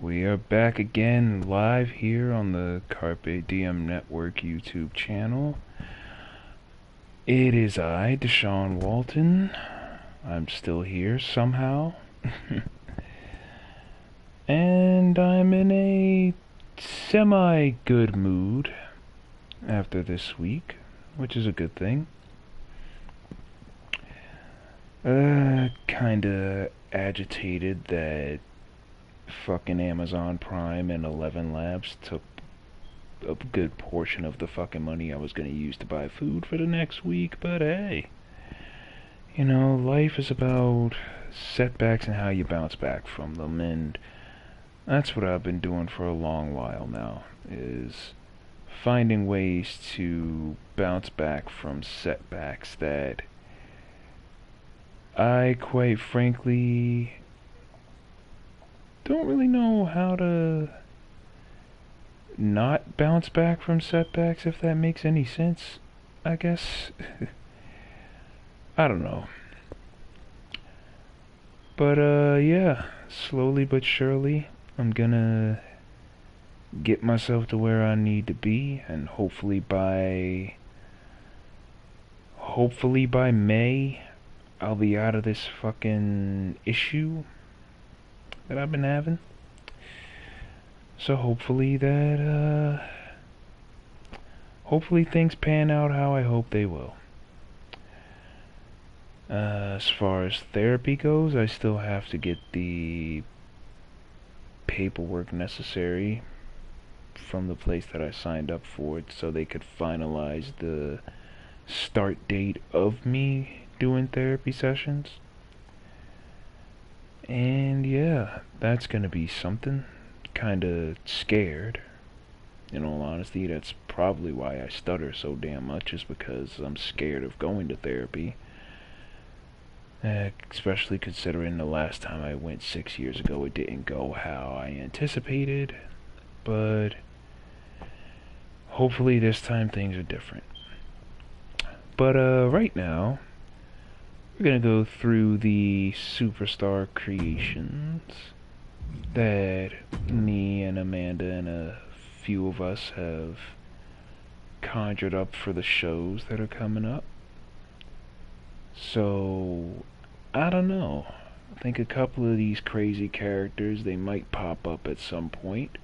We are back again live here on the Carpe Diem Network YouTube channel. It is I, Deshaun Walton. I'm still here somehow. And I'm in a semi-good mood after this week, which is a good thing. Kinda agitated that fucking Amazon Prime and 11 Labs took a good portion of the fucking money I was gonna use to buy food for the next week, but hey. You know, life is about setbacks and how you bounce back from them, and that's what I've been doing for a long while now, is finding ways to bounce back from setbacks that I quite frankly don't really know how to not bounce back from setbacks, if that makes any sense, I guess. I don't know. But, yeah, slowly but surely, I'm gonna get myself to where I need to be, and hopefully by May, I'll be out of this fucking issue that I've been having. So hopefully things pan out how I hope they will. As far as therapy goes, I still have to get the paperwork necessary from the place that I signed up for it so they could finalize the start date of me doing therapy sessions. And yeah, that's gonna be something. Kinda scared. In all honesty, that's probably why I stutter so damn much, is because I'm scared of going to therapy. Especially considering the last time I went 6 years ago, it didn't go how I anticipated. But hopefully this time things are different. But right now, we're gonna go through the superstar creations that me and Amanda and a few of us have conjured up for the shows that are coming up. So, I don't know. I think a couple of these crazy characters, they might pop up at some point.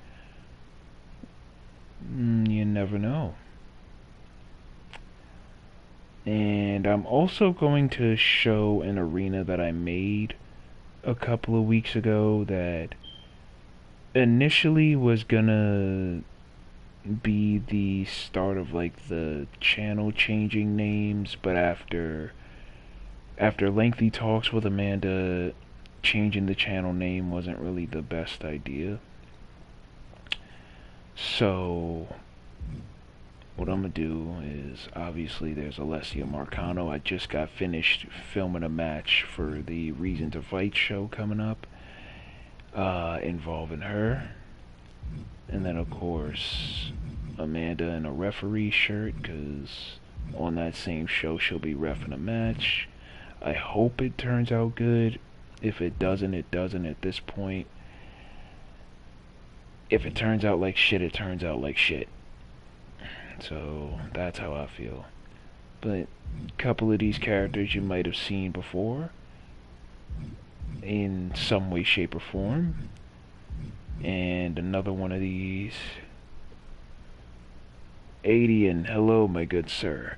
You never know. And I'm also going to show an arena that I made a couple of weeks ago that initially was gonna be the start of like the channel changing names, but after lengthy talks with Amanda, changing the channel name wasn't really the best idea. So what I'm gonna do is, obviously there's Alessia Marcano. I just got finished filming a match for the Reason to Fight show coming up, involving her. And then of course Amanda in a referee shirt, because on that same show she'll be reffing a match. I hope it turns out good. If it doesn't, it doesn't at this point. If it turns out like shit, it turns out like shit. So that's how I feel. But a couple of these characters you might have seen before in some way, shape, or form. And another one of these, 80, and hello, my good sir.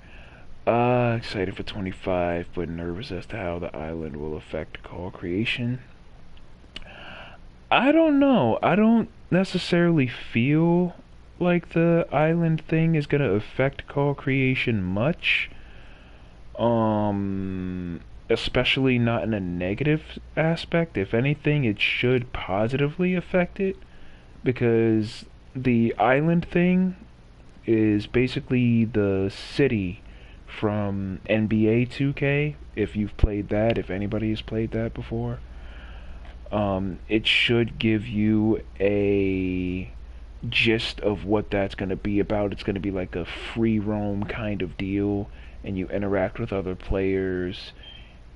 Excited for 25, but nervous as to how the island will affect call creation. I don't know. I don't necessarily feel like the island thing is gonna affect call creation much. Especially not in a negative aspect. If anything, it should positively affect it, because the island thing is basically the city from NBA 2K. If you've played that, if anybody has played that before, it should give you a gist of what that's going to be about. It's going to be like a free roam kind of deal, and you interact with other players,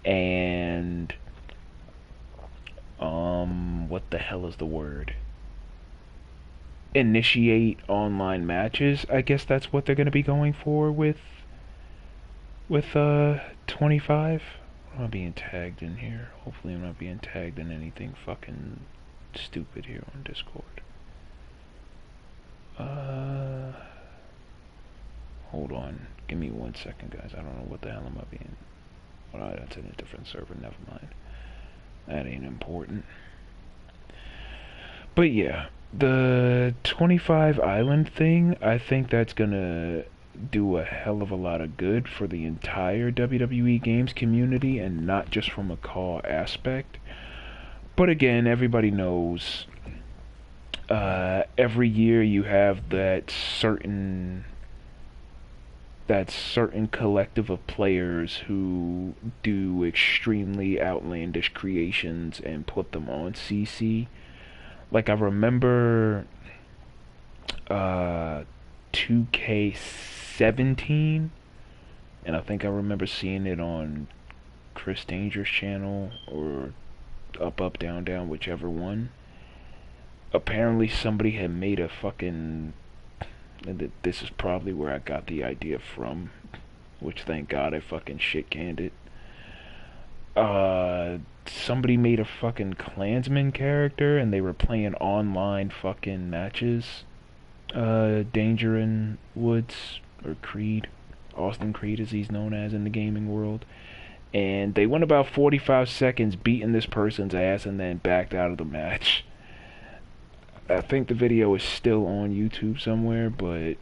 and what the hell is the word? initiate online matches. I guess that's what they're gonna be going for with 25. I'm not being tagged in here. Hopefully I'm not being tagged in anything fucking stupid here on Discord. Hold on. Give me 1 second, guys. I don't know what the hell am I being... Alright, that's in a different server. Never mind. That ain't important. But yeah, the 25 Island thing, I think that's gonna do a hell of a lot of good for the entire WWE games community and not just from a call aspect. But again, everybody knows every year you have that certain collective of players who do extremely outlandish creations and put them on CC. Like I remember 2K17, and I think I remember seeing it on Chris Danger's channel or Up Down Down, whichever one. Apparently somebody had made a fucking... This is probably where I got the idea from, which thank God I fucking shit canned it. Somebody made a fucking Klansman character and they were playing online fucking matches. Danger and Woods, or Creed, Austin Creed as he's known as in the gaming world. And they went about 45 seconds beating this person's ass and then backed out of the match. I think the video is still on YouTube somewhere, but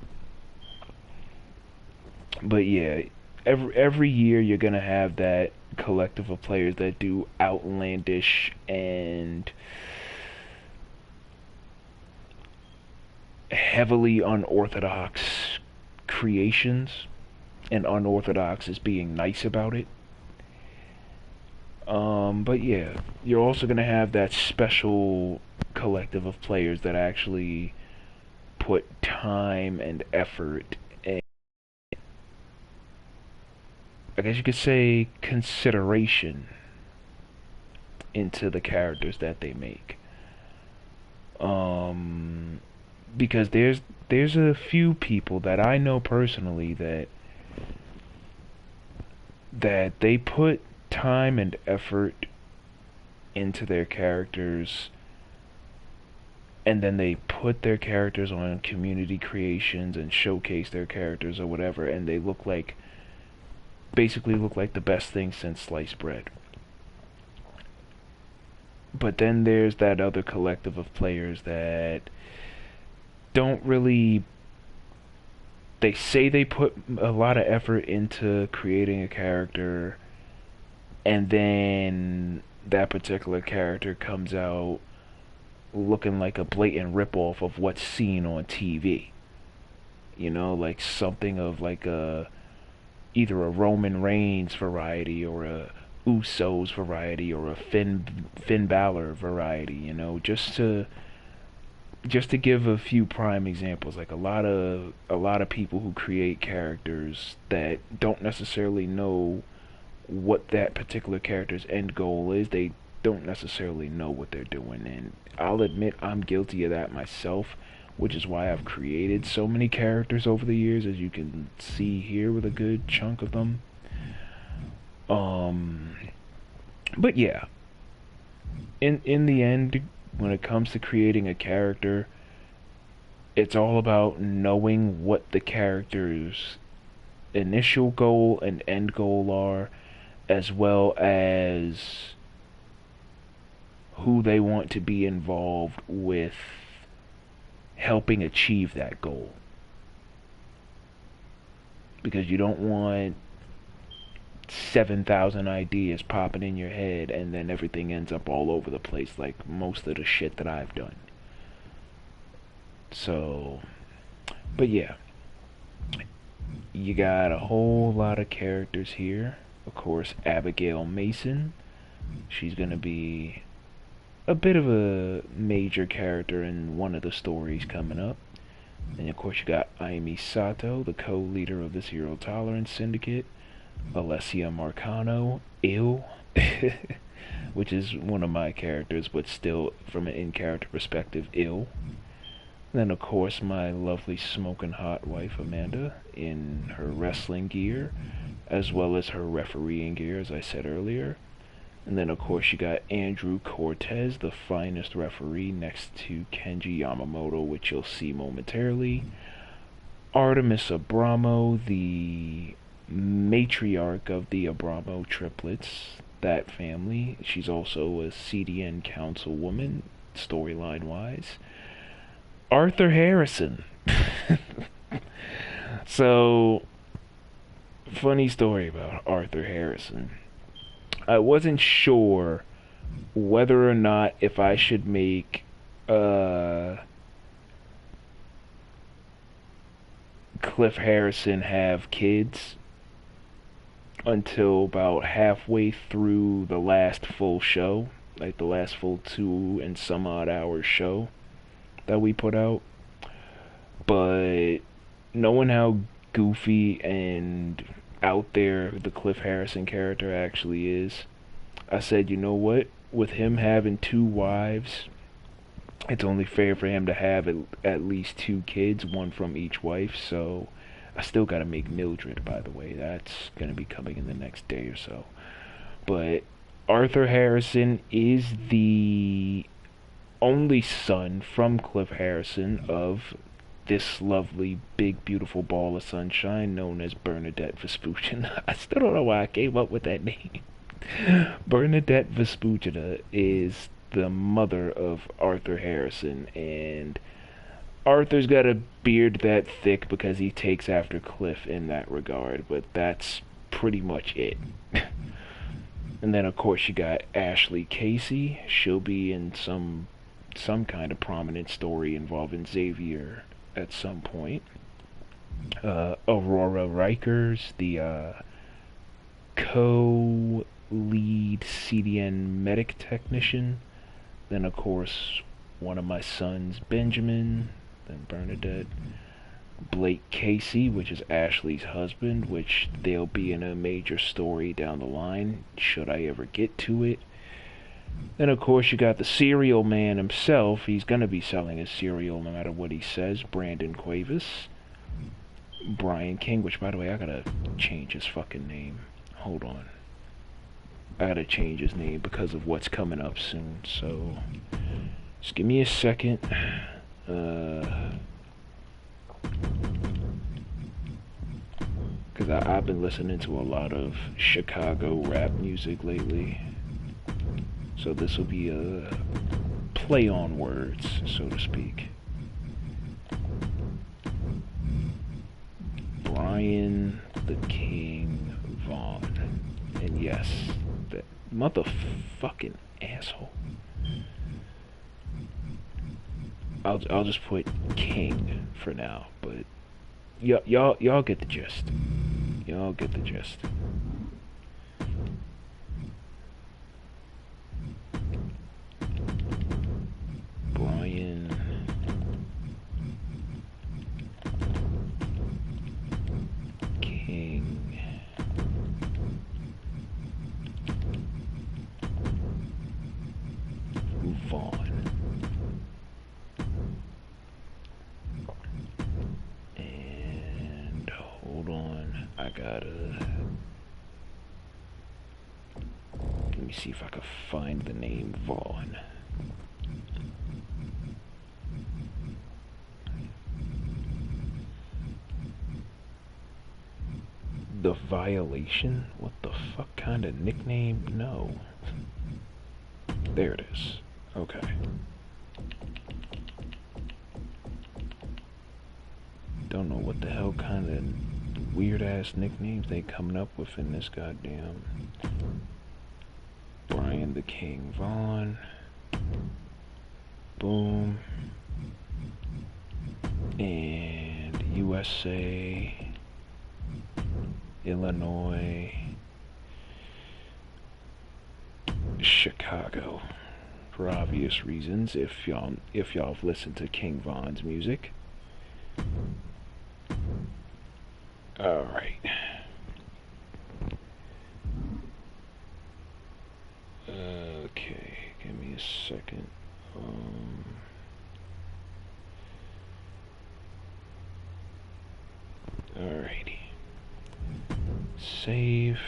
yeah, every year you're gonna have that collective of players that do outlandish and heavily unorthodox creations, and unorthodox is being nice about it. But yeah, you're also gonna have that special collective of players that actually put time and effort and, I guess you could say, consideration into the characters that they make. Because there's a few people that I know personally that they put time and effort into their characters, and then they put their characters on community creations and showcase their characters or whatever, and they basically look like the best thing since sliced bread. But then there's that other collective of players that don't really... They say they put a lot of effort into creating a character, and then that particular character comes out looking like a blatant ripoff of what's seen on TV. You know, like something of like either a Roman Reigns variety or a Usos variety or a Finn Balor variety. You know, just to give a few prime examples, like a lot of people who create characters that don't necessarily know what that particular character's end goal is. They don't necessarily know what they're doing, and I'll admit I'm guilty of that myself, which is why I've created so many characters over the years, as you can see here with a good chunk of them. But yeah, in the end, when it comes to creating a character, it's all about knowing what the character's initial goal and end goal are, as well as who they want to be involved with helping achieve that goal. Because you don't want 7,000 ideas popping in your head and then everything ends up all over the place, like most of the shit that I've done. So, but yeah, you got a whole lot of characters here. Of course, Abigail Mason, she's gonna be a bit of a major character in one of the stories coming up. And of course you got Aimi Sato, the co-leader of the Zero Tolerance Syndicate. Alessia Marcano, Ill, which is one of my characters, but still from an in-character perspective, Ill. Then, of course, my lovely smoking hot wife, Amanda, in her wrestling gear, as well as her refereeing gear, as I said earlier. And then, of course, you got Andrew Cortez, the finest referee, next to Kenji Yamamoto, which you'll see momentarily. Artemis Abramo, the matriarch of the Abramo triplets, that family. She's also a CDN councilwoman, storyline wise. Arthur Harrison. So, funny story about Arthur Harrison. I wasn't sure whether or not if I should make Cliff Harrison have kids until about halfway through the last full show, like the last full 2 and some odd hours show that we put out. But knowing how goofy and out there the Cliff Harrison character actually is, I said, you know what? With him having 2 wives, it's only fair for him to have at least 2 kids, one from each wife. So I still gotta make Mildred, by the way. That's gonna be coming in the next day or so. But Arthur Harrison is the only son from Cliff Harrison of this lovely, big, beautiful ball of sunshine known as Bernadette Vespucci. I still don't know why I came up with that name. Bernadette Vespucci is the mother of Arthur Harrison, and Arthur's got a beard that thick because he takes after Cliff in that regard, but that's pretty much it. And then of course you got Ashley Casey. She'll be in some kind of prominent story involving Xavier at some point. Aurora Rikers, the co-lead CDN medic technician. Then of course one of my sons, Benjamin. Then Bernadette. Blake Casey, which is Ashley's husband, which they'll be in a major story down the line, should I ever get to it. Then of course you got the cereal man himself. He's gonna be selling his cereal no matter what he says, Brandon Cuevas. Brian King, which by the way I gotta change his fucking name. Hold on. I gotta change his name because of what's coming up soon, so just give me a second. Because I've been listening to a lot of Chicago rap music lately. So this will be a play on words, so to speak. Brian the King Vaughn. And yes, that motherfucking asshole. I'll just put King for now, but y'all get the gist. Y'all get the gist. Brian King Vaughn. And hold on, I gotta. Let me see if I can find the name Vaughn. The Violation? What the fuck kind of nickname? No. There it is. Okay. Don't know what the hell kind of weird ass nicknames they coming up with in this goddamn Brian the King Vaughn. Boom. And USA, Illinois, Chicago, for obvious reasons. If y'all have listened to King Von's music. All right. Okay, give me a second. save.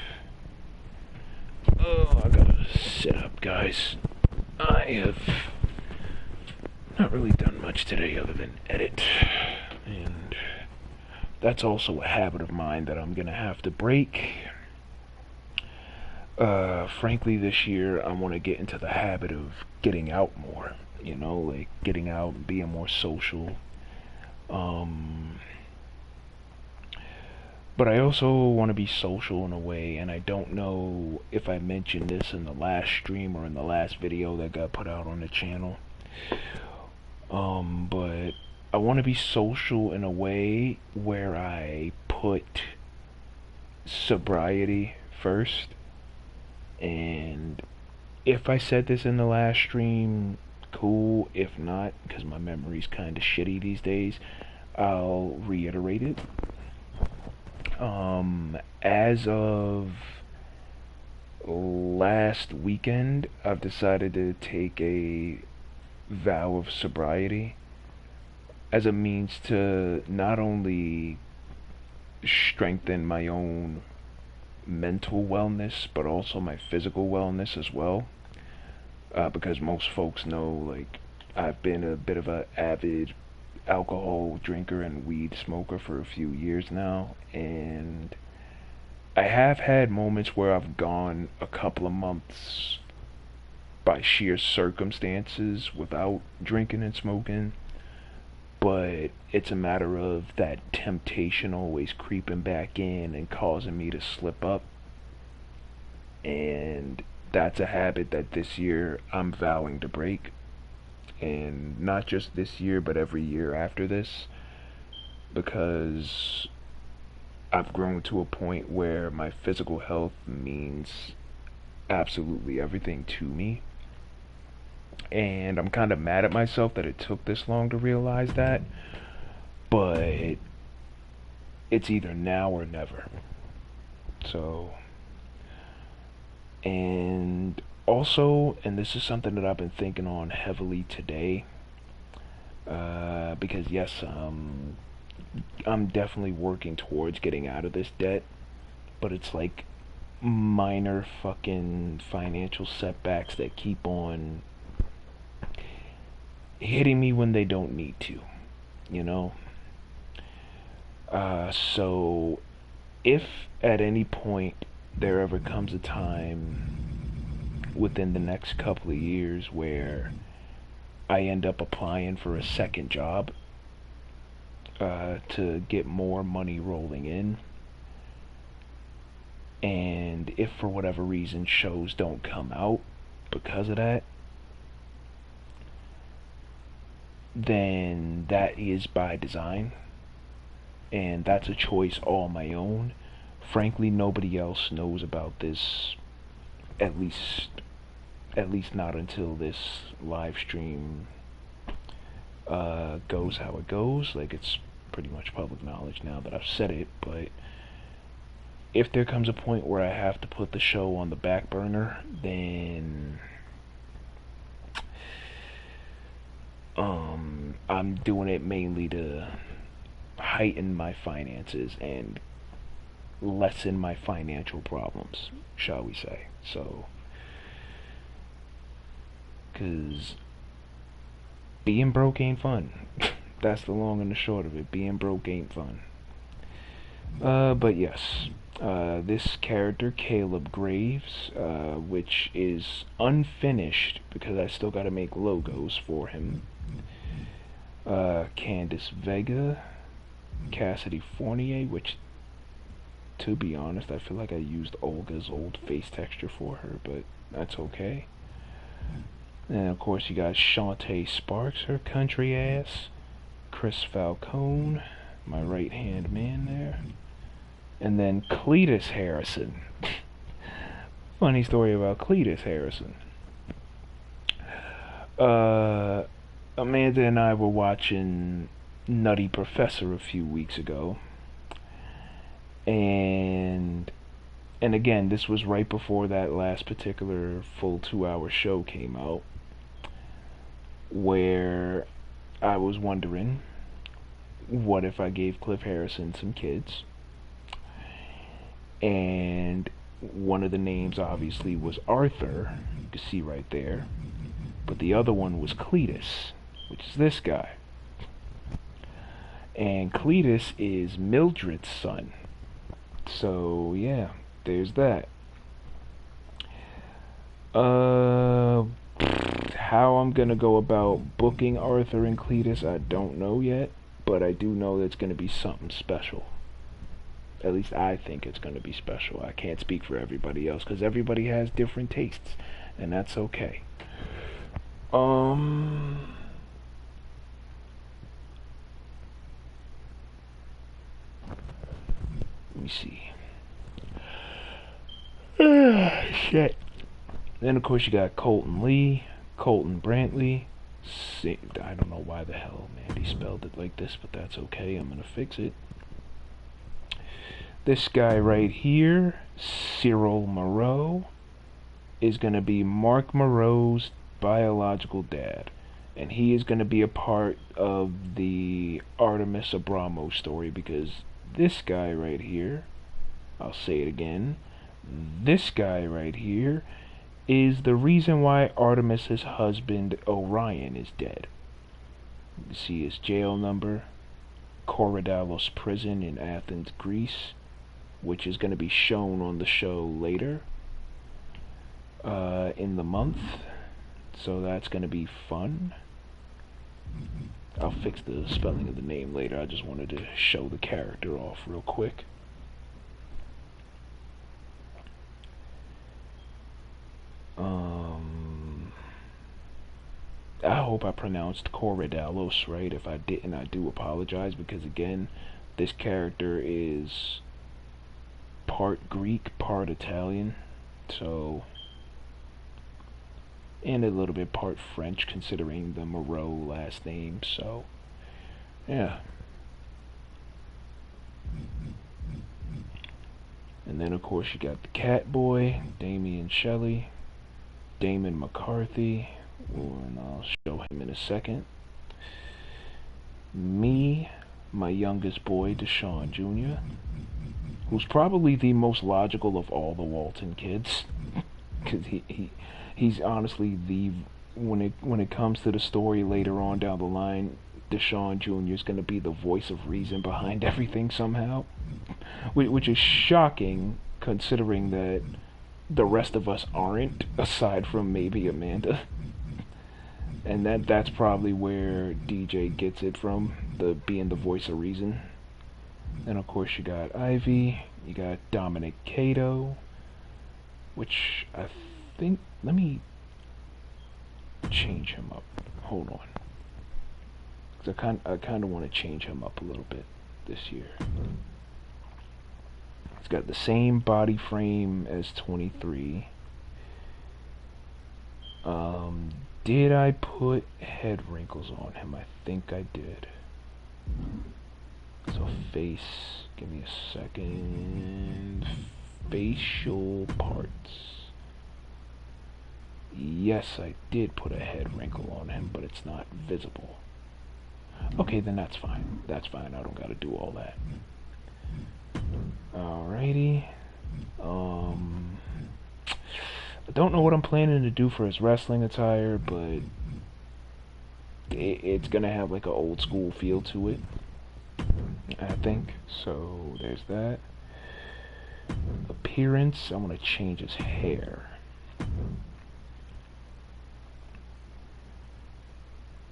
Oh, I gotta sit up, guys. I have not really done much today other than edit. And that's also a habit of mine that I'm gonna have to break. Frankly, this year I want to get into the habit of getting out more. You know, like getting out and being more social. But I also want to be social in a way, and I don't know if I mentioned this in the last stream or in the last video that got put out on the channel. But I want to be social in a way where I put sobriety first. And if I said this in the last stream, cool. If not, because my memory's kind of shitty these days, I'll reiterate it. As of last weekend, I've decided to take a vow of sobriety as a means to not only strengthen my own mental wellness, but also my physical wellness as well. Because most folks know, like, I've been a bit of an avid alcohol drinker and weed smoker for a few years now, and I have had moments where I've gone a couple of months by sheer circumstances without drinking and smoking, but it's a matter of that temptation always creeping back in and causing me to slip up. And that's a habit that this year I'm vowing to break. And not just this year, but every year after this. Because I've grown to a point where my physical health means absolutely everything to me. And I'm kind of mad at myself that it took this long to realize that. But it's either now or never. So, and also, and this is something that I've been thinking on heavily today, because yes, I'm definitely working towards getting out of this debt, but it's like minor fucking financial setbacks that keep on hitting me when they don't need to, you know? So if at any point there ever comes a time within the next couple of years where I end up applying for a second job to get more money rolling in, and if for whatever reason shows don't come out because of that, then that is by design, and that's a choice all my own. Frankly, nobody else knows about this, at least not until this live stream goes how it goes. Like, it's pretty much public knowledge now that I've said it, but if there comes a point where I have to put the show on the back burner, then I'm doing it mainly to heighten my finances and lessen my financial problems, shall we say. So, because being broke ain't fun. That's the long and the short of it. Being broke ain't fun. But yes, this character, Caleb Graves, which is unfinished because I still gotta make logos for him. Candice Vega, Cassidy Fournier, which, to be honest, I feel like I used Olga's old face texture for her, but that's okay. And of course you got Shantae Sparks, her country ass, Chris Falcone, my right hand man there, and then Cletus Harrison. Funny story about Cletus Harrison. Amanda and I were watching Nutty Professor a few weeks ago, and again, this was right before that last particular full 2-hour show came out, where I was wondering, what if I gave Cliff Harrison some kids? And one of the names obviously was Arthur, you can see right there, but the other one was Cletus, which is this guy. And Cletus is Mildred's son. So yeah, there's that. How I'm gonna go about booking Arthur and Cletus, I don't know yet, but I do know that it's gonna be something special. At least I think it's gonna be special. I can't speak for everybody else because everybody has different tastes, and that's okay. Um, Let me see. Shit. Then of course you got Colton Lee, Colton Brantley. I don't know why the hell Mandy spelled it like this, but that's okay. I'm gonna fix it. This guy right here, Cyril Moreau, is gonna be Mark Moreau's biological dad, and he is gonna be a part of the Artemis Abramo story because this guy right here, I'll say it again, this guy right here is the reason why Artemis's husband Orion is dead. You can see his jail number, Korydallos prison in Athens, Greece, which is going to be shown on the show later in the month. So that's going to be fun. I'll fix the spelling of the name later. I just wanted to show the character off real quick. I hope I pronounced Korydallos right. If I didn't, I do apologize because again, this character is part Greek, part Italian, so, and a little bit part French considering the Moreau last name, so yeah. And then of course you got the Catboy, Damian Shelley, Damon McCarthy, and I'll show him in a second. Me, my youngest boy, Deshaun Jr., who's probably the most logical of all the Walton kids, because he's honestly the when it comes to the story later on down the line, Deshaun Jr. is going to be the voice of reason behind everything somehow, which is shocking considering that the rest of us aren't, aside from maybe Amanda. And that's probably where DJ gets it from, the being the voice of reason. And of course you got Ivy, you got Dominic Cato, which I think, let me change him up. Hold on. Because I kind of want to change him up a little bit this year. He's got the same body frame as 23. Did I put head wrinkles on him? I think I did. So face, give me a second. Facial parts. Yes, I did put a head wrinkle on him, but it's not visible. Okay, then that's fine. That's fine. I don't gotta do all that. Alrighty. I don't know what I'm planning to do for his wrestling attire, but it's gonna have like an old school feel to it, I think. So there's that. Appearance, I'm gonna change his hair.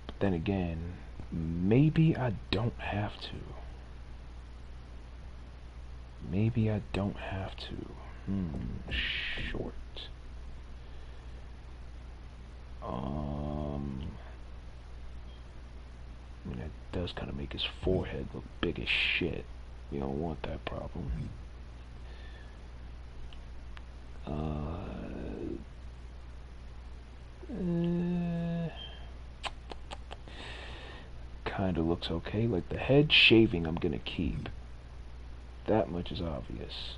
But then again, maybe I don't have to. Maybe I don't have to. Short. I mean, that does kind of make his forehead look big as shit. We don't want that problem. Kind of looks okay. Like the head shaving I'm gonna keep. That much is obvious.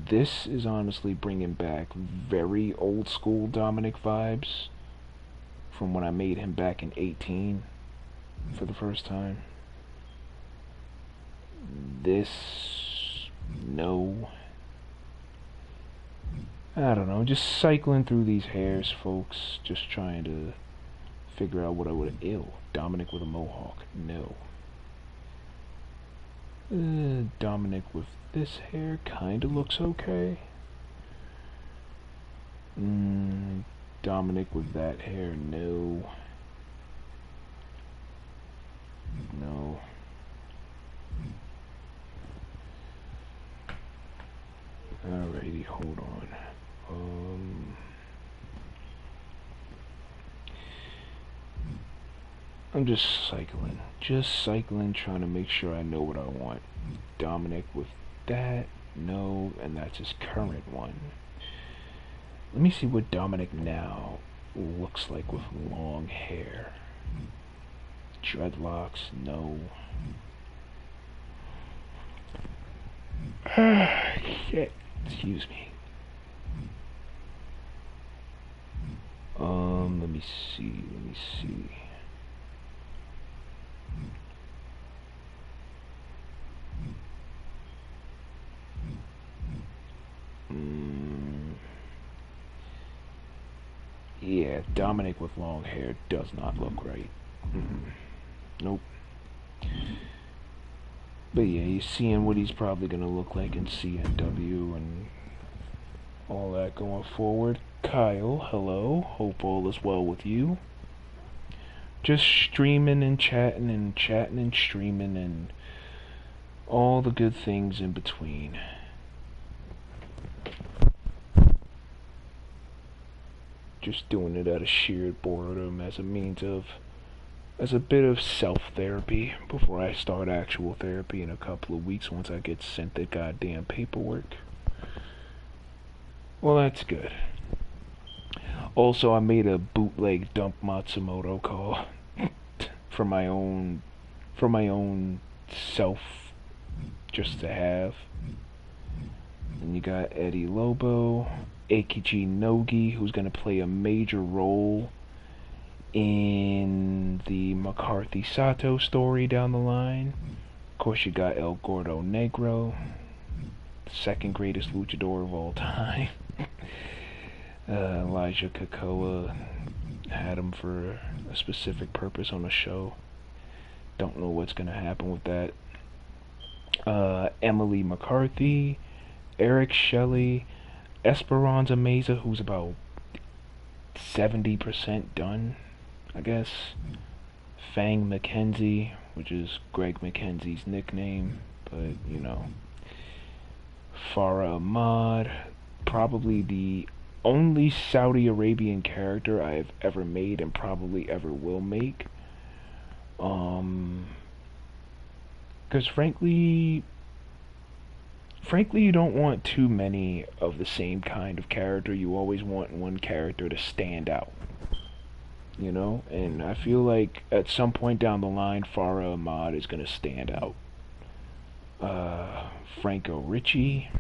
This is honestly bringing back very old school Dominic vibes from when I made him back in 18. for the first time. This, no. I don't know, just cycling through these hairs, folks. Just trying to figure out what I would have. Ew, Dominic with a mohawk, no. Dominic with this hair kinda looks okay. Dominic with that hair, no. No. Alrighty, hold on. I'm just cycling, trying to make sure I know what I want. Dominic with that, no, and that's his current one. Let me see what Dominic now looks like with long hair. Dreadlocks, no. Shit, excuse me. Let me see. Yeah, Dominic with long hair does not look right. Nope. But yeah, you're seeing what he's probably gonna look like in CNW and all that going forward. Kyle, hello. Hope all is well with you. Just streaming and chatting and streaming and all the good things in between. Just doing it out of sheer boredom as a bit of self-therapy before I start actual therapy in a couple of weeks once I get sent the goddamn paperwork. Well, that's good. Also, I made a bootleg dump Matsumoto call for my own self, just to have. And you got Eddie Lobo, Eikichi Nogi, who's gonna play a major role in the McCarthy Sato story down the line. Of course, you got El Gordo Negro, the second greatest luchador of all time. Elijah Kakoa had him for a specific purpose on the show. Don't know what's gonna happen with that. Emily McCarthy, Eric Shelley, Esperanza Meza, who's about 70% done, I guess. Fang McKenzie, which is Greg McKenzie's nickname, but you know. Farah Ahmad, probably the only Saudi Arabian character I have ever made and probably ever will make. Because frankly, you don't want too many of the same kind of character. You always want one character to stand out, you know? And I feel like at some point down the line, Farah Ahmad is going to stand out. Franco Ricci,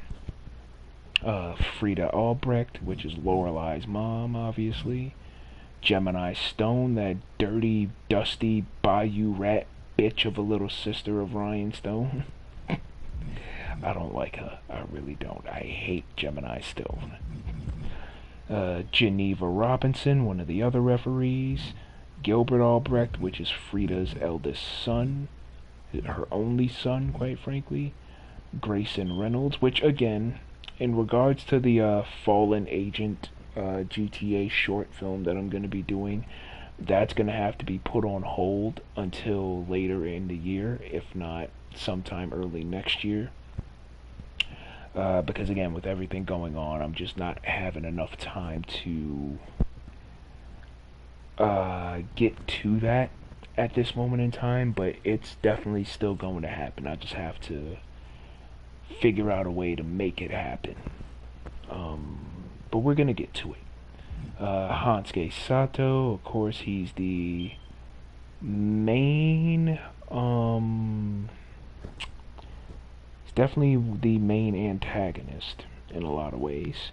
Frida Albrecht, which is Lorelei's mom, obviously. Gemini Stone, that dirty, dusty, bayou rat bitch of a little sister of Ryan Stone. I don't like her. I really don't. I hate Gemini Stone. Geneva Robinson, one of the other referees. Gilbert Albrecht, which is Frida's eldest son. Her only son, quite frankly. Grayson Reynolds, which, again, in regards to the Fallen Agent GTA short film that I'm going to be doing, that's going to have to be put on hold until later in the year, if not sometime early next year. Because again, with everything going on, I'm just not having enough time to get to that at this moment in time, but it's definitely still going to happen. I just have to figure out a way to make it happen. But we're going to get to it. Hansuke Sato, of course, he's the main, he's definitely the main antagonist in a lot of ways,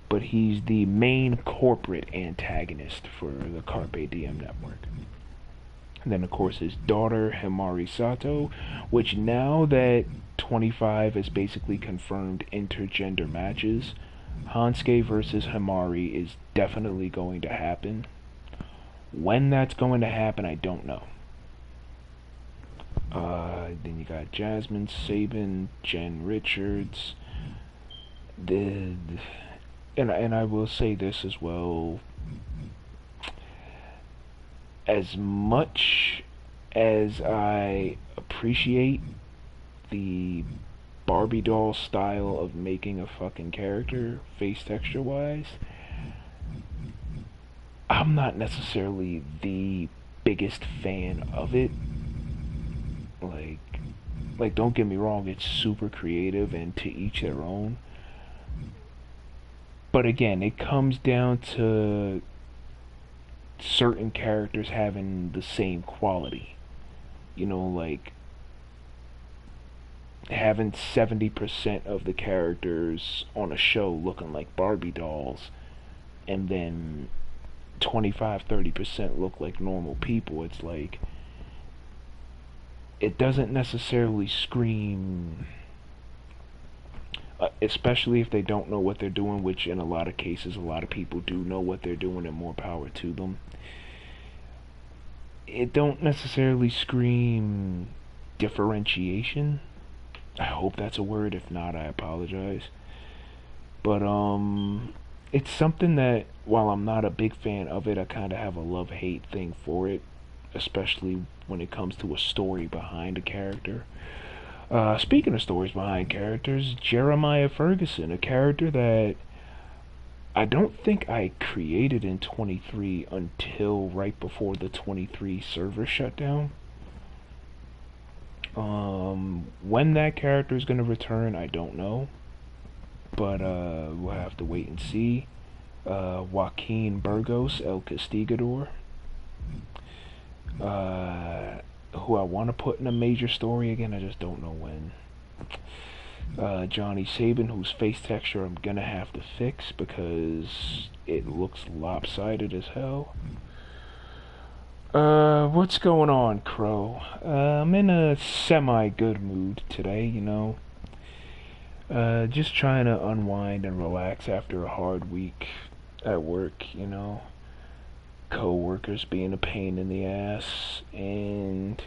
but he's the main corporate antagonist for the Carpe Diem network. And then, of course, his daughter, Himari Sato, which now that 25 is basically confirmed intergender matches, Hansuke versus Himari is definitely going to happen. When that's going to happen, I don't know. Then you got Jasmine Sabin, Jen Richards. And I will say this as well. As much as I appreciate the Barbie doll style of making a fucking character, face texture wise, I'm not necessarily the biggest fan of it. Like, don't get me wrong, it's super creative and to each their own. But again, it comes down to certain characters having the same quality. You know, like having 70% of the characters on a show looking like Barbie dolls, and then 25-30% look like normal people. It's like, it doesn't necessarily scream, especially if they don't know what they're doing, which in a lot of cases a lot of people do know what they're doing, and more power to them. It don't necessarily scream differentiation. I hope that's a word. If not, I apologize. But it's something that, while I'm not a big fan of it, I kind of have a love-hate thing for it, especially when it comes to a story behind a character. Speaking of stories behind characters, Jeremiah Ferguson, a character that I don't think I created in 23 until right before the 23 server shutdown. When that character is going to return, I don't know. But we'll have to wait and see. Joaquin Burgos, El Castigador. Who I want to put in a major story again, I just don't know when. Johnny Sabin, whose face texture I'm gonna have to fix because it looks lopsided as hell. What's going on, Crow? I'm in a semi-good mood today, you know. Just trying to unwind and relax after a hard week at work, you know. Co-workers being a pain in the ass, and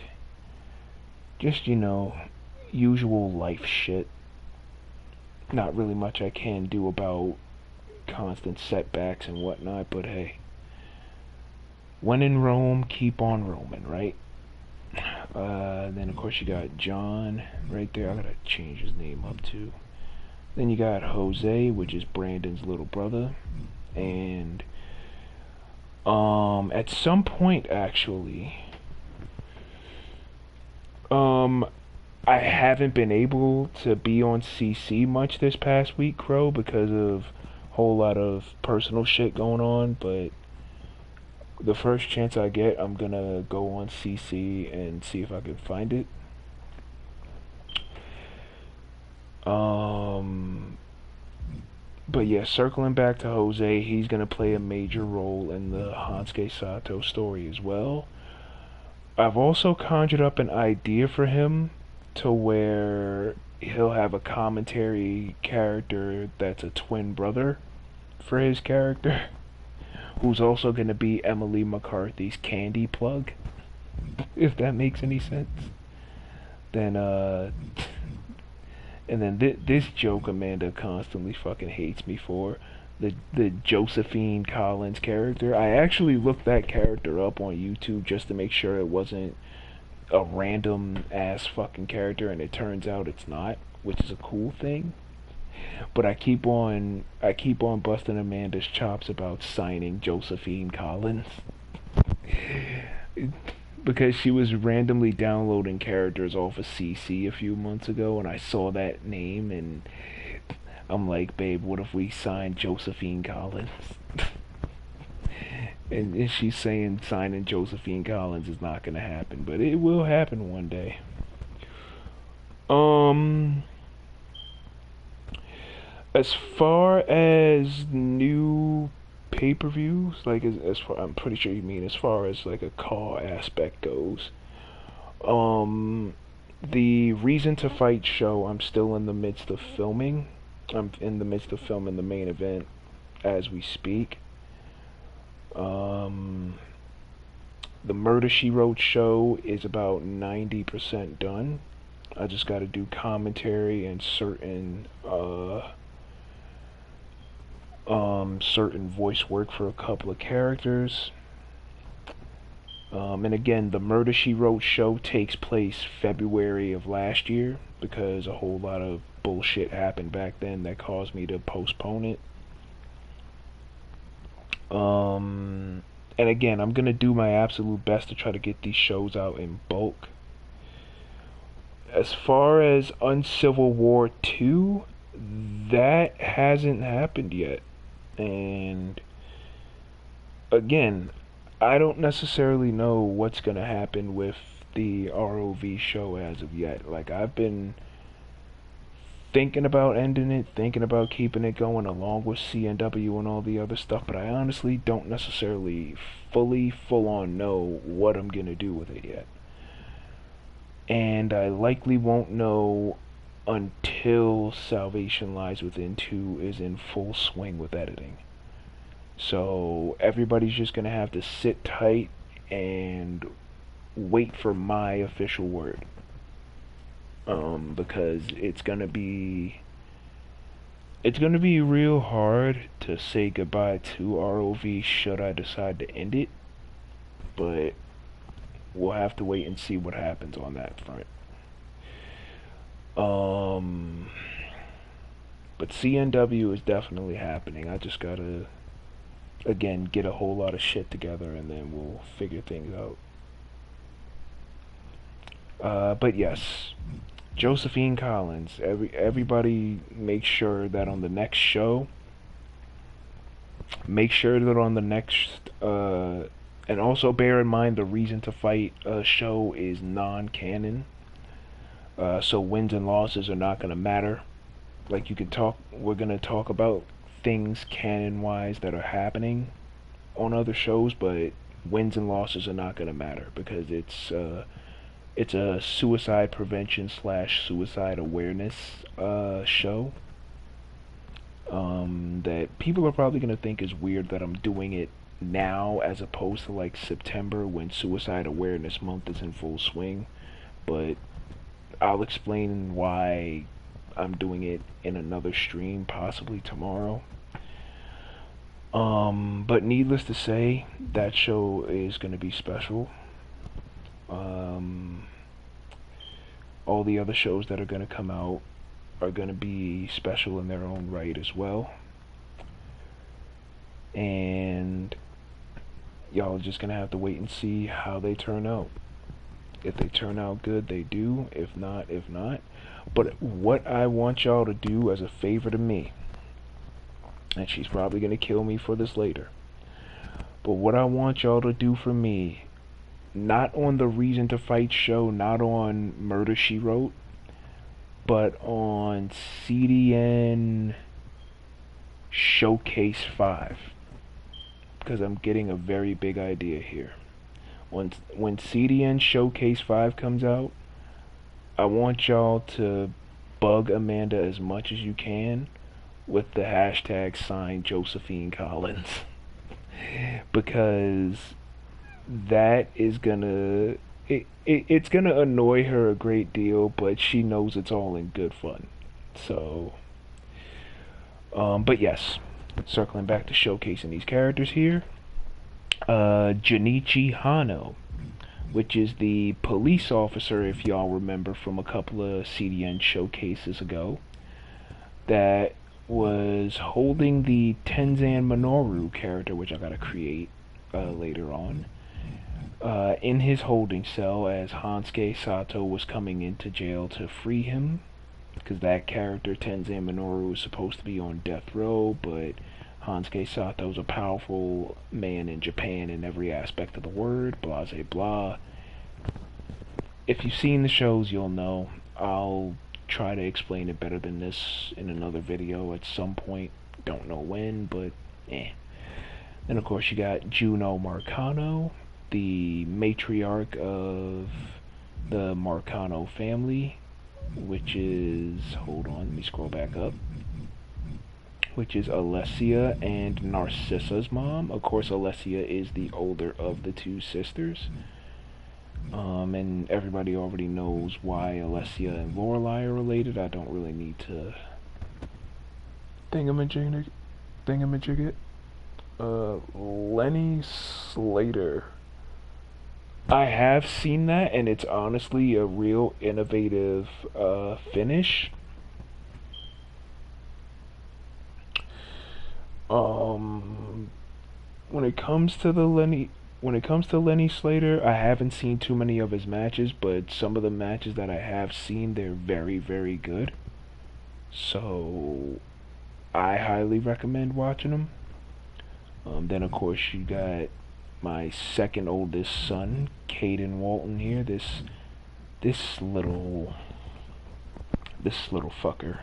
just, you know, usual life shit. Not really much I can do about constant setbacks and whatnot, but hey, when in Rome, keep on roaming, right? Then of course you got John right there. I gotta change his name up too. Then you got Jose, which is Brandon's little brother, and at some point actually, I haven't been able to be on CC much this past week, Crow, because of a whole lot of personal shit going on, but the first chance I get, I'm gonna go on CC and see if I can find it. But yeah, circling back to Jose, he's gonna play a major role in the Hansuke Sato story as well. I've also conjured up an idea for him to where he'll have a commentary character that's a twin brother for his character, who's also going to be Emily McCarthy's candy plug, if that makes any sense. Then, and then this joke Amanda constantly fucking hates me for, the Josephine Collins character. I actually looked that character up on YouTube just to make sure it wasn't a random ass fucking character, and it turns out it's not, which is a cool thing. But I keep on busting Amanda's chops about signing Josephine Collins because she was randomly downloading characters off of CC a few months ago, and I saw that name, and I'm like, babe, what if we signed Josephine Collins? And she's saying signing Josephine Collins is not gonna happen, but it will happen one day. As far as new pay-per-views, like as far, I'm pretty sure you mean as far as like a call aspect goes. Um, the Reason to Fight show, I'm still in the midst of filming. I'm in the midst of filming the main event as we speak. Um, the Murder She Wrote show is about 90% done. I just got to do commentary and certain voice work for a couple of characters. And again, the Murder She Wrote show takes place February of last year because a whole lot of bullshit happened back then that caused me to postpone it. And again, I'm gonna do my absolute best to try to get these shows out in bulk. As far as Uncivil War 2, that hasn't happened yet. And again, I don't necessarily know what's gonna happen with the ROV show as of yet. Like, I've been thinking about ending it, thinking about keeping it going along with CNW and all the other stuff, but I honestly don't necessarily full on know what I'm gonna do with it yet. And I likely won't know until Salvation Lies Within 2 is in full swing with editing. So everybody's just gonna have to sit tight and wait for my official word. Because it's gonna be real hard to say goodbye to ROV should I decide to end it, but we'll have to wait and see what happens on that front. But CNW is definitely happening. I just gotta, again, get a whole lot of shit together and then we'll figure things out. But yes, Josephine Collins. Everybody make sure that on the next show, and also bear in mind the Reason to Fight show is non-canon. So wins and losses are not gonna matter. Like, we're gonna talk about things canon-wise that are happening on other shows, but wins and losses are not gonna matter because it's a suicide prevention / suicide awareness show that people are probably going to think is weird that I'm doing it now as opposed to like September when Suicide Awareness Month is in full swing. But I'll explain why I'm doing it in another stream, possibly tomorrow. But needless to say, that show is going to be special. All the other shows that are going to come out are going to be special in their own right as well. And y'all are just going to have to wait and see how they turn out. If they turn out good, they do. If not, if not. But what I want y'all to do as a favor to me, and she's probably going to kill me for this later, but what I want y'all to do for me, not on the Reason to Fight show, not on Murder She Wrote, but on CDN Showcase 5, because I'm getting a very big idea here. When CDN Showcase 5 comes out, I want y'all to bug Amanda as much as you can with the hashtag signed Josephine Collins. Because that is gonna it's gonna annoy her a great deal, but she knows it's all in good fun. So but yes, circling back to showcasing these characters here, Junichi Hano, which is the police officer, if y'all remember from a couple of CDN showcases ago, that was holding the Tenzan Minoru character, which I gotta create later on, in his holding cell as Hansuke Sato was coming into jail to free him, because that character, Tenzan Minoru, was supposed to be on death row, but Hansuke Sato's a powerful man in Japan in every aspect of the word, blah blah blah. If you've seen the shows, you'll know. I'll try to explain it better than this in another video at some point. Don't know when, but And of course, you got Juno Marcano, the matriarch of the Marcano family, which is, hold on, let me scroll back up, which is Alessia and Narcissa's mom. Of course, Alessia is the older of the two sisters. And everybody already knows why Alessia and Lorelai are related. I don't really need to thingamajig it. Lenny Slater. I have seen that, and it's honestly a real innovative finish. Um, when it comes to Lenny Slater, I haven't seen too many of his matches, but some of the matches that I have seen, they're very, very good. So I highly recommend watching them. Then of course you got my second oldest son, Caden Walton here. This little fucker.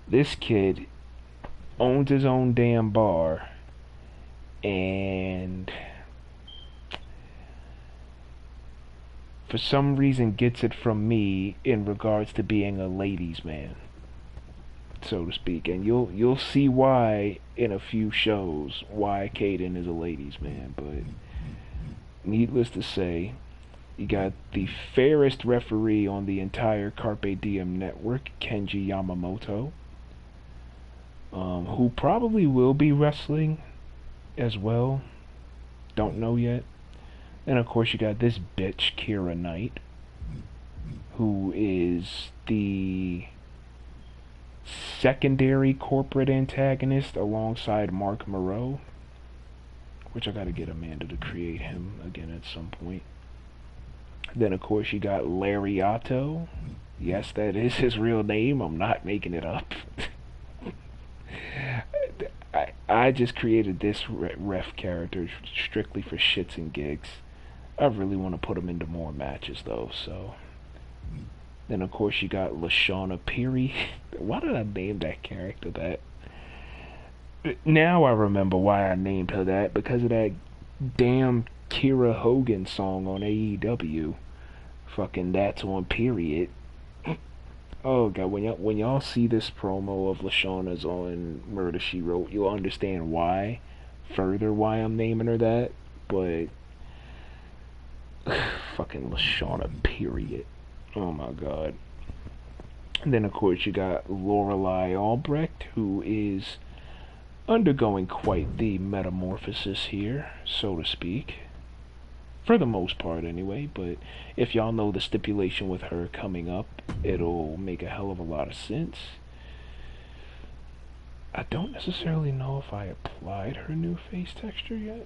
This kid owns his own damn bar, and for some reason gets it from me in regards to being a ladies' man, so to speak. And you'll see why in a few shows why Caden is a ladies' man. But needless to say, you got the fairest referee on the entire Carpe Diem network, Kenji Yamamoto, who probably will be wrestling as well. Don't know yet. And of course you got this bitch, Kira Knight, who is the secondary corporate antagonist alongside Mark Moreau, which I gotta get Amanda to create him again at some point. Then of course you got Lariato. Yes, that is his real name. I'm not making it up. I just created this ref character strictly for shits and gigs. I really want to put him into more matches though, so. Then of course you got LaShawna Peary. Why did I name that character that? Now I remember why I named her that, because of that damn Kira Hogan song on AEW. Fucking That's on Period. Oh god, when y'all see this promo of LaShawna's on Murder She Wrote, you'll understand why I'm naming her that. But fucking LaShawna Period. Oh my god. And then of course you got Lorelai Albrecht, who is undergoing quite the metamorphosis here, so to speak. For the most part anyway, but if y'all know the stipulation with her coming up, it'll make a hell of a lot of sense. I don't necessarily know if I applied her new face texture yet.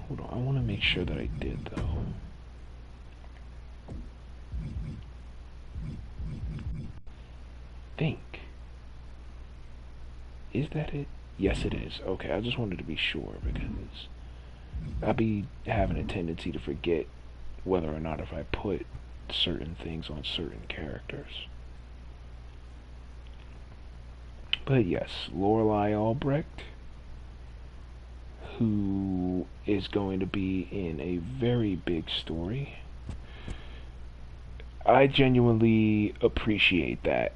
Hold on, I want to make sure that I did though. Think. Is that it? Yes, it is. Okay, I just wanted to be sure because I be having a tendency to forget whether or not if I put certain things on certain characters. But yes, Lorelai Albrecht, who is going to be in a very big story. I genuinely appreciate that.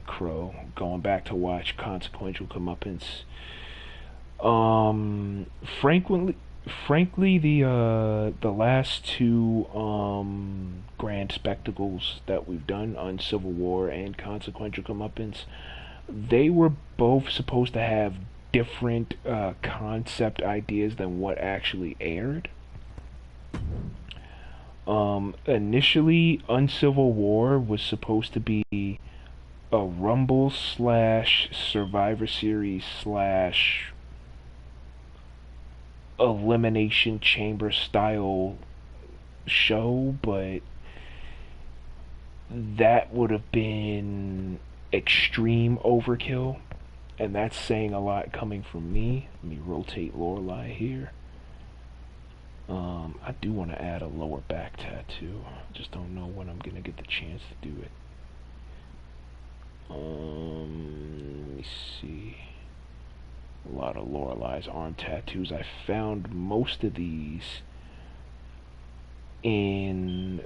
Crow, going back to watch Consequential Comeuppance. Frankly, the last two grand spectacles that we've done on Civil War and Consequential Comeuppance, they were both supposed to have different concept ideas than what actually aired. Initially, Uncivil War was supposed to be a Rumble / Survivor Series / Elimination Chamber style show, but that would have been extreme overkill, and that's saying a lot coming from me. Let me rotate Lorelai here. I do want to add a lower back tattoo. I just don't know when I'm gonna get the chance to do it. Let me A lot of Lorelai's arm tattoos. I found most of these in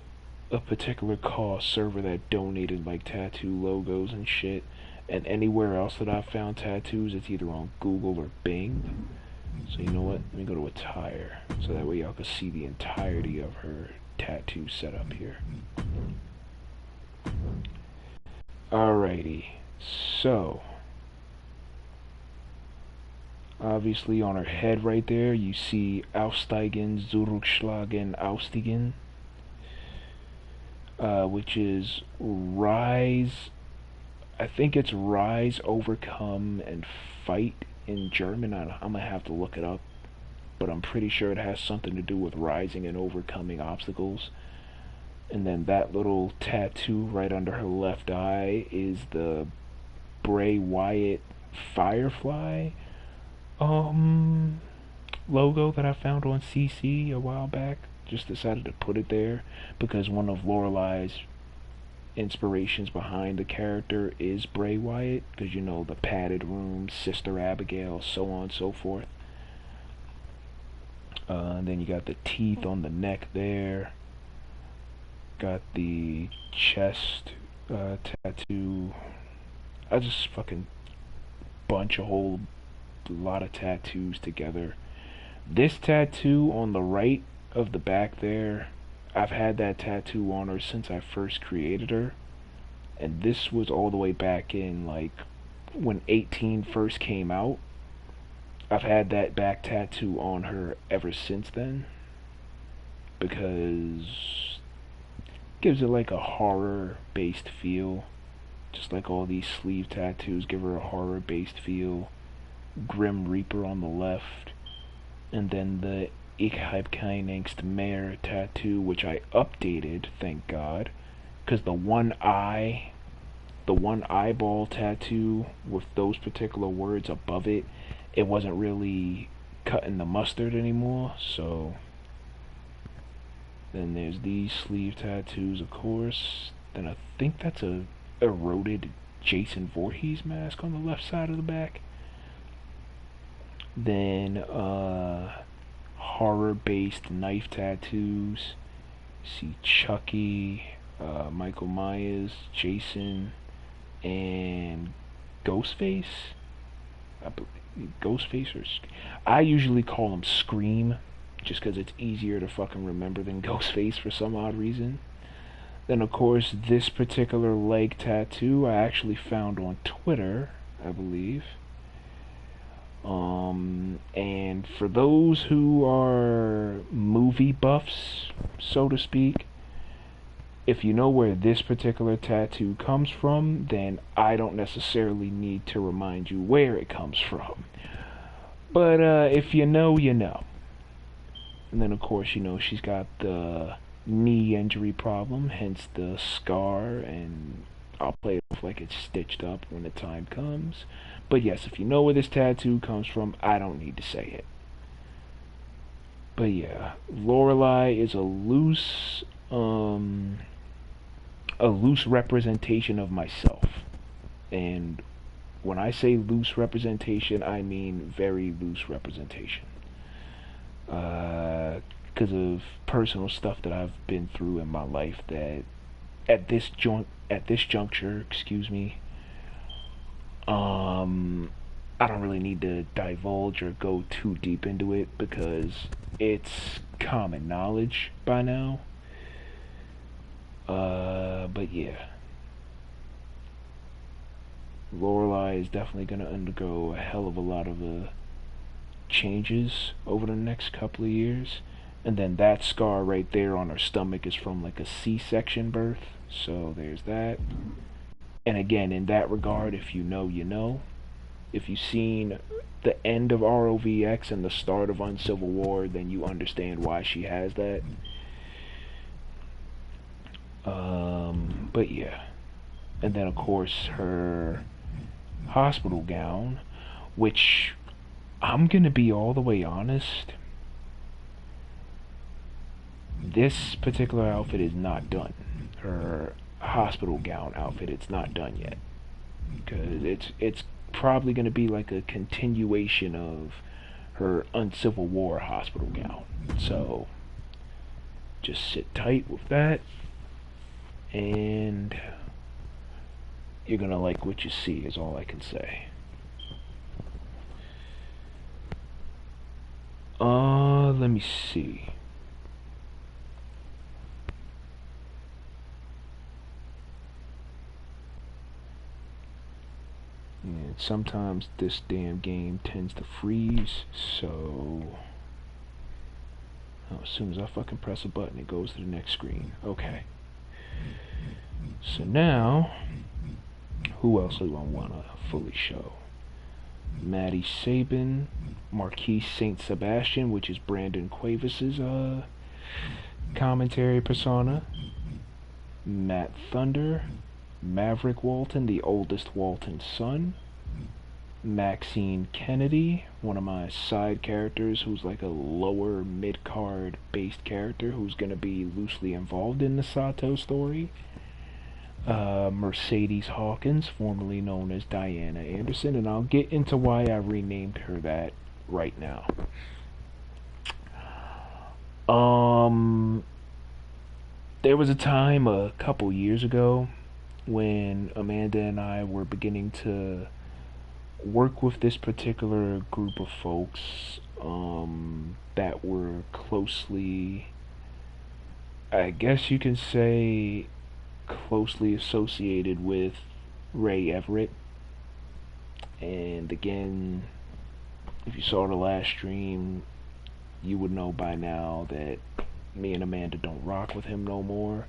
a particular cause server that donated like tattoo logos and shit. And anywhere else that I've found tattoos, it's either on Google or Bing. So you know what? Let me go to attire, so that way y'all can see the entirety of her tattoo setup here. Alrighty, so obviously on her head right there, you see Aussteigen, Zurückschlagen, Aussteigen, which is rise. I think it's rise, overcome, and fight in German. I'm gonna have to look it up, but I'm pretty sure it has something to do with rising and overcoming obstacles. And then that little tattoo right under her left eye is the Bray Wyatt Firefly logo that I found on CC a while back. Just decided to put it there because one of Lorelai's inspirations behind the character is Bray Wyatt, because you know, the padded room, Sister Abigail, so on and so forth. And then you got the teeth on the neck there. Got the chest tattoo. I just fucking bunch a whole lot of tattoos together. This tattoo on the right of the back there, I've had that tattoo on her since I first created her. And this was all the way back in like when 18 first came out. I've had that back tattoo on her ever since then, because it gives it like a horror based feel, just like all these sleeve tattoos give her a horror based feel. Grim Reaper on the left, and then the Ich hab kein Angst mehr tattoo, which I updated, thank God, because the one eyeball tattoo with those particular words above it, it wasn't really cutting the mustard anymore. So then there's these sleeve tattoos, of course. Then I think that's a eroded Jason Voorhees mask on the left side of the back. Then horror-based knife tattoos. See Chucky, Michael Myers, Jason, and Ghostface. Ghostface, or I usually call him Scream, just because it's easier to fucking remember than Ghostface for some odd reason. Then of course this particular leg tattoo I actually found on Twitter, I believe. And for those who are movie buffs, so to speak, if you know where this particular tattoo comes from, then I don't necessarily need to remind you where it comes from. But if you know, you know. And then of course, you know, she's got the knee injury problem, hence the scar, and I'll play it off like it's stitched up when the time comes. But yes, if you know where this tattoo comes from, I don't need to say it. But yeah, Lorelai is a loose representation of myself. And when I say loose representation, I mean very loose representation. Because of personal stuff that I've been through in my life that at this juncture, excuse me, I don't really need to divulge or go too deep into it because it's common knowledge by now. But yeah, Lorelai is definitely gonna undergo a hell of a lot of changes over the next couple of years. And then that scar right there on her stomach is from like a C-section birth, so there's that. And again, in that regard, if you know, you know. If you've seen the end of ROVX and the start of Uncivil War, then you understand why she has that. But yeah. And then of course her hospital gown, which I'm gonna be all the way honest, this particular outfit is not done. Her hospital gown outfit, it's not done yet, because it's probably going to be like a continuation of her Uncivil War hospital gown. So just sit tight with that, and you're going to like what you see, is all I can say. Let me see. And sometimes this damn game tends to freeze, so as soon as I fucking press a button, it goes to the next screen. Okay. So now, who else do I want to fully show? Maddie Sabin, Marquis Saint Sebastian, which is Brandon Cuevas' commentary persona. Matt Thunder, Maverick Walton, the oldest Walton's son. Maxine Kennedy, one of my side characters, who's like a lower mid-card based character who's going to be loosely involved in the Sato story. Mercedes Hawkins, formerly known as Diana Anderson, and I'll get into why I renamed her that right now. There was a time a couple years ago when Amanda and I were beginning to work with this particular group of folks that were closely, I guess you can say, closely associated with Ray Everett. And again, if you saw the last stream, you would know by now that me and Amanda don't rock with him no more.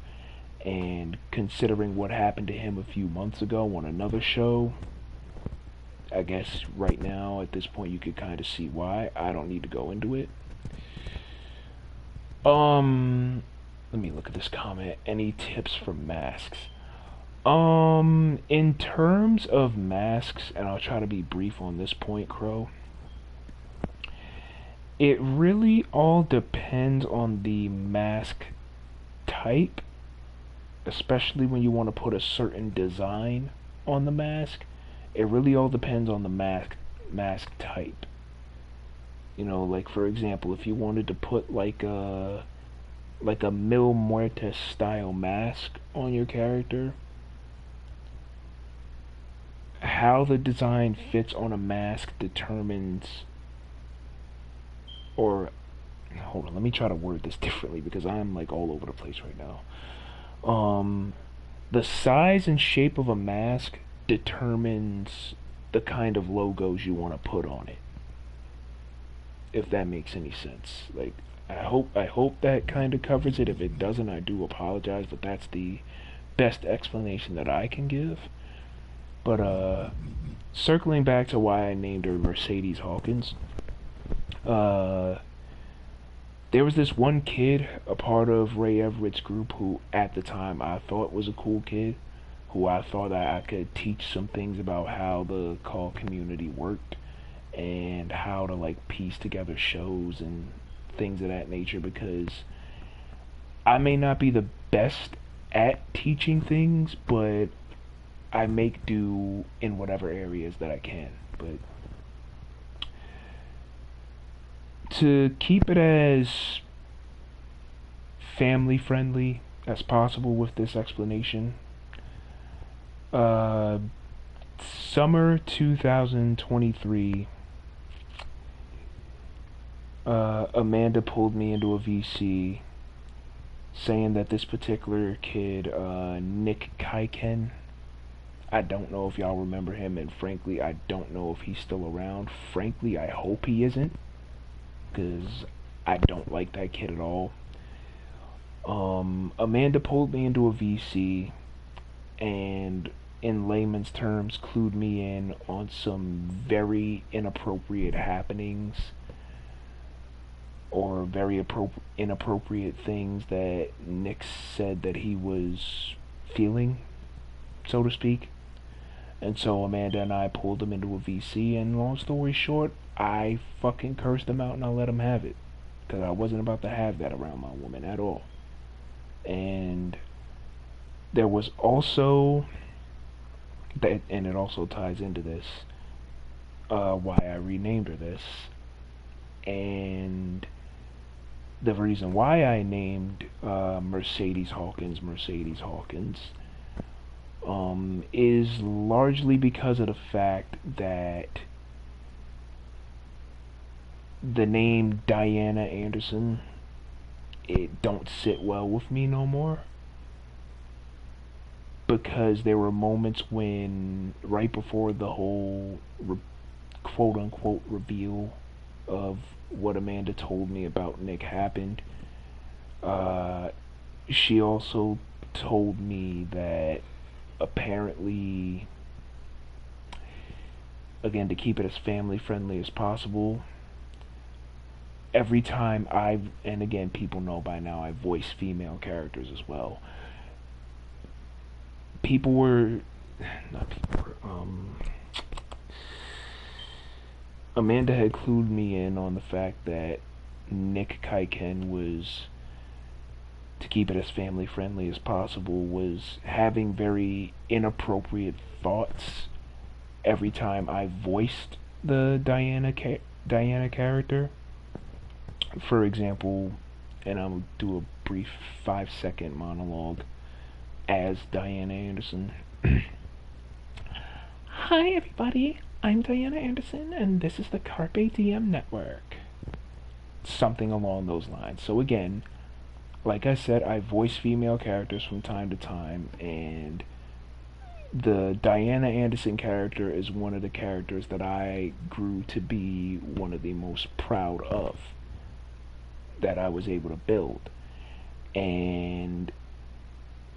And considering what happened to him a few months ago on another show, I guess right now at this point you could kind of see why. I don't need to go into it. Let me look at this comment. Any tips for masks? In terms of masks, and I'll try to be brief on this point, Crow, it really all depends on the mask type, especially when you want to put a certain design on the mask. It really all depends on the mask type. You know, like for example, if you wanted to put like a Mil Muertes style mask on your character, how the design fits on a mask determines, or hold on, let me try to word this differently because I'm like all over the place right now. The size and shape of a mask determines the kind of logos you want to put on it, if that makes any sense. Like, I hope that kind of covers it. If it doesn't, I do apologize, but that's the best explanation that I can give. But circling back to why I named her Mercedes Hawkins, there was this one kid, a part of Ray Everett's group, who at the time I thought was a cool kid, who I thought I could teach some things about how the call community worked and how to like piece together shows and things of that nature, because I may not be the best at teaching things, but I make do in whatever areas that I can. But to keep it as family friendly as possible with this explanation, summer 2023, Amanda pulled me into a VC saying that this particular kid, Nick Kaiken, I don't know if y'all remember him, and frankly, I don't know if he's still around. Frankly, I hope he isn't, because I don't like that kid at all. Amanda pulled me into a VC and, in layman's terms, clued me in on some very inappropriate happenings or very inappropriate things that Nick said that he was feeling, so to speak. And so Amanda and I pulled him into a VC, and long story short, I fucking cursed him out and I let him have it, because I wasn't about to have that around my woman at all. And there was also that, and it also ties into this, why I renamed her this. And the reason why I named Mercedes Hawkins is largely because of the fact that the name Diana Anderson, it don't sit well with me no more, because there were moments when, right before the whole quote unquote reveal of what Amanda told me about Nick happened, uh, she also told me that apparently, again, to keep it as family friendly as possible, every time and again, people know by now, I voice female characters as well. People were, not people were, Amanda had clued me in on the fact that Nick Kaiken was, to keep it as family friendly as possible, was having very inappropriate thoughts every time I voiced the Diana character. For example, and I'll do a brief 5-second monologue as Diana Anderson. Hi, everybody. I'm Diana Anderson, and this is the Carpe Diem Network. Something along those lines. So, again, like I said, I voice female characters from time to time, and the Diana Anderson character is one of the characters that I grew to be one of the most proud of, that I was able to build. And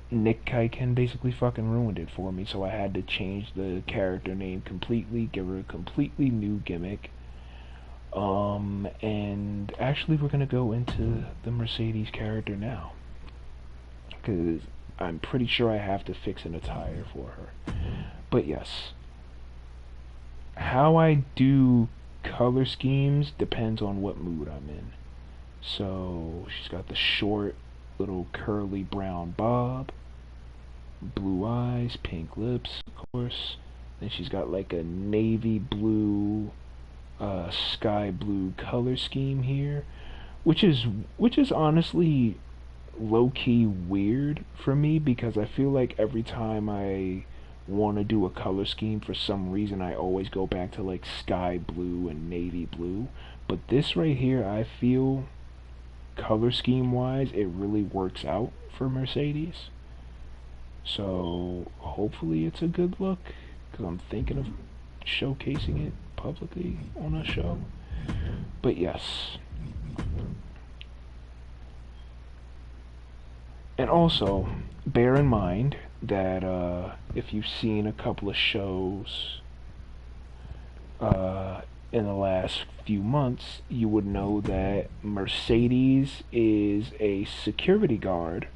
Nick Kaiken basically fucking ruined it for me, so I had to change the character name completely, give her a completely new gimmick. And actually, we're gonna go into the Mercedes character now, because I'm pretty sure I have to fix an attire for her. But yes, how I do color schemes depends on what mood I'm in. So she's got the short, little curly brown bob, blue eyes, pink lips, of course. Then she's got like a navy blue, sky blue color scheme here, which is honestly low key weird for me, because I feel like every time I want to do a color scheme, for some reason I always go back to like sky blue and navy blue. But this right here, I feel, color scheme wise, it really works out for Mercedes. So hopefully it's a good look, because I'm thinking of showcasing it publicly on a show. But yes. And also, bear in mind that if you've seen a couple of shows in the last few months, you would know that Mercedes is a security guard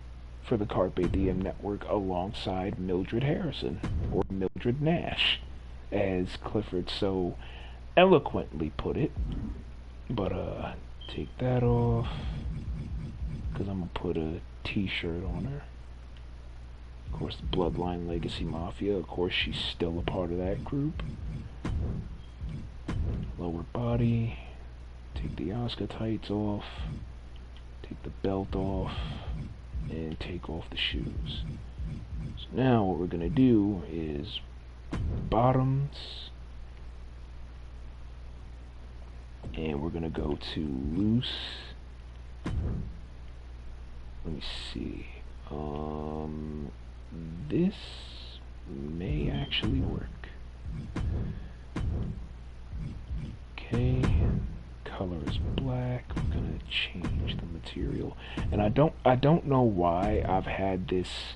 for the Carpe Diem Network alongside Mildred Harrison, or Mildred Nash, as Clifford so eloquently put it. But take that off, because I'm gonna put a t-shirt on her. Of course, the Bloodline Legacy Mafia, of course she's still a part of that group. Lower body, take the Oscar tights off, take the belt off, and take off the shoes. So now what we're gonna do is bottoms, and we're gonna go to loose. Let me see. This may actually work. Okay, color is black. We're gonna change the material, and I don't know why I've had this,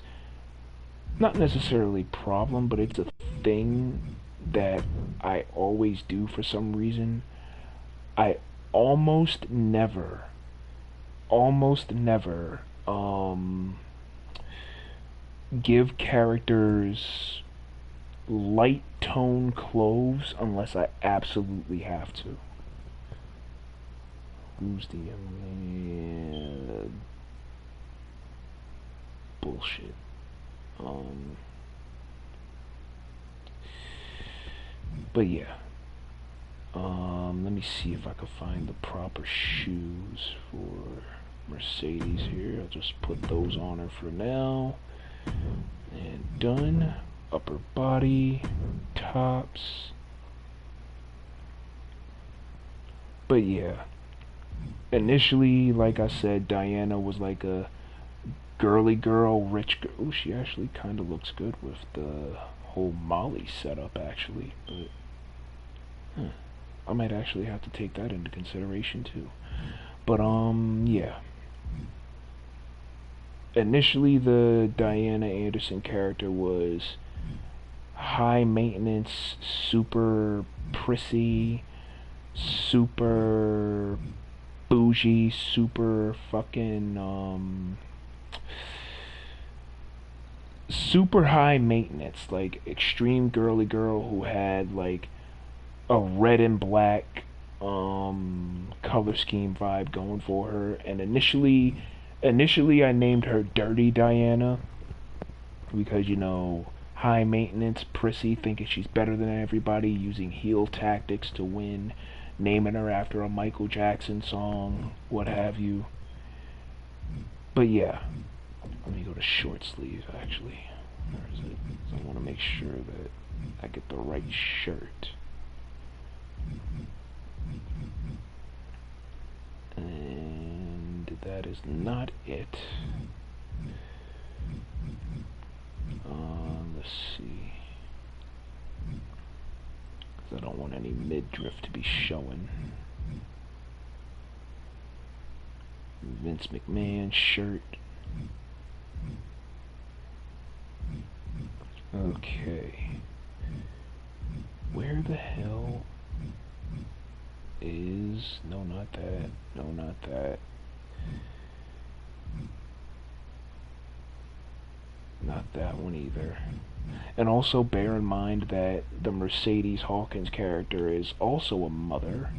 not necessarily problem, but it's a thing that I always do for some reason. I almost never, almost never, give characters light tone clothes unless I absolutely have to. Who's the bullshit? But yeah, Let me see if I can find the proper shoes for Mercedes here. I'll just put those on her for now. And done. Upper body, tops. But yeah, initially, like I said, Diana was like a girly girl, rich girl. Ooh, she actually kind of looks good with the whole Molly setup, actually. But I might actually have to take that into consideration too. But yeah. Initially, the Diana Anderson character was high maintenance, super prissy, super bougie, super fucking super high maintenance, like extreme girly girl who had like a red and black color scheme vibe going for her. And initially I named her Dirty Diana because, you know, high maintenance, prissy, thinking she's better than everybody, using heel tactics to win, naming her after a Michael Jackson song, what have you. But yeah, let me go to short sleeve actually. Where is it? I want to make sure that I get the right shirt. And that is not it. Let's see. Because I don't want any midriff to be showing. Vince McMahon shirt. Okay. Where the hell is... No, not that. No, not that. Not that one either. And also bear in mind that the Mercedes Hawkins character is also a mother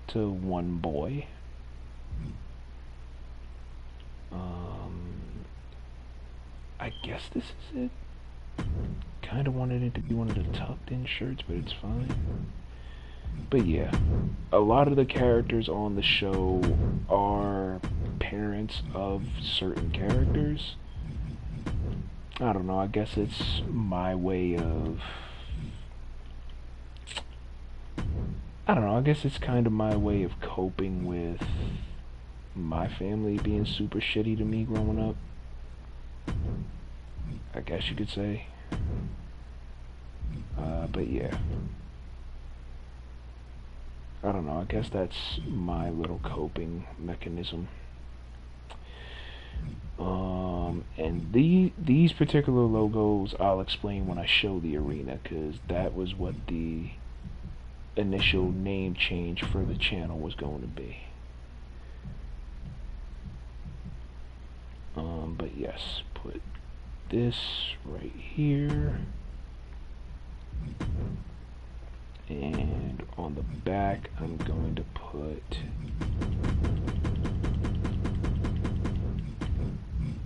to one boy. I guess this is it. Kinda wanted it to be one of the tucked in shirts, but it's fine. But yeah, a lot of the characters on the show are parents of certain characters. I don't know, I guess it's my way of... I don't know, I guess it's kind of my way of coping with my family being super shitty to me growing up. I guess you could say. But yeah. I don't know, I guess that's my little coping mechanism. And these particular logos I'll explain when I show the arena, because that was what the initial name change for the channel was going to be. But yes, put this right here. And on the back, I'm going to put...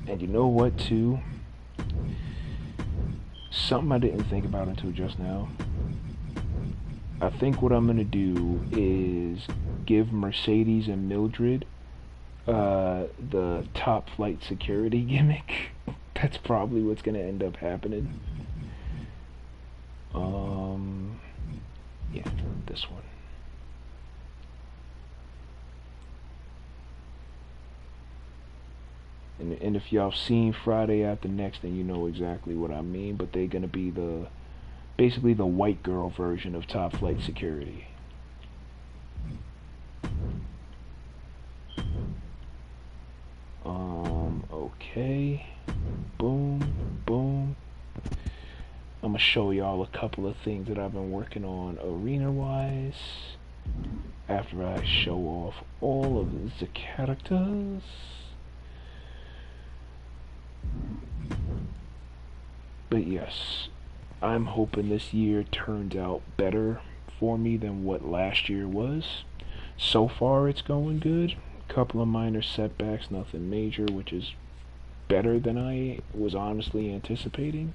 And you know what, too? Something I didn't think about until just now. I think what I'm going to do is give Mercedes and Mildred the top flight security gimmick. That's probably what's going to end up happening. Yeah, this one. And if y'all seen Friday After Next, then you know exactly what I mean. But they're gonna be basically the white girl version of Top Flight Security. Okay. Boom, boom. I'm gonna show y'all a couple of things that I've been working on arena-wise after I show off all of the characters. But yes, I'm hoping this year turns out better for me than what last year was. So far it's going good. Couple of minor setbacks, nothing major, which is better than I was honestly anticipating.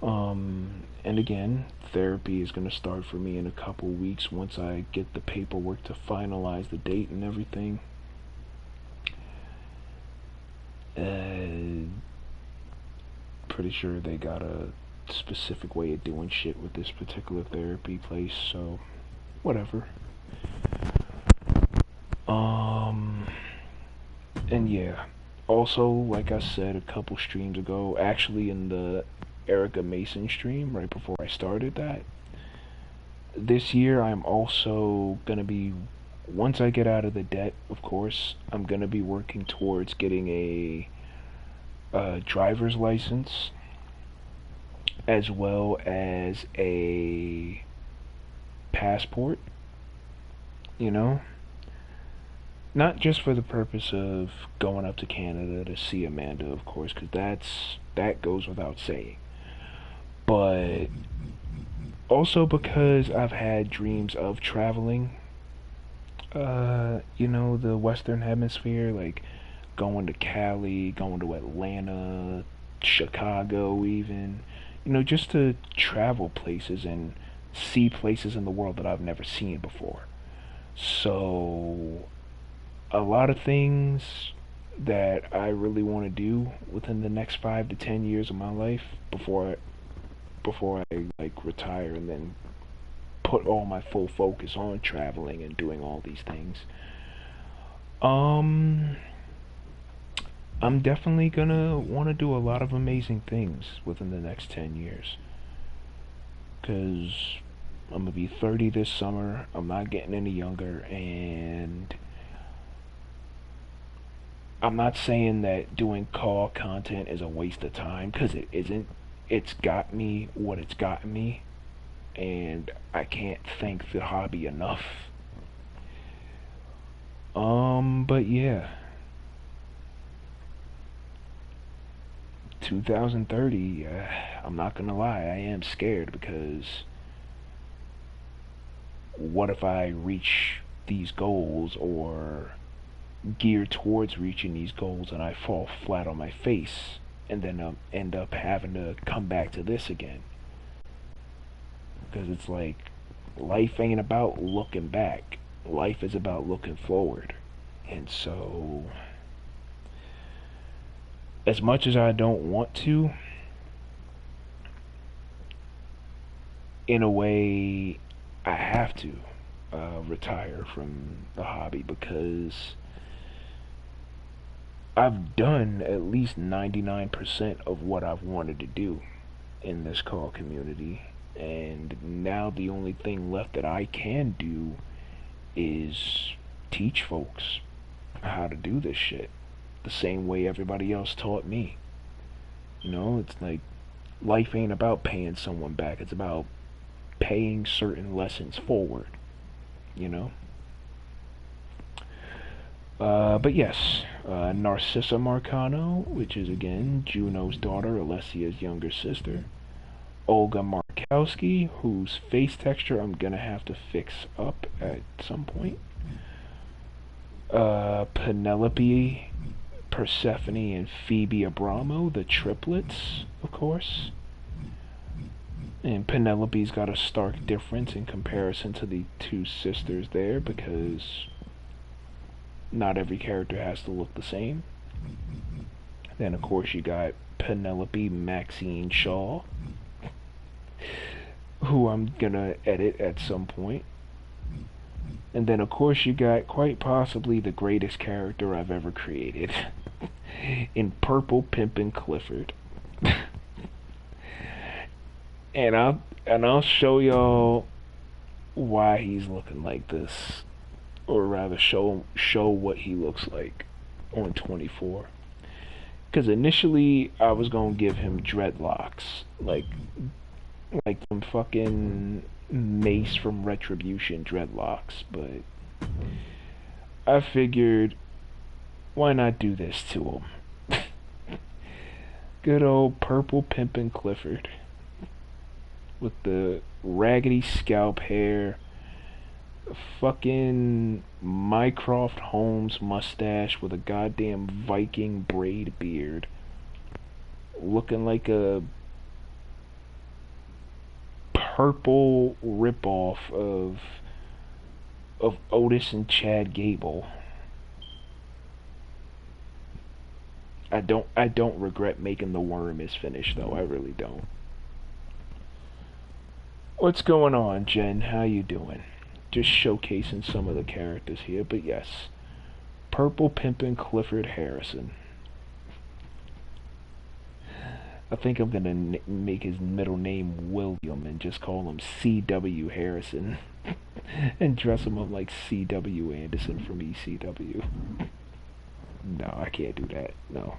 And again, therapy is going to start for me in a couple weeks once I get the paperwork to finalize the date and everything. Pretty sure they got a specific way of doing shit with this particular therapy place, so whatever. Um, and yeah, also, like I said a couple streams ago, actually in the Erica Mason stream right before I started that, this year I'm also gonna be, once I get out of the debt, of course, I'm gonna be working towards getting a driver's license as well as a passport, you know? Not just for the purpose of going up to Canada to see Amanda, of course, because that goes without saying. But also because I've had dreams of traveling, the Western Hemisphere, like going to Cali, going to Atlanta, Chicago, even, just to travel places and see places in the world that I've never seen before. So, a lot of things that I really want to do within the next 5 to 10 years of my life before I like retire and then put all my full focus on traveling and doing all these things. Um, I'm definitely gonna want to do a lot of amazing things within the next 10 years. Because I'm gonna be 30 this summer, I'm not getting any younger, and I'm not saying that doing call content is a waste of time, because it isn't. It's got me what it's gotten me, and I can't thank the hobby enough. But yeah, 2030, I'm not gonna lie, I am scared because what if I reach these goals or gear towards reaching these goals and I fall flat on my face and then end up having to come back to this again? Because it's like life ain't about looking back, life is about looking forward. And so, as much as I don't want to, in a way, I have to retire from the hobby because I've done at least 99% of what I've wanted to do in this call community. And now the only thing left that I can do is teach folks how to do this shit the same way everybody else taught me. It's like life ain't about paying someone back, it's about paying certain lessons forward, you know? But yes, Narcissa Marcano, which is again Juno's daughter, Alessia's younger sister. Olga Markowski, whose face texture I'm gonna have to fix up at some point. Penelope, Persephone, and Phoebe Abramo, the triplets, of course. And Penelope's got a stark difference in comparison to the two sisters there because not every character has to look the same. Then, of course, you got Penelope Maxine Shaw, who I'm gonna edit at some point. And then, of course, you got quite possibly the greatest character I've ever created in Purple Pimpin' Clifford. and I'll show y'all why he's looking like this, or rather show what he looks like on 24. Because initially I was gonna give him dreadlocks, like some fucking Mace from Retribution dreadlocks, but I figured, why not do this to him? Good old Purple Pimpin' Clifford with the raggedy scalp hair, fucking Mycroft Holmes mustache with a goddamn Viking braid beard, looking like a purple ripoff of Otis and Chad Gable. I don't regret making the worm his finish though. I really don't. What's going on, Jen? How you doing? Just showcasing some of the characters here, but yes, Purple Pimpin' Clifford Harrison. I think I'm gonna make his middle name William and just call him C.W. Harrison and dress him up like C.W. Anderson from ECW. No, I can't do that. No.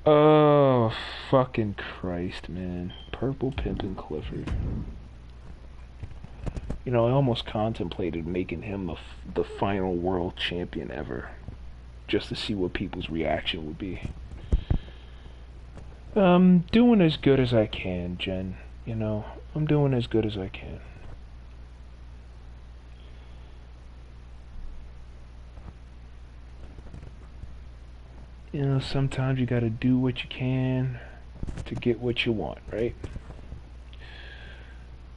Oh, fucking Christ, man. Purple Pimpin' Clifford. You know, I almost contemplated making him the final world champion ever, just to see what people's reaction would be. I'm doing as good as I can, Jen. You know, I'm doing as good as I can. You know, sometimes you gotta do what you can to get what you want, right?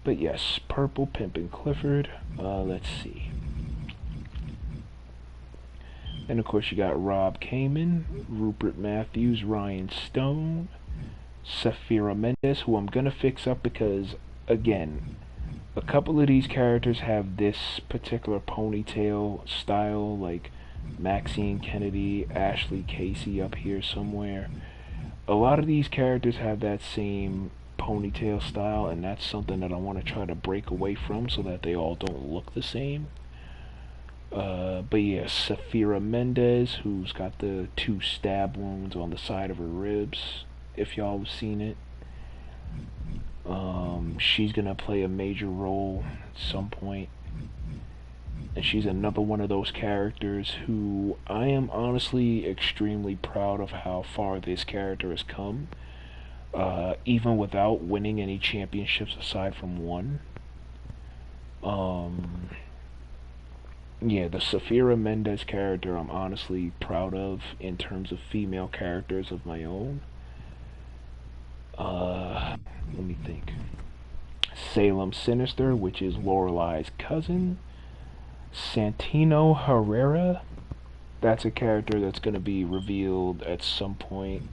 But yes, Purple Pimpin' Clifford. Let's see. And of course you got Rob Kamen, Rupert Matthews, Ryan Stone, Safira Mendez, who I'm gonna fix up because, again, a couple of these characters have this particular ponytail style, like Maxine Kennedy, Ashley Casey up here somewhere. A lot of these characters have that same ponytail style, and that's something that I want to try to break away from so that they all don't look the same. But yeah, Safira Mendez, who's got the 2 stab wounds on the side of her ribs, if y'all have seen it. She's gonna play a major role at some point. And she's another one of those characters who I am honestly extremely proud of how far this character has come. Even without winning any championships aside from one. Yeah, the Safira Mendez character I'm honestly proud of in terms of female characters of my own. Let me think. Salem Sinister, which is Lorelai's cousin. Santino Herrera. That's a character that's going to be revealed at some point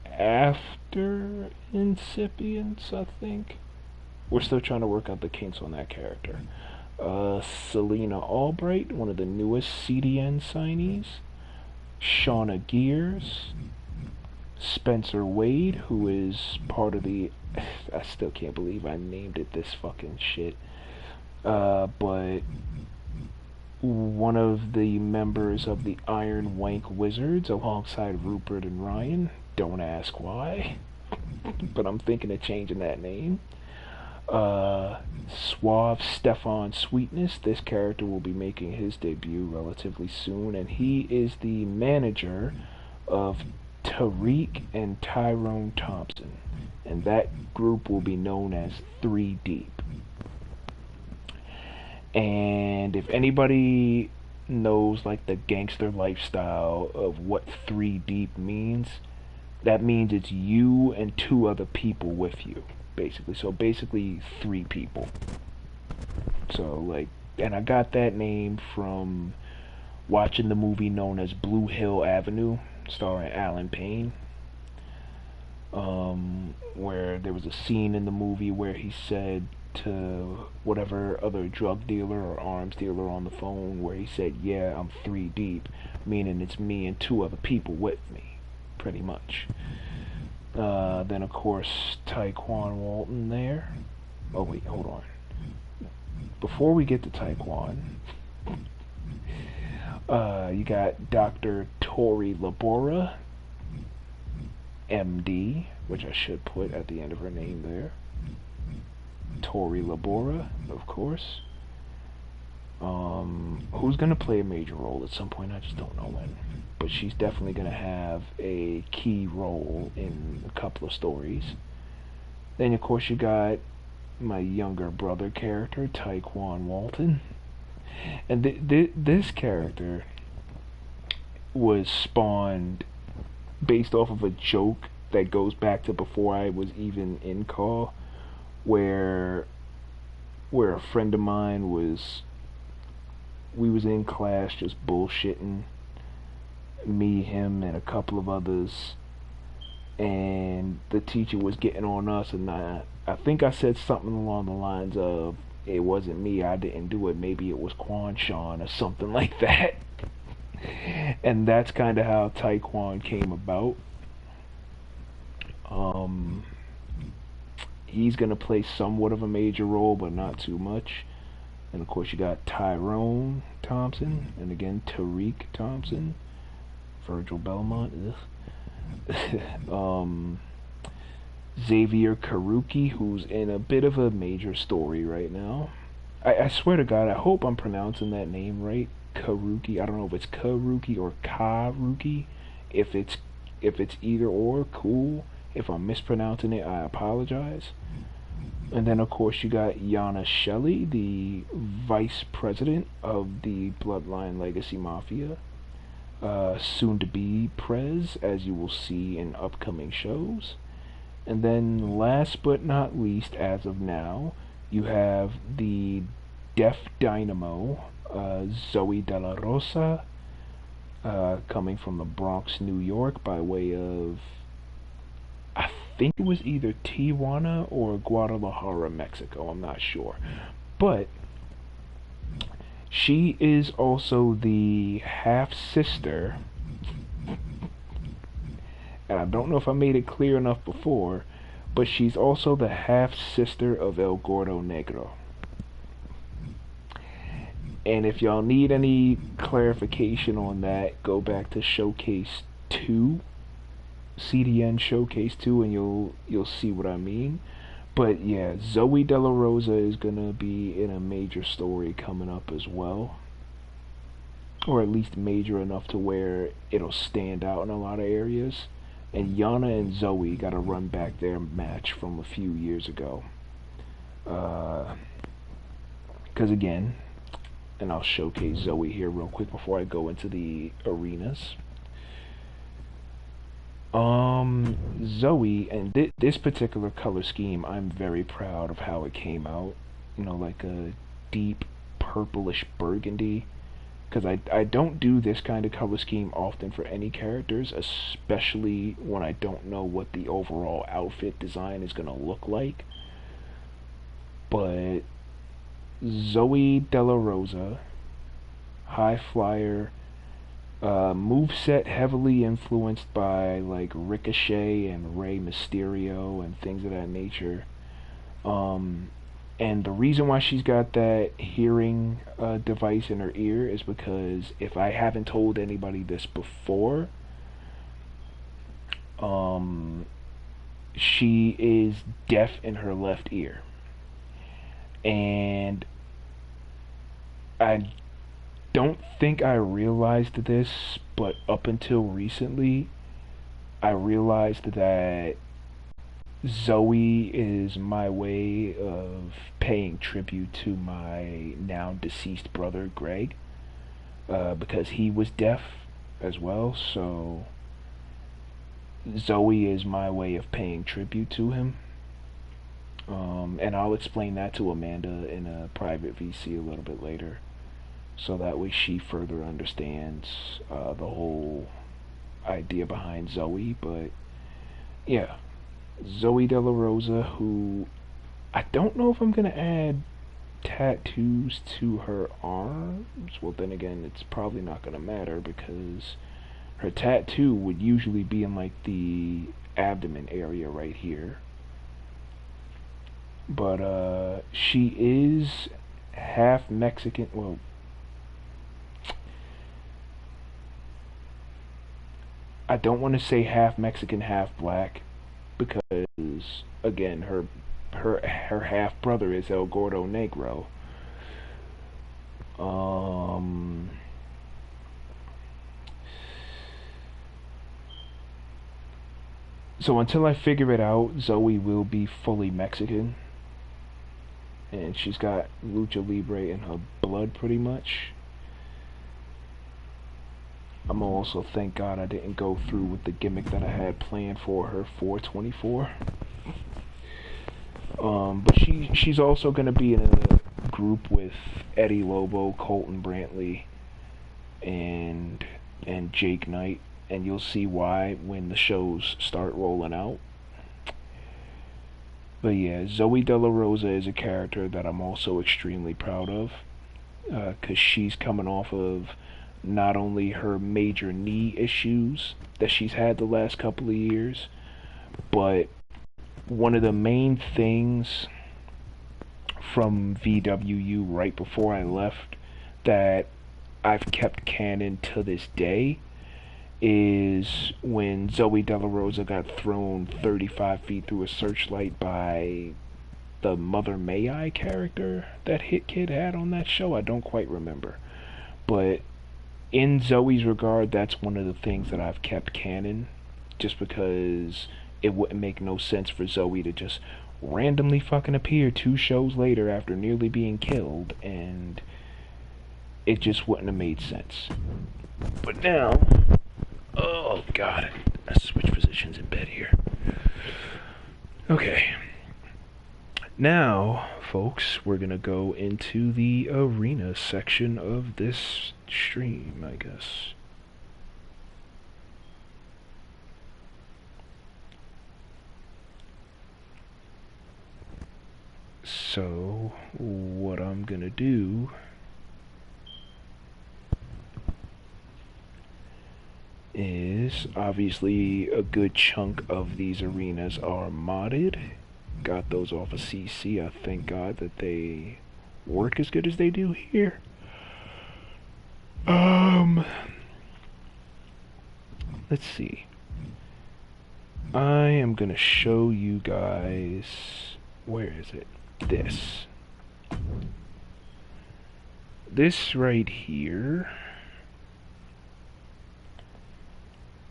after Incipience, I think. We're still trying to work out the kinks on that character. Selena Albright, one of the newest CDN signees. Shauna Gears. Spencer Wade, who is part of the... I still can't believe I named it this fucking shit. But one of the members of the Iron Wank Wizards alongside Rupert and Ryan. Don't ask why. But I'm thinking of changing that name. Suave Stefan Sweetness. This character will be making his debut relatively soon, and he is the manager of Tariq and Tyrone Thompson. And that group will be known as 3 Deep. And if anybody knows like the gangster lifestyle of what 3 Deep means, that means it's you and 2 other people with you, basically. So basically 3 people. So like, and I got that name from watching the movie known as Blue Hill Avenue, starring Alan Payne. Where there was a scene in the movie where he said to whatever other drug dealer or arms dealer on the phone, where he said, yeah, I'm 3 deep, meaning it's me and 2 other people with me, pretty much. Then of course Taekwon Walton there. Oh wait, hold on. Before we get to Taekwon, you got Dr. Tori Labora, MD, which I should put at the end of her name there. Tori Labora, of course. Who's gonna play a major role at some point, I just don't know when. But she's definitely gonna have a key role in a couple of stories. Then of course you got my younger brother character, Taekwon Walton. And this character was spawned based off of a joke that goes back to before I was even in call, where a friend of mine was, we was in class just bullshitting, me, him, and a couple of others, and the teacher was getting on us, and I think I said something along the lines of, it wasn't me, I didn't do it, maybe it was Quan Sean or something like that. And that's kind of how Taekwon came about. Um, he's gonna play somewhat of a major role, but not too much. And of course, you got Tyrone Thompson, and again Tariq Thompson, Virgil Belmont. Xavier Karuki, who's in a bit of a major story right now. I swear to God, I hope I'm pronouncing that name right. Karuki. I don't know if it's Karuki or Karuki. If it's either or, cool. If I'm mispronouncing it, I apologize. And then of course you got Yana Shelley, the vice president of the Bloodline Legacy Mafia. Soon to be Prez, as you will see in upcoming shows. And then last but not least, as of now, you have the Def Dynamo, Zoe De La Rosa, coming from the Bronx, New York, by way of, I think it was either Tijuana or Guadalajara, Mexico, I'm not sure. But she is also the half-sister, and I don't know if I made it clear enough before, but she's also the half-sister of El Gordo Negro. And if y'all need any clarification on that, go back to Showcase 2, CDN Showcase 2, and you'll see what I mean. But yeah, Zoe De La Rosa is gonna be in a major story coming up as well, or at least major enough to where it'll stand out in a lot of areas. And Yana and Zoe gotta run back their match from a few years ago. Because again, and I'll showcase Zoe here real quick before I go into the arenas. Zoe, and this particular color scheme, I'm very proud of how it came out. You know, like a deep purplish burgundy. Because I don't do this kind of color scheme often for any characters, especially when I don't know what the overall outfit design is going to look like. But Zoe De La Rosa, high flyer, moveset heavily influenced by like Ricochet and Rey Mysterio and things of that nature. And the reason why she's got that hearing device in her ear is because, if I haven't told anybody this before, she is deaf in her left ear. And I don't think I realized this, but up until recently, I realized that Zoe is my way of paying tribute to my now deceased brother Greg, because he was deaf as well, so Zoe is my way of paying tribute to him. And I'll explain that to Amanda in a private VC a little bit later, so that way she further understands the whole idea behind Zoe. But yeah, Zoe De La Rosa, who I don't know if I'm gonna add tattoos to her arms. Well, then again, it's probably not gonna matter, because her tattoo would usually be in like the abdomen area right here. But she is half Mexican. Well, I don't want to say half Mexican, half black, because again, her half brother is El Gordo Negro. So until I figure it out, Zoe will be fully Mexican, and she's got Lucha Libre in her blood, pretty much. I'm also thank God I didn't go through with the gimmick that I had planned for her for 24. But she's also gonna be in a group with Eddie Lobo, Colton Brantley, and Jake Knight, and you'll see why when the shows start rolling out. But yeah, Zoe De La Rosa is a character that I'm also extremely proud of, because she's coming off of not only her major knee issues that she's had the last couple of years, but one of the main things from VWU right before I left that I've kept canon to this day is when Zoe De La Rosa got thrown 35 feet through a searchlight by the Mother May I character that Hit Kid had on that show. I don't quite remember. But in Zoe's regard, that's one of the things that I've kept canon, just because it wouldn't make no sense for Zoe to just randomly fucking appear 2 shows later after nearly being killed, and it just wouldn't have made sense. But now, oh god, I switch positions in bed here. Okay. Now, folks, we're gonna go into the arena section of this stream, I guess. So, what I'm gonna do is, obviously, a good chunk of these arenas are modded. Got those off of CC. I thank God that they work as good as they do here. Let's see. I am gonna show you guys, where is it? This right here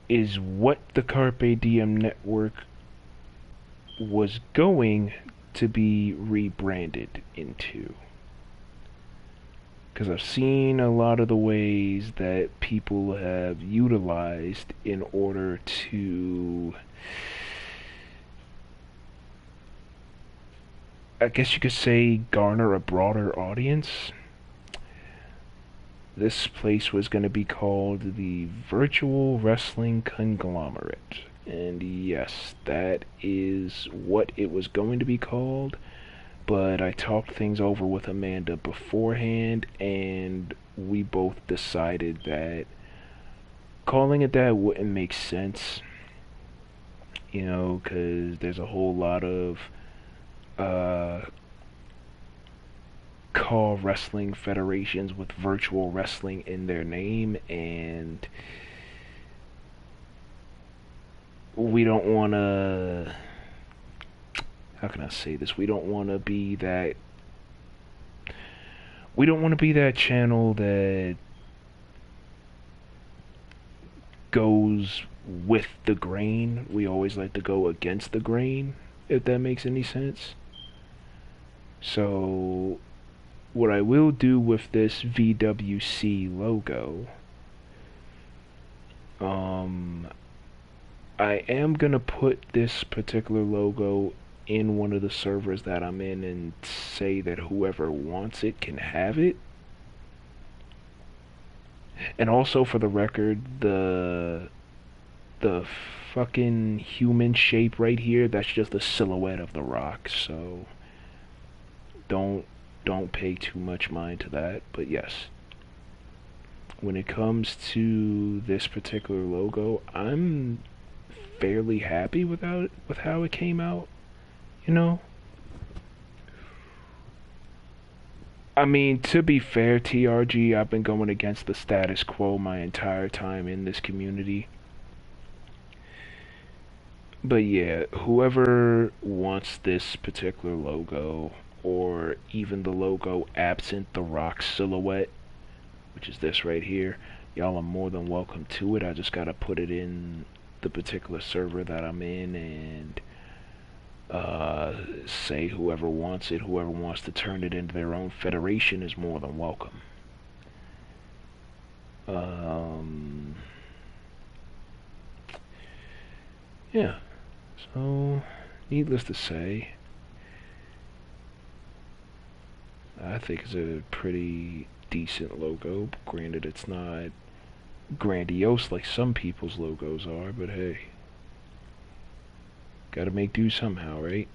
is what the Carpe Diem network was going to be rebranded into. Because I've seen a lot of the ways that people have utilized in order to, I guess you could say, garner a broader audience. This place was going to be called the Virtual Wrestling Conglomerate. And yes, that is what it was going to be called. But I talked things over with Amanda beforehand, and we both decided that calling it that wouldn't make sense. You know, because there's a whole lot of call wrestling federations with virtual wrestling in their name, and we don't want to, how can I say this? We don't want to be that channel that goes with the grain. We always like to go against the grain, if that makes any sense. So what I will do with this VWC logo, I am gonna put this particular logo in one of the servers that I'm in and say that whoever wants it can have it. And also, for the record, the fucking human shape right here, that's just a silhouette of The Rock, so don't pay too much mind to that. But yes, when it comes to this particular logo, I'm fairly happy with how it came out, you know? I mean, to be fair, TRG, I've been going against the status quo my entire time in this community. But yeah, whoever wants this particular logo, or even the logo absent the Rock silhouette, which is this right here, y'all are more than welcome to it. I just gotta put it in the particular server that I'm in and say whoever wants it, whoever wants to turn it into their own federation is more than welcome. yeah, so needless to say, I think it's a pretty decent logo. Granted, it's not grandiose like some people's logos are, but hey, gotta make do somehow, right?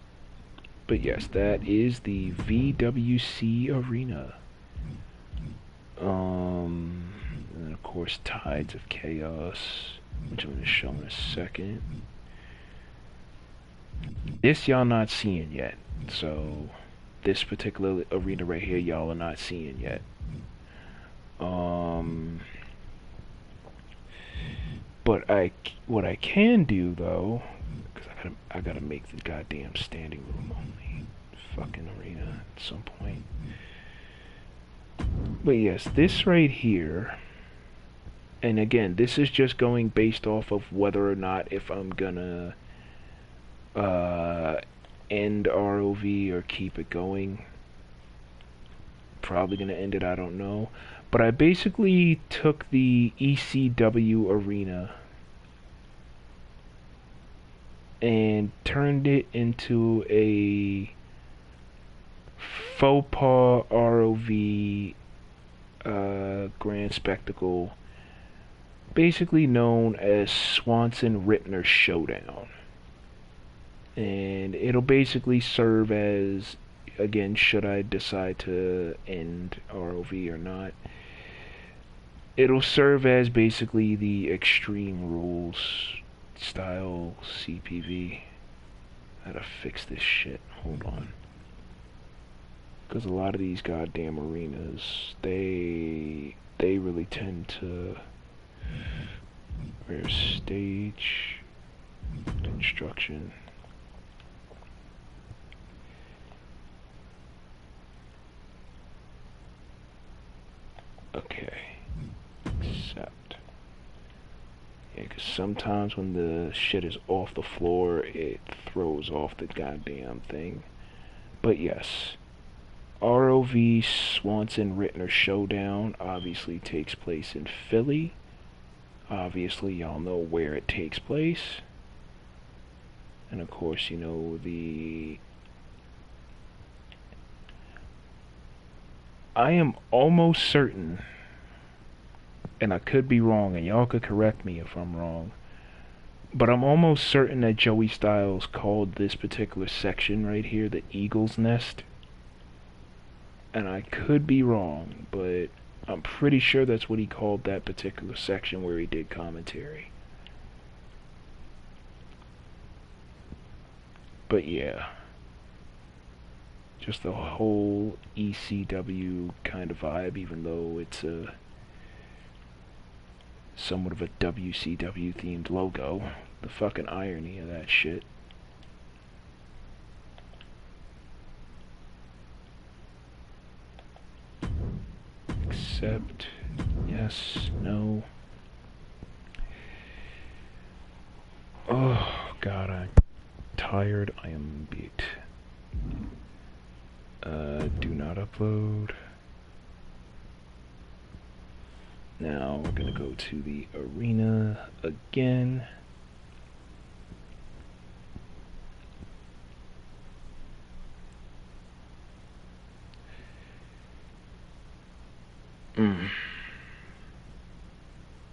But yes, that is the VWC Arena. And of course, Tides of Chaos, which I'm going to show in a second. This y'all not seeing yet, so this particular arena right here, y'all are not seeing yet. But what I can do though, because I gotta make the goddamn standing room only fucking arena at some point. But yes, this right here, and again, this is just going based off of whether or not if I'm gonna end ROV or keep it going. Probably gonna end it, I don't know. But I basically took the ECW arena and turned it into a faux pas ROV grand spectacle, basically known as Swanson Rittner Showdown. And it'll basically serve as, again, should I decide to end ROV or not, it'll serve as basically the Extreme Rules style CPV. I gotta fix this shit. Hold on. Because a lot of these goddamn arenas, they really tend to... Where's stage? Construction. Okay. Accept. Yeah, because sometimes when the shit is off the floor, it throws off the goddamn thing. But yes. ROV Swanson Rittner Showdown obviously takes place in Philly. Obviously, y'all know where it takes place. And of course, you know the... I am almost certain, and I could be wrong, and y'all could correct me if I'm wrong, but I'm almost certain that Joey Styles called this particular section right here the Eagle's Nest. And I could be wrong, but I'm pretty sure that's what he called that particular section where he did commentary. But yeah, just the whole ECW kind of vibe, even though it's a somewhat of a WCW themed logo. The fucking irony of that shit. Accept. Yes. No. Oh god, I'm tired. I am beat. Do not upload. Now we're gonna go to the arena again.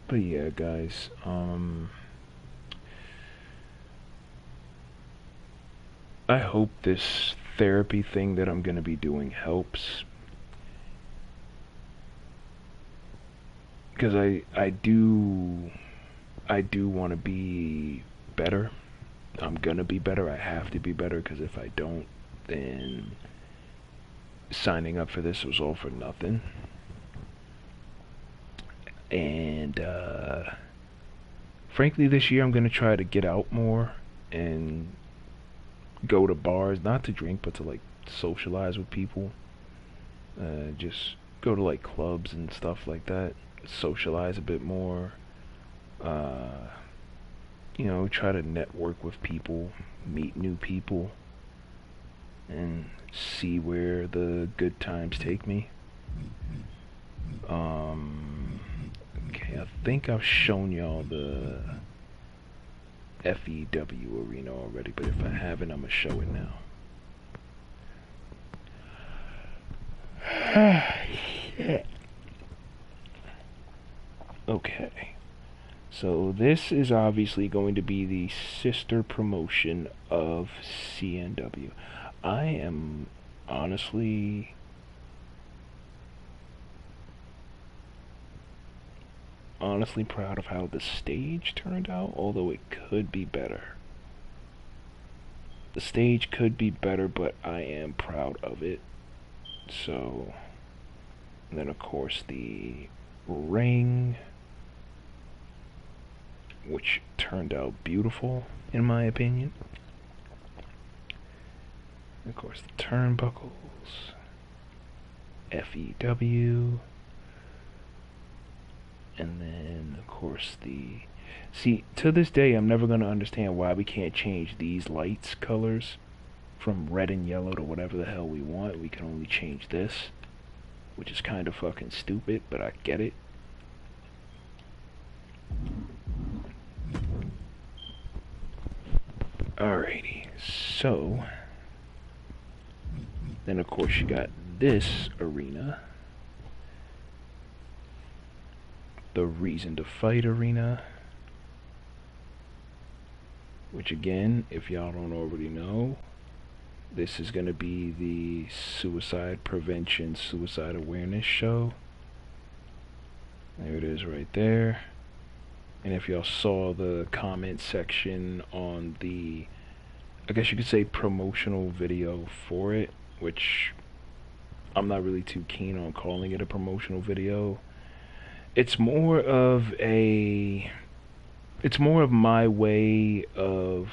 But yeah, guys, I hope this therapy thing that I'm gonna be doing helps. Because I do want to be better. I'm gonna be better. I have to be better, because if I don't, then signing up for this was all for nothing. And frankly, this year I'm gonna try to get out more and go to bars, not to drink, but to like socialize with people. Just go to like clubs and stuff like that. Socialize a bit more. You know, try to network with people, meet new people, and see where the good times take me. Okay, I think I've shown y'all the FEW arena already, but if I haven't, I'm gonna show it now. Shit. Okay. So this is obviously going to be the sister promotion of CNW. I am honestly proud of how the stage turned out, although it could be better. The stage could be better, but I am proud of it. So, and then of course the ring, which turned out beautiful in my opinion. And of course the turnbuckles, FEW, and then of course the... See, to this day I'm never going to understand why we can't change these lights colors from red and yellow to whatever the hell we want. We can only change this, which is kind of fucking stupid, but I get it. Alrighty, so then of course you got this arena, the Reason to Fight arena, which again, if y'all don't already know, this is going to be the suicide prevention, suicide awareness show. There it is right there. And if y'all saw the comment section on the, I guess you could say, promotional video for it, which I'm not really too keen on calling it a promotional video. It's more of my way of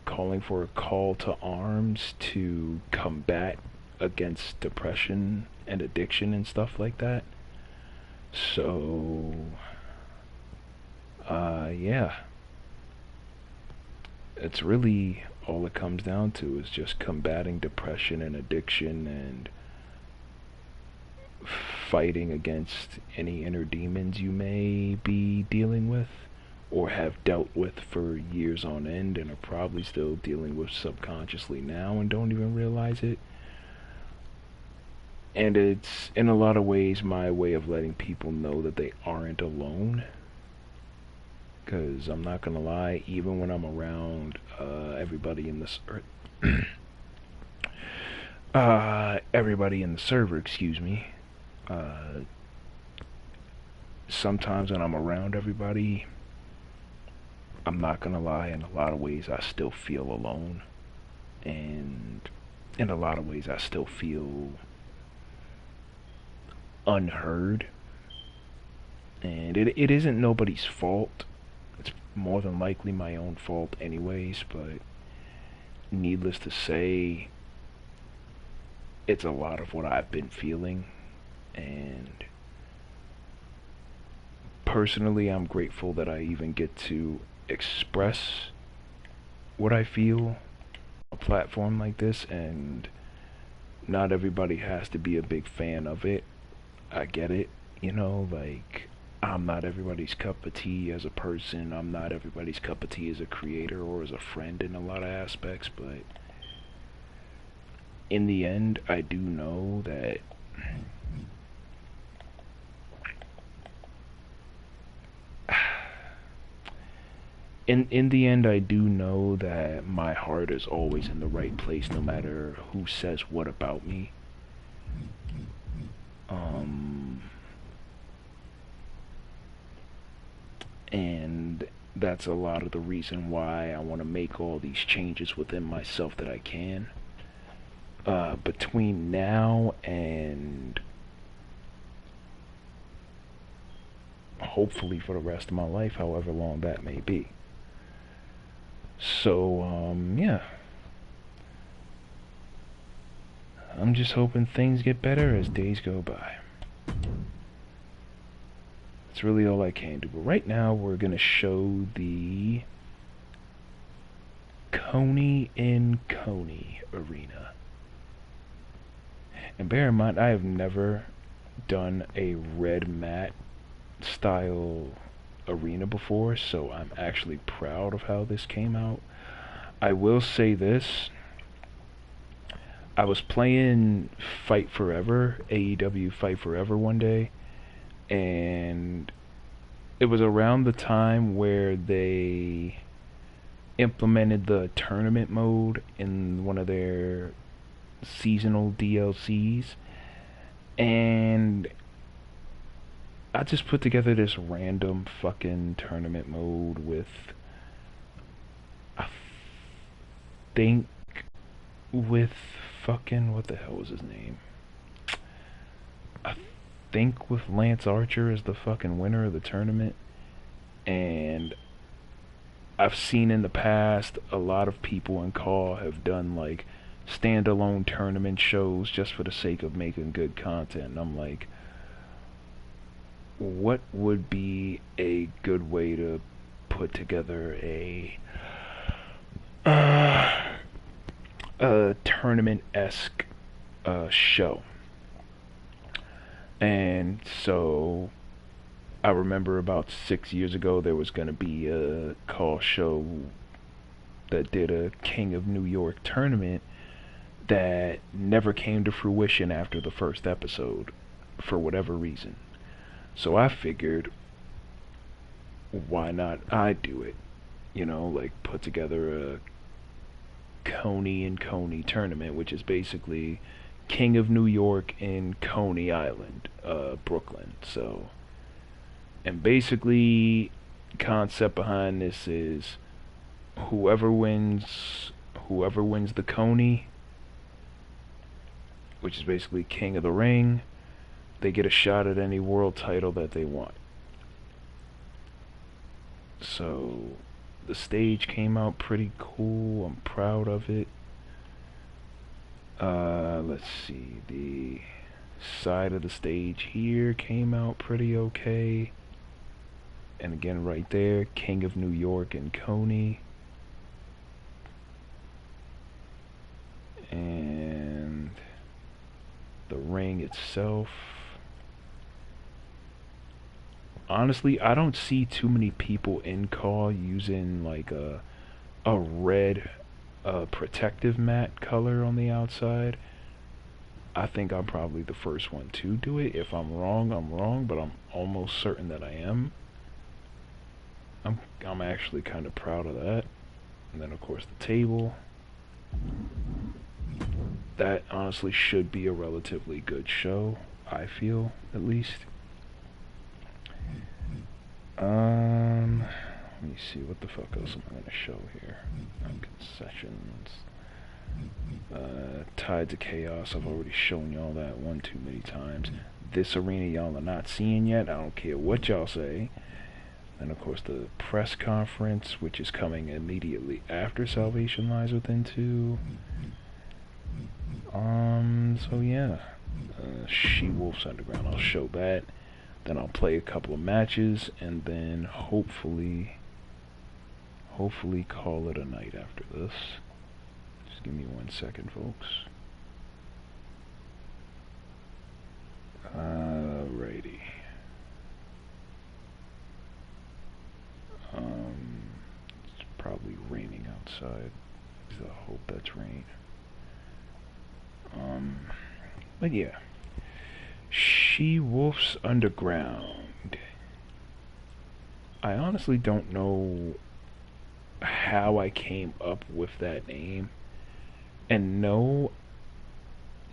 calling for a call to arms to combat against depression and addiction and stuff like that. So yeah, it's really all it comes down to is just combating depression and addiction and fighting against any inner demons you may be dealing with or have dealt with for years on end and are probably still dealing with subconsciously now and don't even realize it. And it's in a lot of ways my way of letting people know that they aren't alone. Because I'm not gonna lie, even when I'm around everybody in this everybody in the server, excuse me, sometimes when I'm around everybody, I'm not gonna lie, in a lot of ways I still feel alone, and in a lot of ways I still feel unheard. And it isn't nobody's fault. It's more than likely my own fault anyways, but needless to say, it's a lot of what I've been feeling. And personally, I'm grateful that I even get to express what I feel on a platform like this, and not everybody has to be a big fan of it. I get it, you know, like, I'm not everybody's cup of tea as a person, I'm not everybody's cup of tea as a creator or as a friend in a lot of aspects, but in the end, I do know that in the end, I do know that my heart is always in the right place, no matter who says what about me. And that's a lot of the reason why I want to make all these changes within myself that I can. Between now and hopefully for the rest of my life, however long that may be. So, yeah. I'm just hoping things get better as days go by. That's really all I can do. But right now, we're going to show the Coney in Coney arena. And bear in mind, I have never done a red mat style arena before, so I'm actually proud of how this came out. I will say this. I was playing Fight Forever, AEW Fight Forever one day, and it was around the time where they implemented the tournament mode in one of their seasonal DLCs, and I just put together this random fucking tournament mode with, I think, with fucking, what the hell was his name? I think with Lance Archer as the fucking winner of the tournament. And I've seen in the past a lot of people in Call have done like standalone tournament shows just for the sake of making good content. And I'm like, what would be a good way to put together a tournament-esque show? And so I remember about 6 years ago there was going to be a call show that did a King of New York tournament that never came to fruition after the first episode for whatever reason. So I figured, why not I do it? You know, like put together a Coney and Coney tournament, which is basically King of New York in Coney Island, Brooklyn. So, and basically, concept behind this is whoever wins the Coney, which is basically King of the Ring, they get a shot at any world title that they want. So the stage came out pretty cool. I'm proud of it. Let's see, the side of the stage here came out pretty okay. And again, right there, King of New York and Coney. And the ring itself. Honestly, I don't see too many people in Call using like a red protective mat color on the outside. I think I'm probably the first one to do it. If I'm wrong, I'm wrong, but I'm almost certain that I am. I'm actually kind of proud of that. And then of course the table. That honestly should be a relatively good show, I feel, at least. Let me see, what the fuck else am I gonna show here? Concessions. Tides of Chaos, I've already shown y'all that one too many times. This arena y'all are not seeing yet, I don't care what y'all say. Then of course the press conference, which is coming immediately after Salvation Lies Within 2. So yeah. She-Wolf's Underground, I'll show that. Then I'll play a couple of matches, and then hopefully call it a night after this. Just give me 1 second, folks. Alrighty. It's probably raining outside, so I hope that's rain. But yeah. She-Wolf's Underground. I honestly don't know how I came up with that name. And no,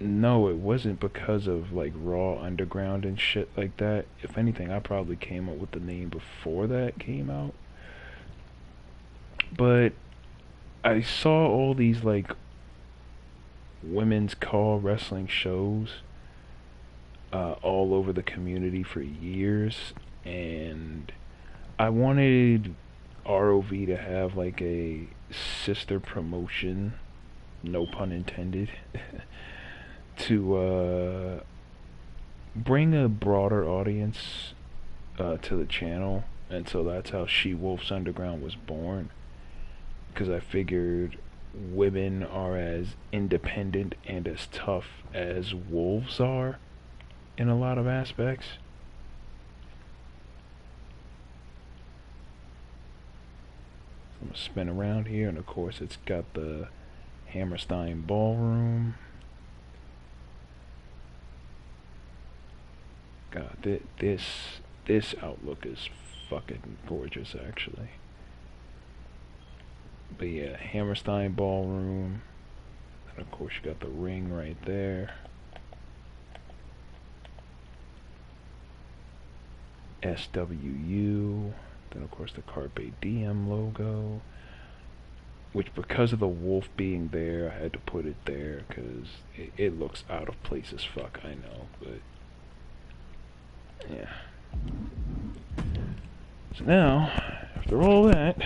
it wasn't because of like Raw Underground and shit like that. If anything, I probably came up with the name before that came out. But I saw all these like women's Call wrestling shows all over the community for years, and I wanted ROV to have like a sister promotion, no pun intended, to bring a broader audience to the channel. And so that's how She-Wolf's Underground was born, because I figured women are as independent and as tough as wolves are in a lot of aspects. I'm gonna spin around here, and of course it's got the Hammerstein Ballroom. God, this outlook is fucking gorgeous, actually. But yeah, Hammerstein Ballroom. And of course you got the ring right there. SWU. Then of course the Carpe Diem logo. Which, because of the wolf being there, I had to put it there because it looks out of place as fuck, I know, but yeah. So now, after all that,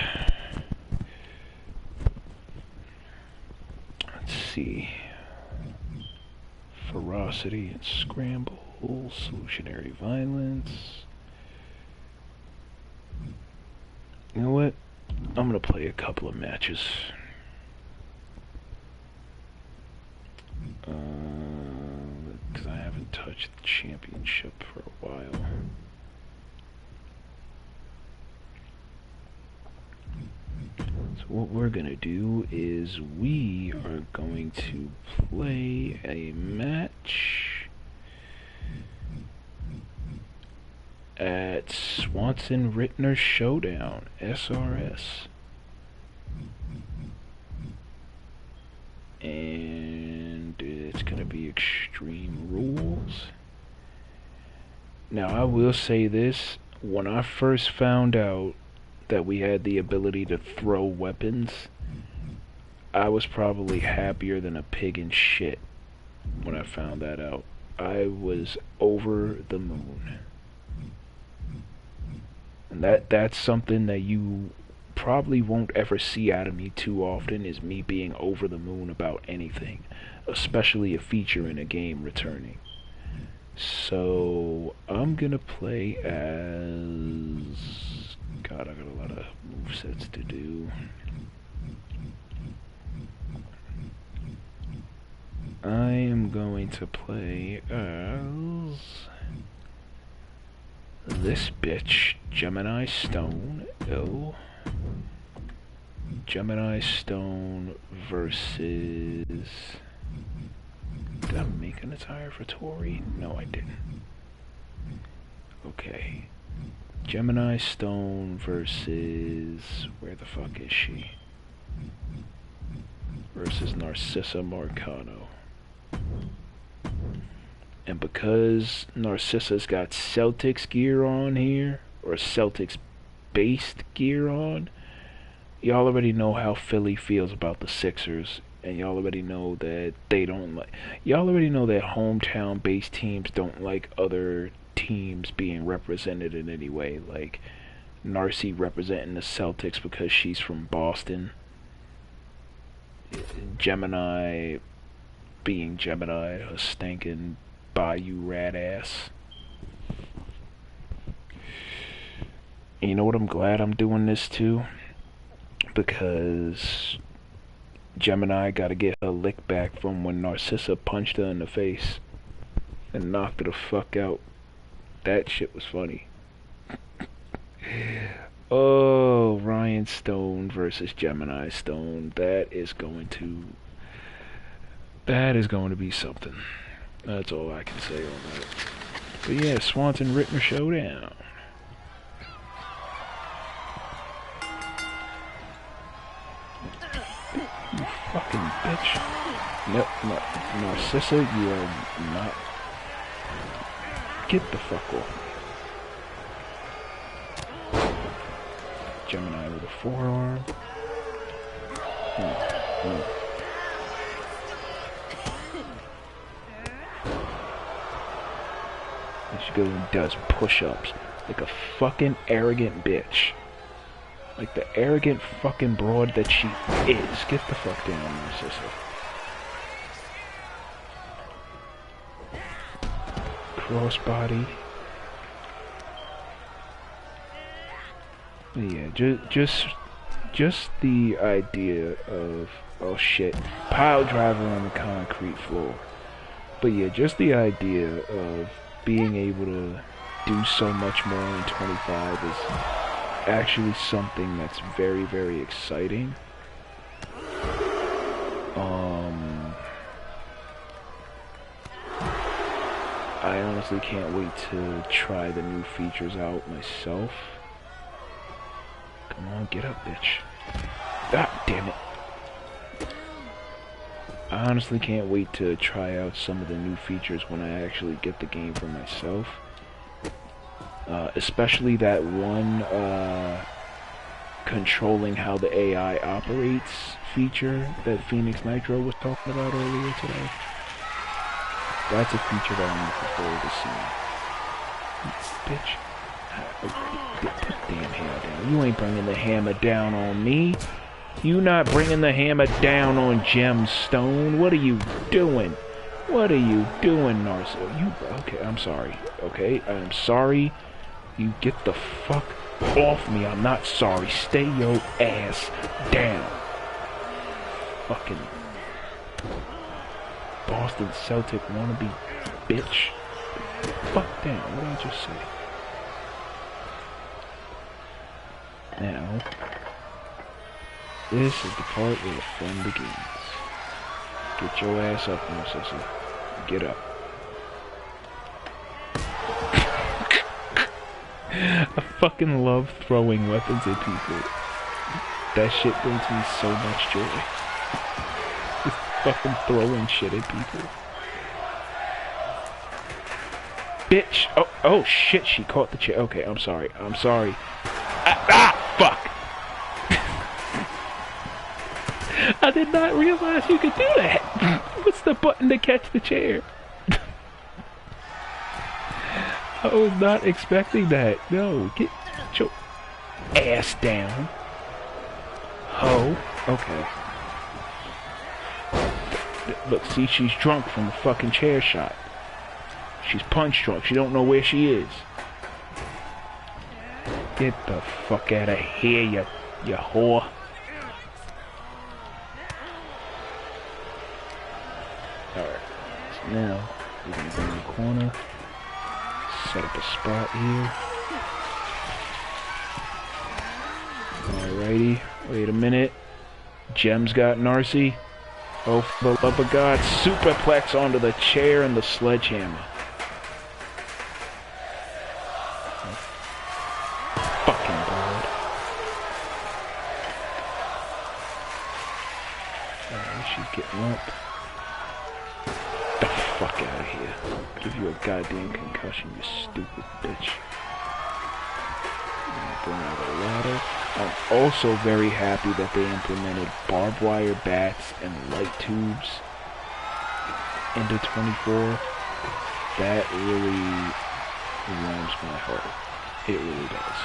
let's see. Ferocity and Scramble, Solutionary Violence. You know what? I'm gonna play a couple of matches. Because I haven't touched the championship for a while. So what we're gonna do is we are going to play a match at Swanson Rittner Showdown, SRS. And it's gonna be Extreme Rules. Now I will say this, when I first found out that we had the ability to throw weapons, I was probably happier than a pig in shit when I found that out. I was over the moon. And that's something that you probably won't ever see out of me too often, is me being over the moon about anything, especially a feature in a game returning. So I'm gonna play as... God, I got a lot of movesets to do. I am going to play as this bitch, Gemini Stone. Oh. Gemini Stone versus... Did I make an attire for Tori? No, I didn't. Okay. Gemini Stone versus... Where the fuck is she? Versus Narcissa Marcano. And because Narcissa's got Celtics gear on here, or Celtics based gear on, y'all already know how Philly feels about the Sixers, and y'all already know that they don't like... Y'all already know that hometown based teams don't like other teams being represented in any way, like Narcy representing the Celtics because she's from Boston, Gemini being Gemini, a stinking Bayou rat ass. And you know what, I'm glad I'm doing this too, because Gemini gotta get her lick back from when Narcissa punched her in the face and knocked her the fuck out. That shit was funny. Oh, Ryan Stone versus Gemini Stone. That is going to be something. That's all I can say on that. But yeah, Swanson Rittner Showdown. You fucking bitch. Nope, no, Narcissa, you are not... Get the fuck off. Gemini with a forearm. And she goes and does push-ups like a fucking arrogant bitch. Like the arrogant fucking broad that she is. Get the fuck down, Narcissa. Crossbody. Yeah, just the idea of, oh shit, pile driver on the concrete floor. But yeah, just the idea of being able to do so much more in 25 is actually something that's very, very exciting. I honestly can't wait to try the new features out myself. Come on, get up, bitch. Ah, damn it. I honestly can't wait to try out some of the new features when I actually get the game for myself. Especially that one, controlling how the AI operates feature that Phoenix Nitro was talking about earlier today. That's a feature that I'm looking forward to seeing. Bitch. Put the damn hammer down. You ain't bringing the hammer down on me. You not bringing the hammer down on Gemstone. What are you doing? What are you doing, Narso? You, okay, I'm sorry. Okay, I'm sorry. You get the fuck off me. I'm not sorry. Stay your ass down. Fucking Boston Celtic wannabe bitch. Fuck down. What did I just say? Now, this is the part where the fun begins. Get your ass up, now, sissy. Get up. I fucking love throwing weapons at people. That shit brings me so much joy. Just fucking throwing shit at people. Bitch! Oh shit, she caught the chair. Okay, I'm sorry. I'm sorry. Fuck! I did not realize you could do that. What's the button to catch the chair? I was not expecting that. No, get your ass down. Ho. Okay. Look, see, she's drunk from the fucking chair shot. She's punch drunk. She don't know where she is. Get the fuck out of here, you whore. Alright. So now, we're gonna go in the corner. Set up a spot here. Alrighty. Wait a minute. Gem's got Narcy. Oh, for the love of God. Superplex onto the chair and the sledgehammer. Fucking bird. Alright, she's getting up. The fuck out of here. Give you a goddamn concussion, you stupid bitch. Bring out a ladder. I'm also very happy that they implemented barbed wire bats and light tubes into 24. That really warms my heart. It really does.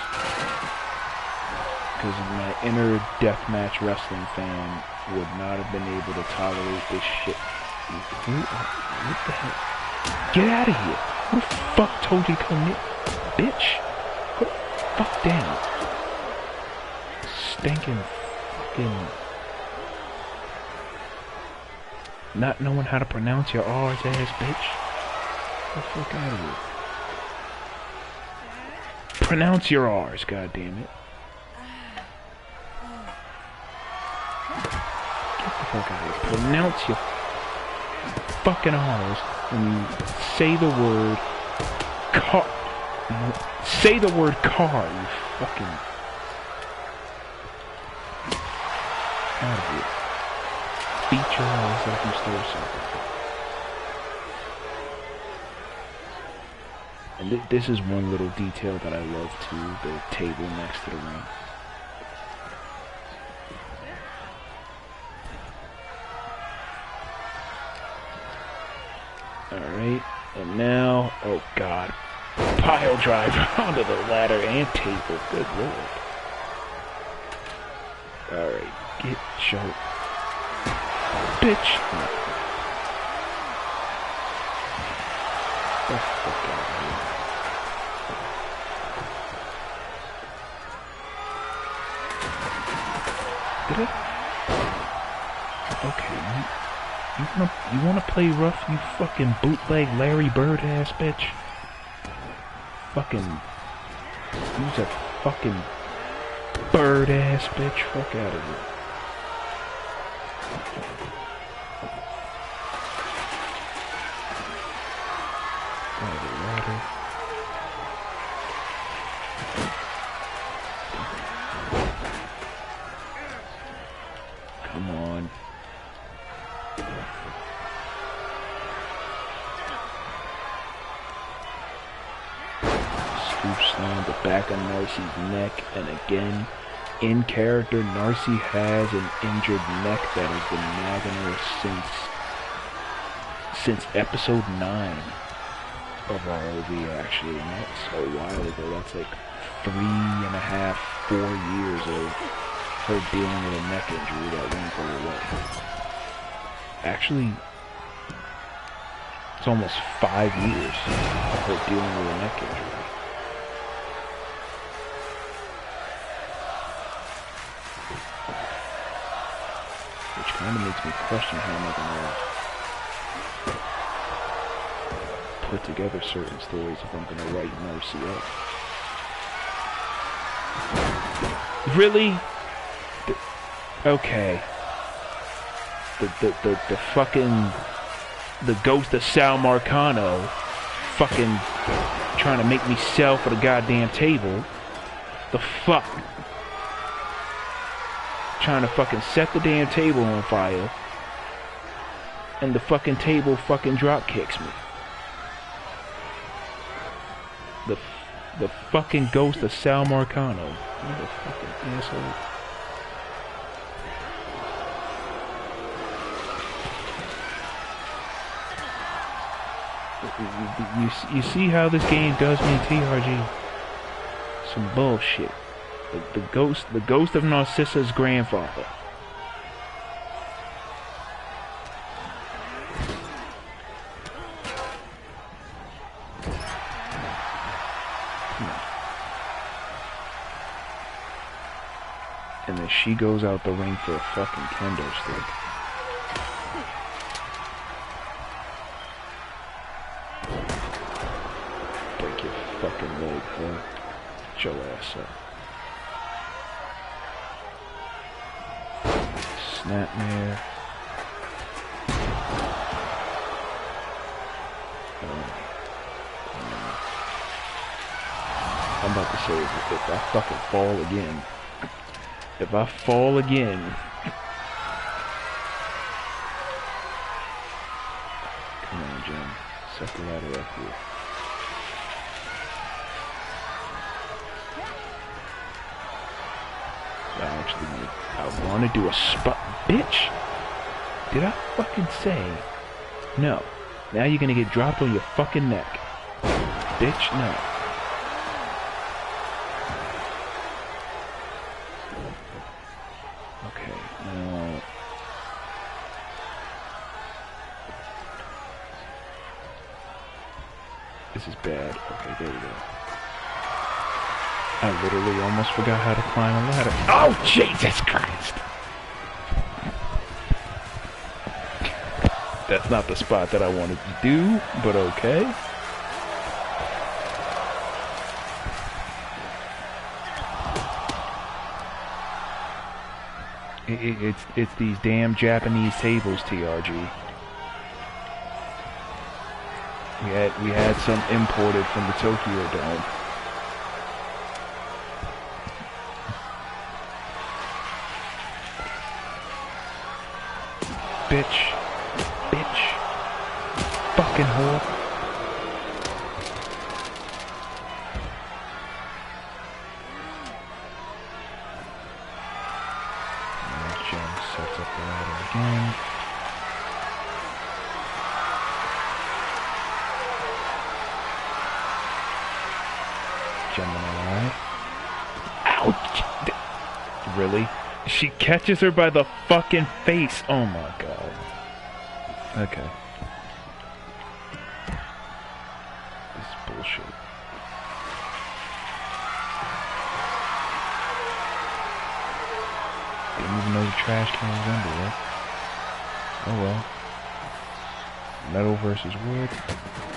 Because my inner deathmatch wrestling fan would not have been able to tolerate this shit. What the hell? Get out of here! Who the fuck told you to come here? Bitch! Put the fuck down. Stinking fucking... Not knowing how to pronounce your R's ass, bitch. Get the fuck out of here. Pronounce your R's, goddammit. Get the fuck out of here. Pronounce your fucking R's when you say the word car. Say the word car, you fucking... Out of here. Beat your ass like you stole something. And this is one little detail that I love too, the table next to the ring. Alright, and now, oh god, pile driver onto the ladder and table, good lord. Alright, get your bitch. The fuck out of here. Did it? Okay, you wanna play rough, you fucking bootleg Larry Bird ass bitch? Fucking use a fucking Bird ass bitch, fuck out of here. Out of the water. Come on. Scoop slam the back of Narcy's neck, and again, in character, Narcy has an injured neck that has been nagging her since episode 9 of ROV, actually, and that's a while ago. That's like 3.5, 4 years of her dealing with a neck injury that won't go away. Actually, it's almost 5 years of her dealing with a neck injury. Which kind of makes me question how am I going to put together certain stories if I'm going to write Narcy up. Really? Okay. The fucking... The ghost of Sal Marcano fucking trying to make me sell for the goddamn table. The fuck? Trying to fucking set the damn table on fire. And the fucking table fucking drop kicks me. The fucking ghost of Sal Marcano. What a fucking asshole. You see how this game does me, TRG? Some bullshit. The ghost of Narcissa's grandfather. And then she goes out the ring for a fucking kendo stick. Break your fucking leg, huh? Get your ass up. Snapmare. I'm about to say, if I fucking fall again, if I fall again, come on, Jim, set the ladder up here. I want to do a spot, bitch. Did I fucking say no? Now you're gonna get dropped on your fucking neck, bitch. No. Okay, now this is bad. Okay, there we go. I literally almost forgot how to climb a ladder. Oh, Jesus Christ! That's not the spot that I wanted to do, but okay. It's these damn Japanese tables, TRG. We had some imported from the Tokyo Dome. Bitch. Bitch. Fucking whore. Jim sets up the ladder again. Gemini. Ouch! Really? She catches her by the fucking face. Oh my god. Okay. This is bullshit. Didn't even know the trash can was under there. Oh well. Metal versus wood.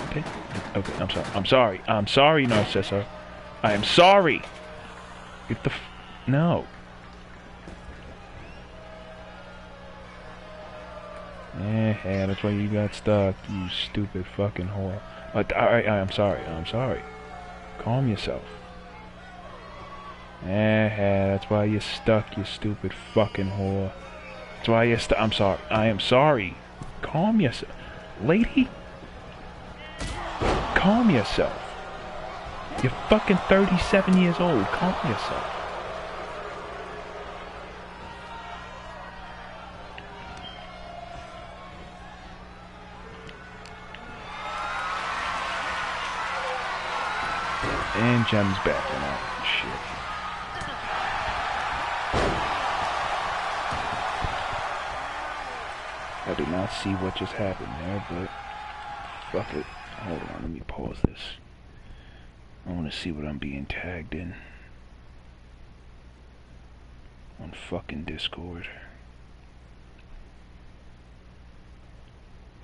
Okay, I'm sorry. I'm sorry, Narcissa. I am sorry. Get the No. Yeah, that's why you got stuck, you stupid fucking whore. Alright, I'm sorry, I'm sorry. Calm yourself. That's why you're stuck, you stupid fucking whore. That's why you're stuck. I'm sorry. I am sorry. Calm yourself. Lady? Calm yourself. You're fucking 37 years old. Calm yourself. And Jem's backing out. Shit. I did not see what just happened there, but fuck it. Hold on, let me pause this. I want to see what I'm being tagged in. On fucking Discord.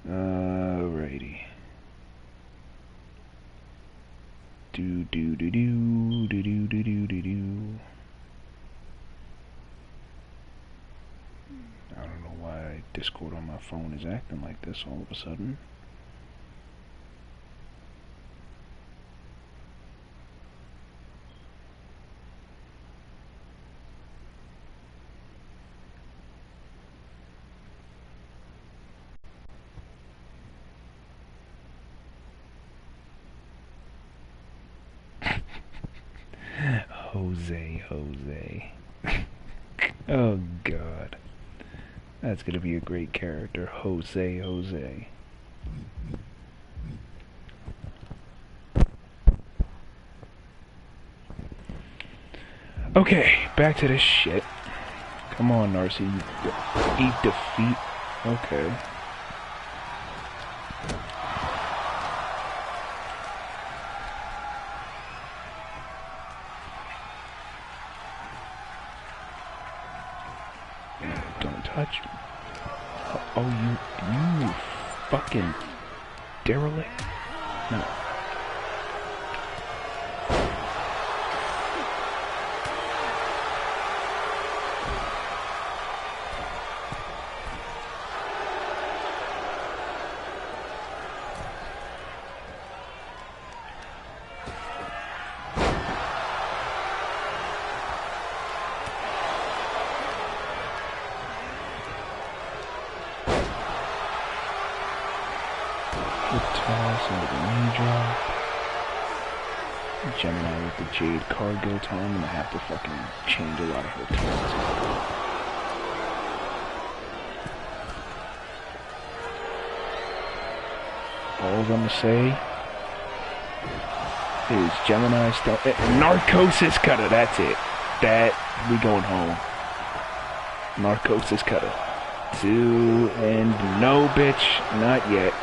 Alrighty. Do do do do do do do do do do. I don't know why Discord on my phone is acting like this all of a sudden. Jose. Oh god. That's gonna be a great character. Jose. Okay, back to this shit. Come on, Narcy. Eat defeat. Okay. Don't touch me. Oh, you fucking derelict. No. Gemini with the Jade Cargill time, I'm gonna have to fucking change a lot of her tones. All I'm gonna say is Gemini still Narcosis Cutter, that's it. We going home. Narcosis Cutter. 2 and no bitch, not yet.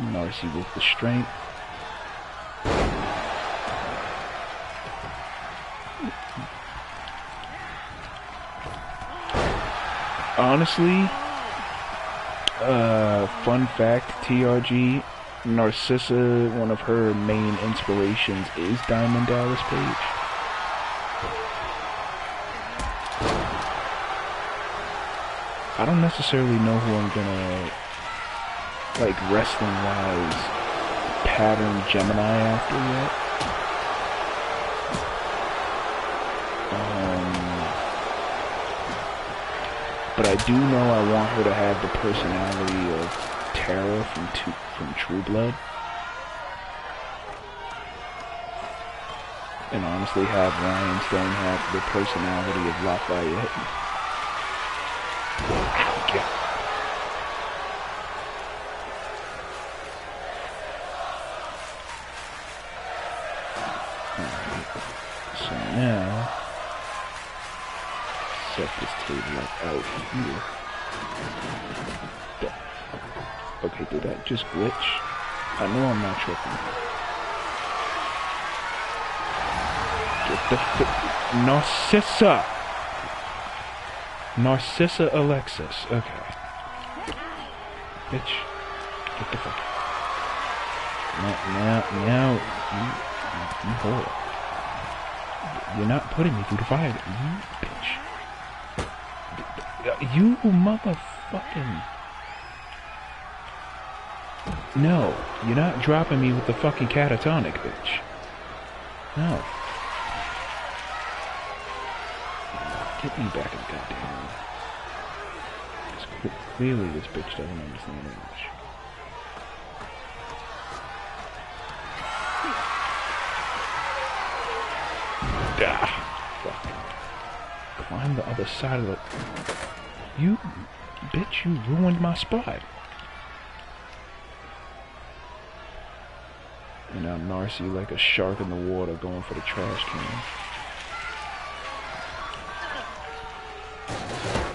Narcy with the strength. Honestly, fun fact, TRG, Narcissa, one of her main inspirations is Diamond Dallas Page. I don't necessarily know who I'm gonna, like, wrestling-wise, pattern Gemini after yet. But I do know I want her to have the personality of Tara from True Blood. And honestly have Ryan Stone have the personality of Lafayette. Yeah. Alright, so now, set this table up out here. Okay, did that just glitch? I know I'm not tripping. Get the Narcissa! Narcissa Alexis. Okay. Bitch. Get the fuck. Now, you whore. You're not putting me through the fire, you bitch. You motherfucking... No, you're not dropping me with the fucking catatonic, bitch. No. Get me back in the goddamn room. Clearly this bitch doesn't understand English. Ah, fuck. Climb the other side of the... You... Bitch, you ruined my spot. And now Narcy like a shark in the water going for the trash can.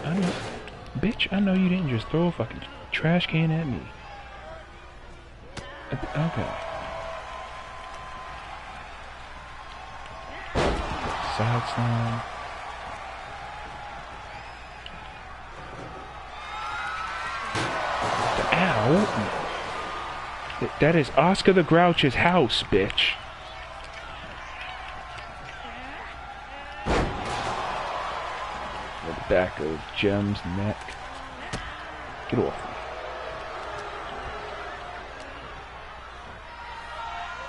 I know... Bitch, I know you didn't just throw a fucking trash can at me. Okay. Side slam. Ow! That is Oscar the Grouch's house, bitch. The back of Jem's neck. Get off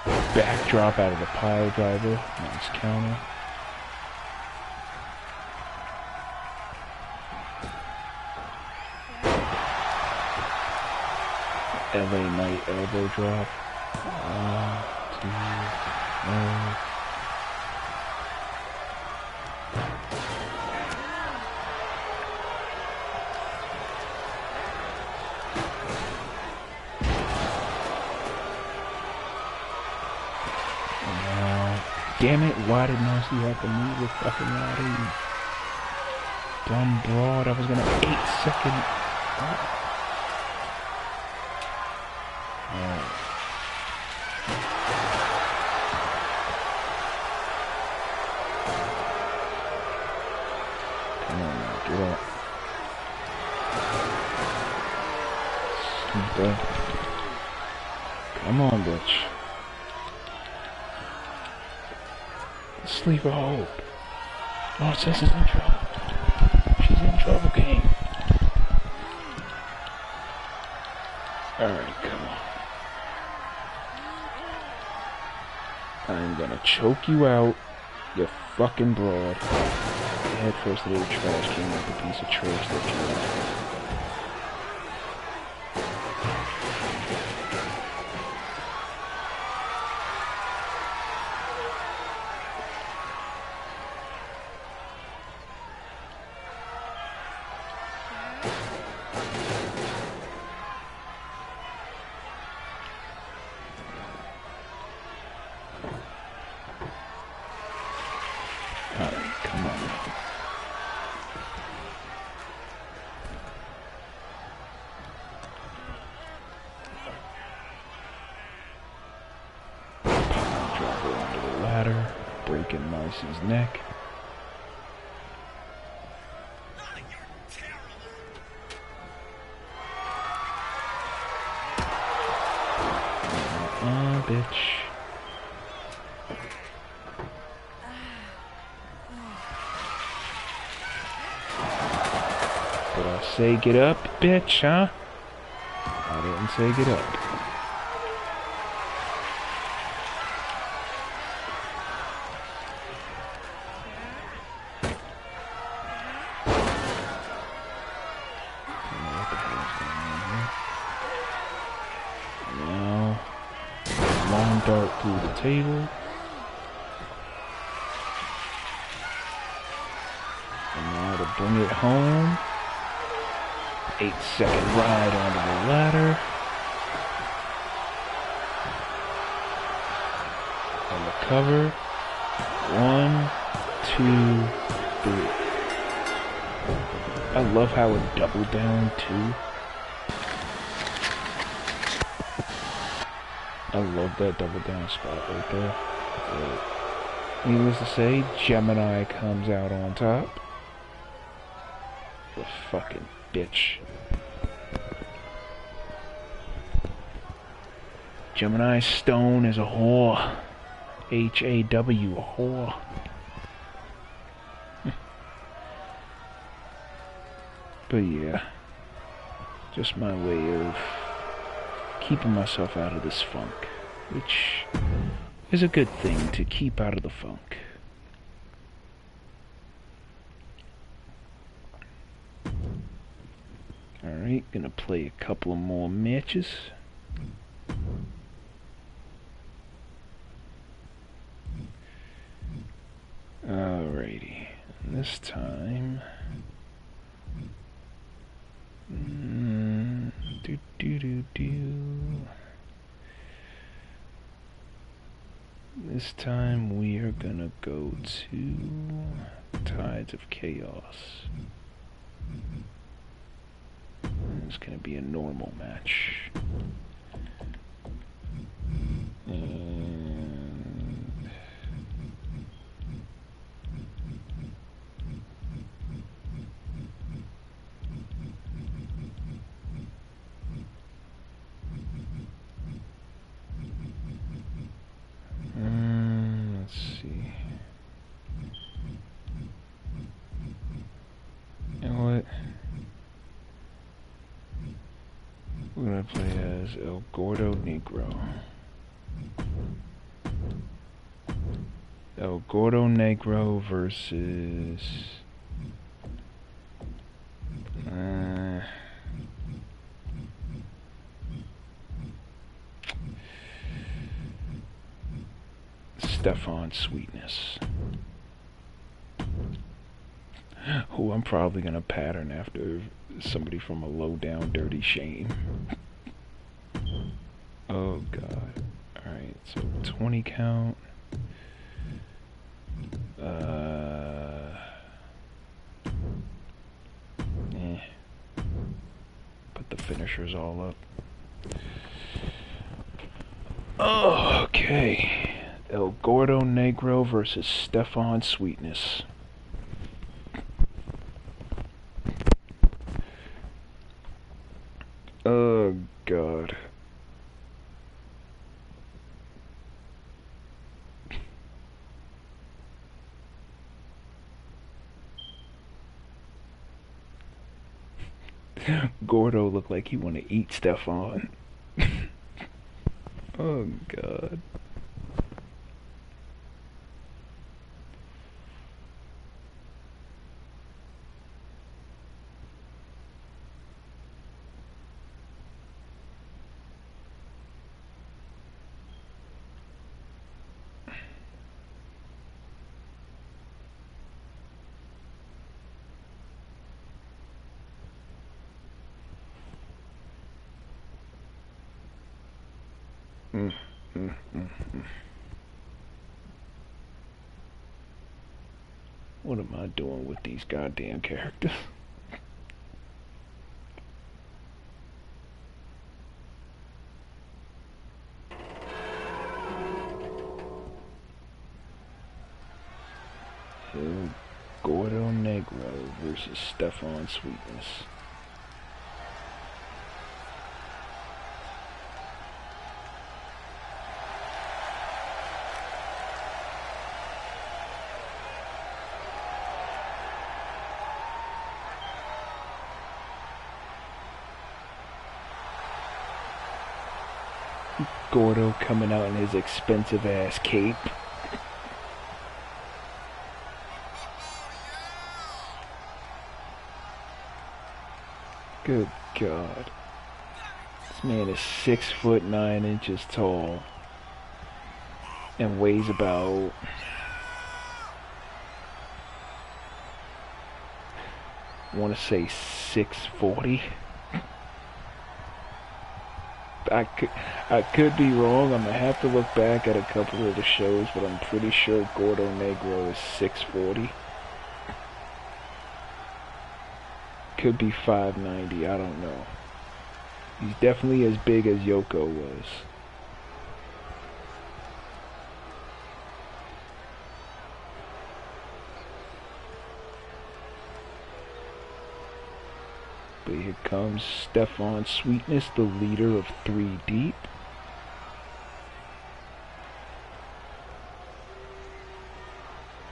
me. Backdrop out of the pile driver. Nice counter. LA Knight elbow drop. 1, 2, 1. Damn it, why did Narcy have to move with fucking Lottie? Dumb broad, I was gonna 8-second. Alright. Come on now, get up. Sleeper. Come on, bitch. Sleeper hope. Narcissus is in trouble. She's in trouble, King. Alright, come on. I'm gonna choke you out, you fucking broad. Head first into the trash can like a piece of trash that you are. Alright, come on. Drop her onto the ladder, breaking Narcy's neck. Bitch. Did I say get up, bitch, huh? I didn't say get up. Now, long dart through the table. And now to bring it home. 8-second ride onto the ladder. On the cover. 1, 2, 3. I love how it doubled down too. I love that double down spot right there. But needless to say, Gemini comes out on top. The fucking bitch. Gemini Stone is a whore. H-A-W, a whore. But yeah, just my way of keeping myself out of this funk, which is a good thing, to keep out of the funk. Alright, gonna play a couple of more matches. Alrighty, this time... This time we are gonna go to Tides of Chaos. It's gonna be a normal match. Let's see. You know what? We're gonna play as El Gordo Negro. El Gordo Negro versus... Stefan Sweetness. Who I'm probably gonna pattern after somebody from a low down dirty shame. Oh god. Alright, so 20 count. Put the finishers all up. Okay. El Gordo Negro versus Stefan Sweetness. Oh god. Gordo looked like he wanna eat Stefan. Oh god. What am I doing with these goddamn characters? El Gordo Negro versus Stefan Sweetness. Gordo coming out in his expensive ass cape. Good God. This man is 6'9" tall and weighs about I want to say 640. I could be wrong. I'm gonna have to look back at a couple of the shows, but I'm pretty sure Gordo Negro is 640. Could be 590. I don't know. He's definitely as big as Yoko was. But here comes Stefan Sweetness, the leader of 3 Deep.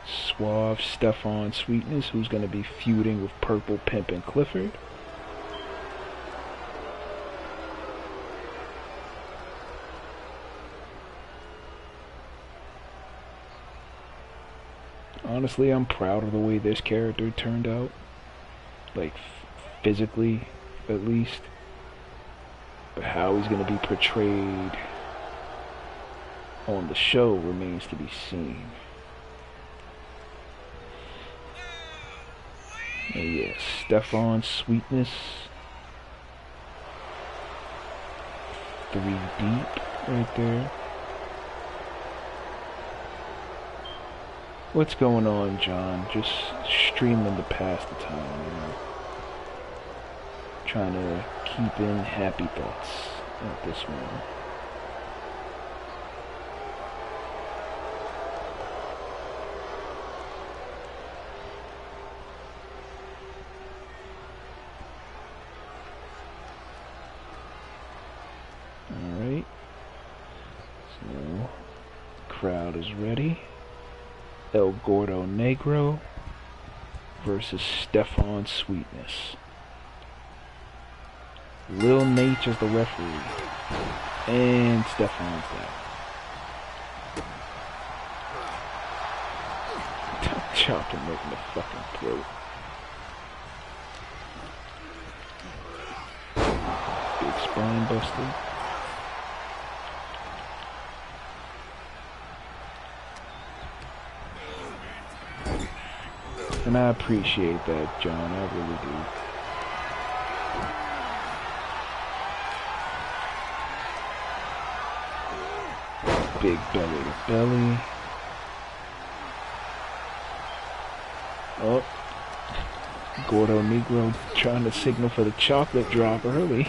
Suave Stefan Sweetness, who's going to be feuding with Purple Pimp and Clifford. Honestly, I'm proud of the way this character turned out. Like, physically, at least. But how he's going to be portrayed on the show remains to be seen. And yeah, Stefan Sweetness. 3 Deep right there. What's going on, John? Just streaming to pass the time, you know. Trying to keep in happy thoughts at this moment. Alright. So, crowd is ready. El Gordo Negro versus Stefan Sweetness. Lil Nate is the referee. And Stefan's there. Chopped him right in the fucking throat. Big spine buster. And I appreciate that, John. I really do. Big belly to belly. Oh. Gordo Negro trying to signal for the chocolate drop early.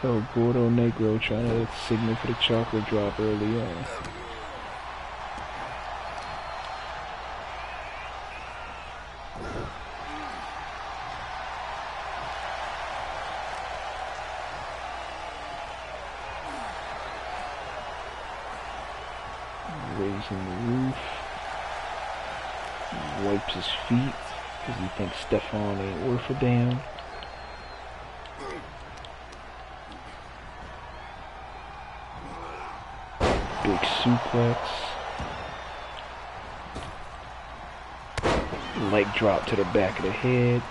Oh, Gordo Negro trying to signal for the chocolate drop early on. Raising the roof. He wipes his feet because he thinks Stefan ain't worth a damn. Big suplex. Leg drop to the back of the head.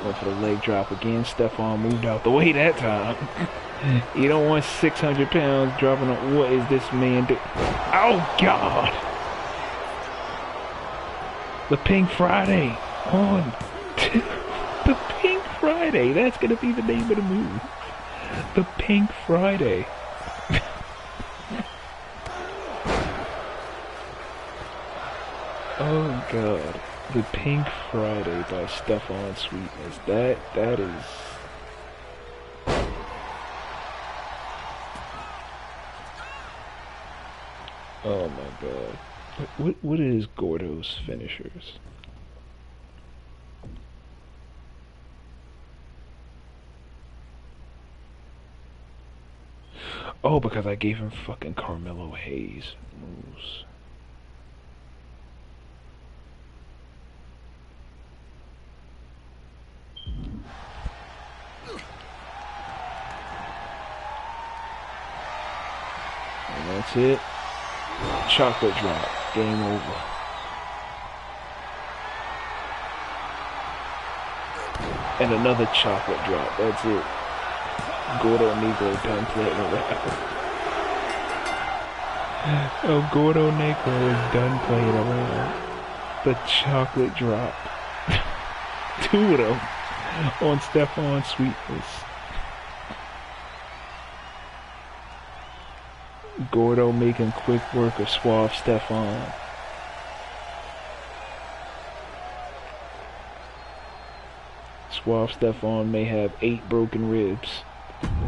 Went for the leg drop again. Stefan moved out the way that time. You don't want 600 pounds dropping on. What is this man doing? Oh, God. The Pink Friday. On. The Pink Friday. That's going to be the name of the move. The Pink Friday. Oh God, the Pink Friday by Stefan Sweetness. That is. Oh my God, what is Gordo's finishers? Oh, because I gave him fucking Carmelo Hayes moves. And that's it. Chocolate drop. Game over. And another chocolate drop. That's it. Gordo Negro done playing around. Oh, Gordo Negro is done playing around. The chocolate drop. 2 of them on Stefan Sweetness. Gordo making quick work of Suave Stefan. Suave Stefan may have 8 broken ribs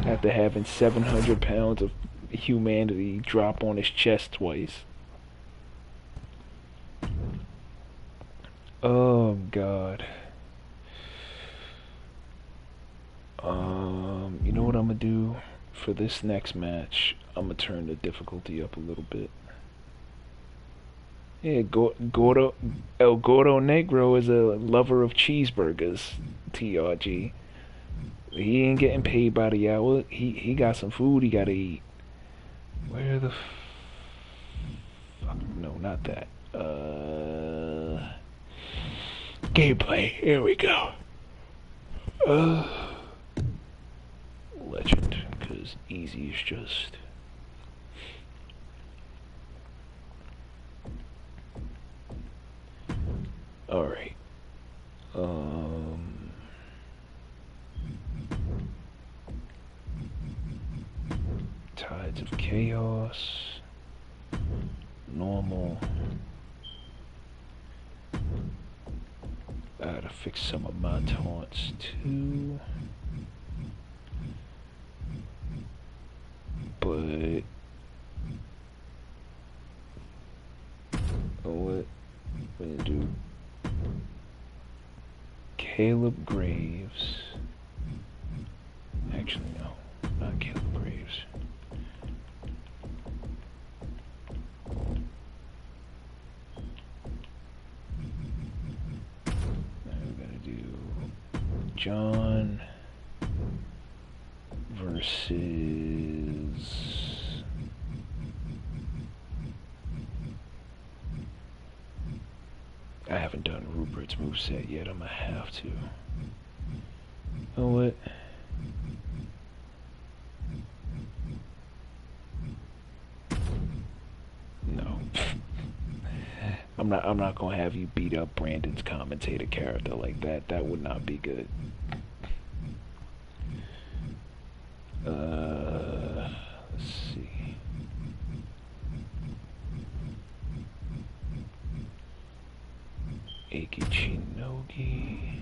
after having 700 pounds of humanity drop on his chest twice. Oh God. You know what I'm gonna do for this next match? I'm gonna turn the difficulty up a little bit. Yeah, Gordo, El Gordo Negro is a lover of cheeseburgers. TRG. He ain't getting paid by the hour. He got some food he gotta eat. Where the fuck? No, not that. Gameplay. Here we go. Legend, because easy is just. Alright. Tides of Chaos. Normal. I gotta fix some of my taunts too. But what I'm gonna do? Caleb Graves. Actually, no, not Caleb Graves. I'm gonna do John versus I haven't done Rupert's moveset yet. I'm gonna have to. Oh what? No. I'm not gonna have you beat up Brandon's commentator character like that. That would not be good. Let's see. Akichinogi.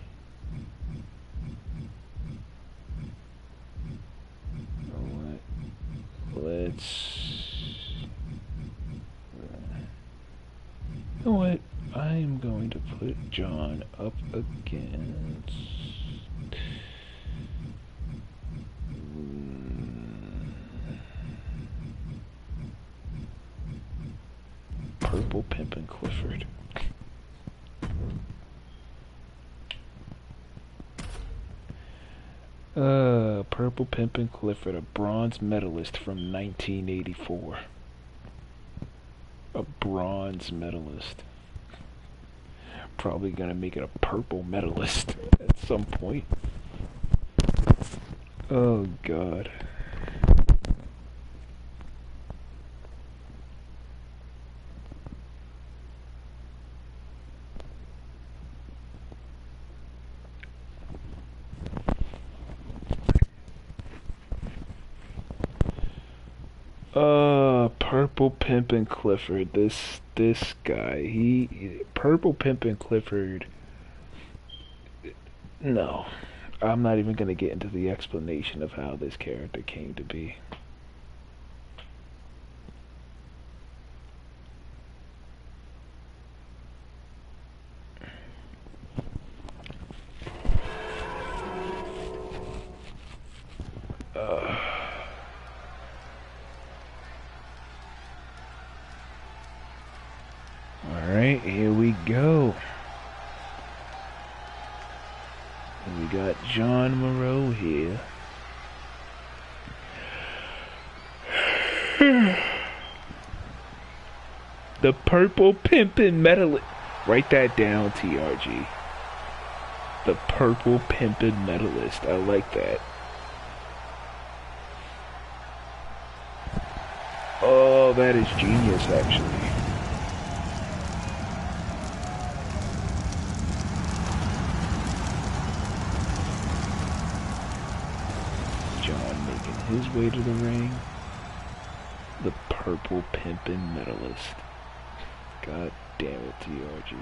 You know what? I am going to put John up against Purple Pimpin' Clifford. Purple Pimpin' Clifford, a bronze medalist from 1984. A bronze medalist. Probably gonna make it a purple medalist at some point. Oh God. Purple Pimpin' Clifford. This guy. Purple Pimpin' Clifford. No, I'm not even gonna get into the explanation of how this character came to be. Alright, here we go. We got John Moreau here. The Purple Pimpin' Medalist. Write that down, TRG. The Purple Pimpin' Medalist. I like that. Oh, that is genius, actually. John making his way to the ring. The Purple Pimpin' Medalist. God damn it, TRG.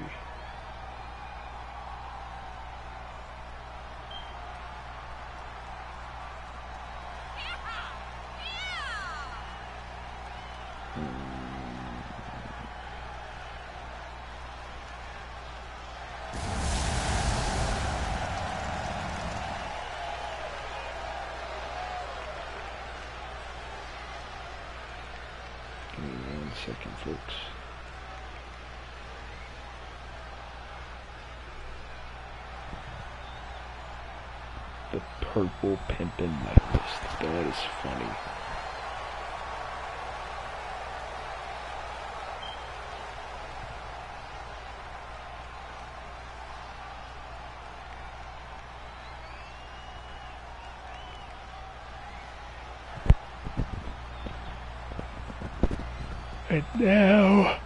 Give me 1 second, folks. The purple pimpin' necklace. That is funny. And now,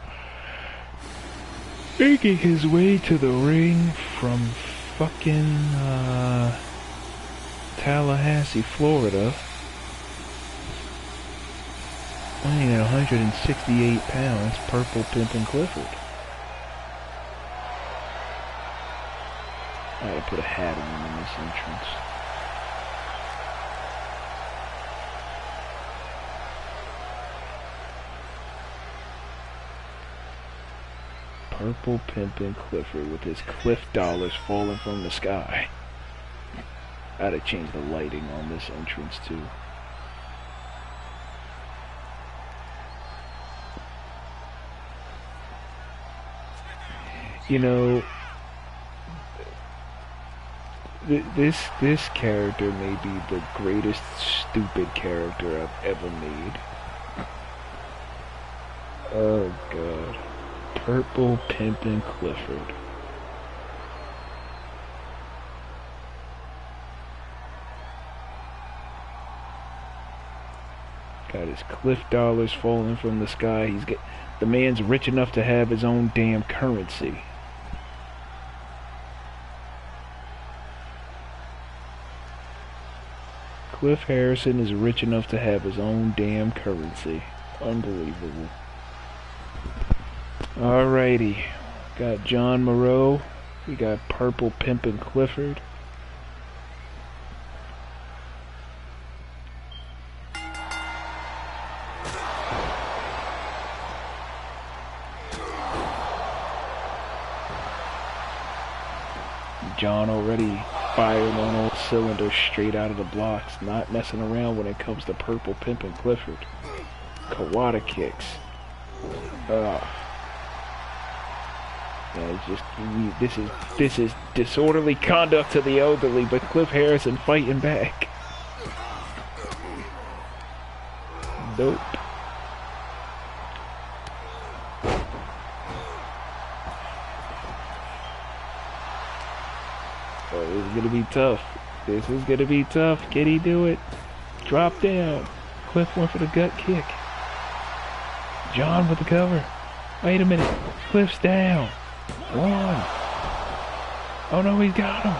making his way to the ring from fucking, Tallahassee, Florida, weighing at 168 pounds, Purple Pimpin' Clifford. I had to put a hat on him in this entrance. Purple Pimpin' Clifford with his Cliff dollars falling from the sky. I had to change the lighting on this entrance too. You know, this character may be the greatest stupid character I've ever made. Oh god. Purple Pimpin' Clifford. Got his Cliff dollars falling from the sky. The man's rich enough to have his own damn currency. Cliff Harrison is rich enough to have his own damn currency. Unbelievable. Alrighty. Got John Moreau. We got Purple Pimpin' Clifford. John already firing on all cylinders straight out of the blocks. Not messing around when it comes to Purple Pimpin' Clifford. Kawada kicks. Yeah, it's just this is disorderly conduct to the elderly, but Cliff Harrison fighting back. Nope. Oh, this is gonna be tough. This is gonna be tough. Can he do it? Drop down. Cliff went for the gut kick. John with the cover. Wait a minute. Cliff's down. 1. Oh no, he's got him.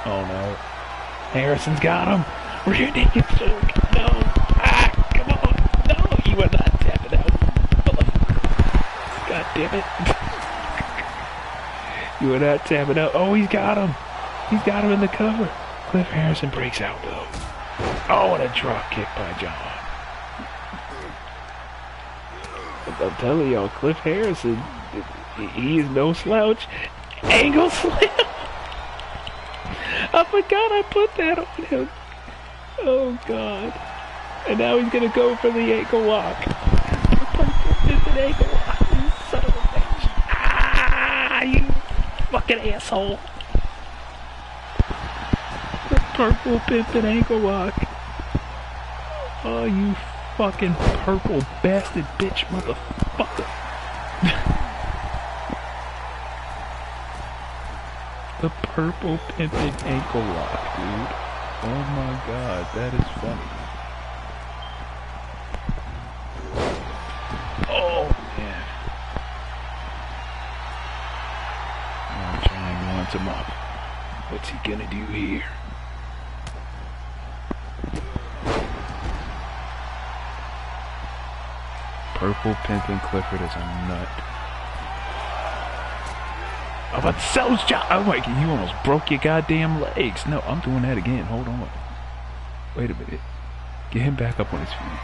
Oh no. Harrison's got him. Rear naked choke. No. Ah, come on. No, you are not tapping out. God damn it. You are not tapping out. Oh, he's got him. He's got him in the cover. Cliff Harrison breaks out though. Oh, and a drop kick by John. I'm telling y'all, Cliff Harrison, he is no slouch. Angle slam. I forgot I put that on him. Oh god. And now he's gonna go for the ankle lock. It's an ankle lock, you son of a bitch. Ah, you fucking asshole. The Purple Pimpin' ankle lock. Oh, you fucking purple bastard bitch motherfucker. The Purple Pimpin' ankle lock, dude. Oh my god, that is funny. Oh man. Oh, John wants him up. What's he gonna do here? Purple Pimpin' Clifford is a nut. Oh, but so John. Oh my god, you almost broke your goddamn legs. No, I'm doing that again. Hold on. Wait a minute. Get him back up on his feet.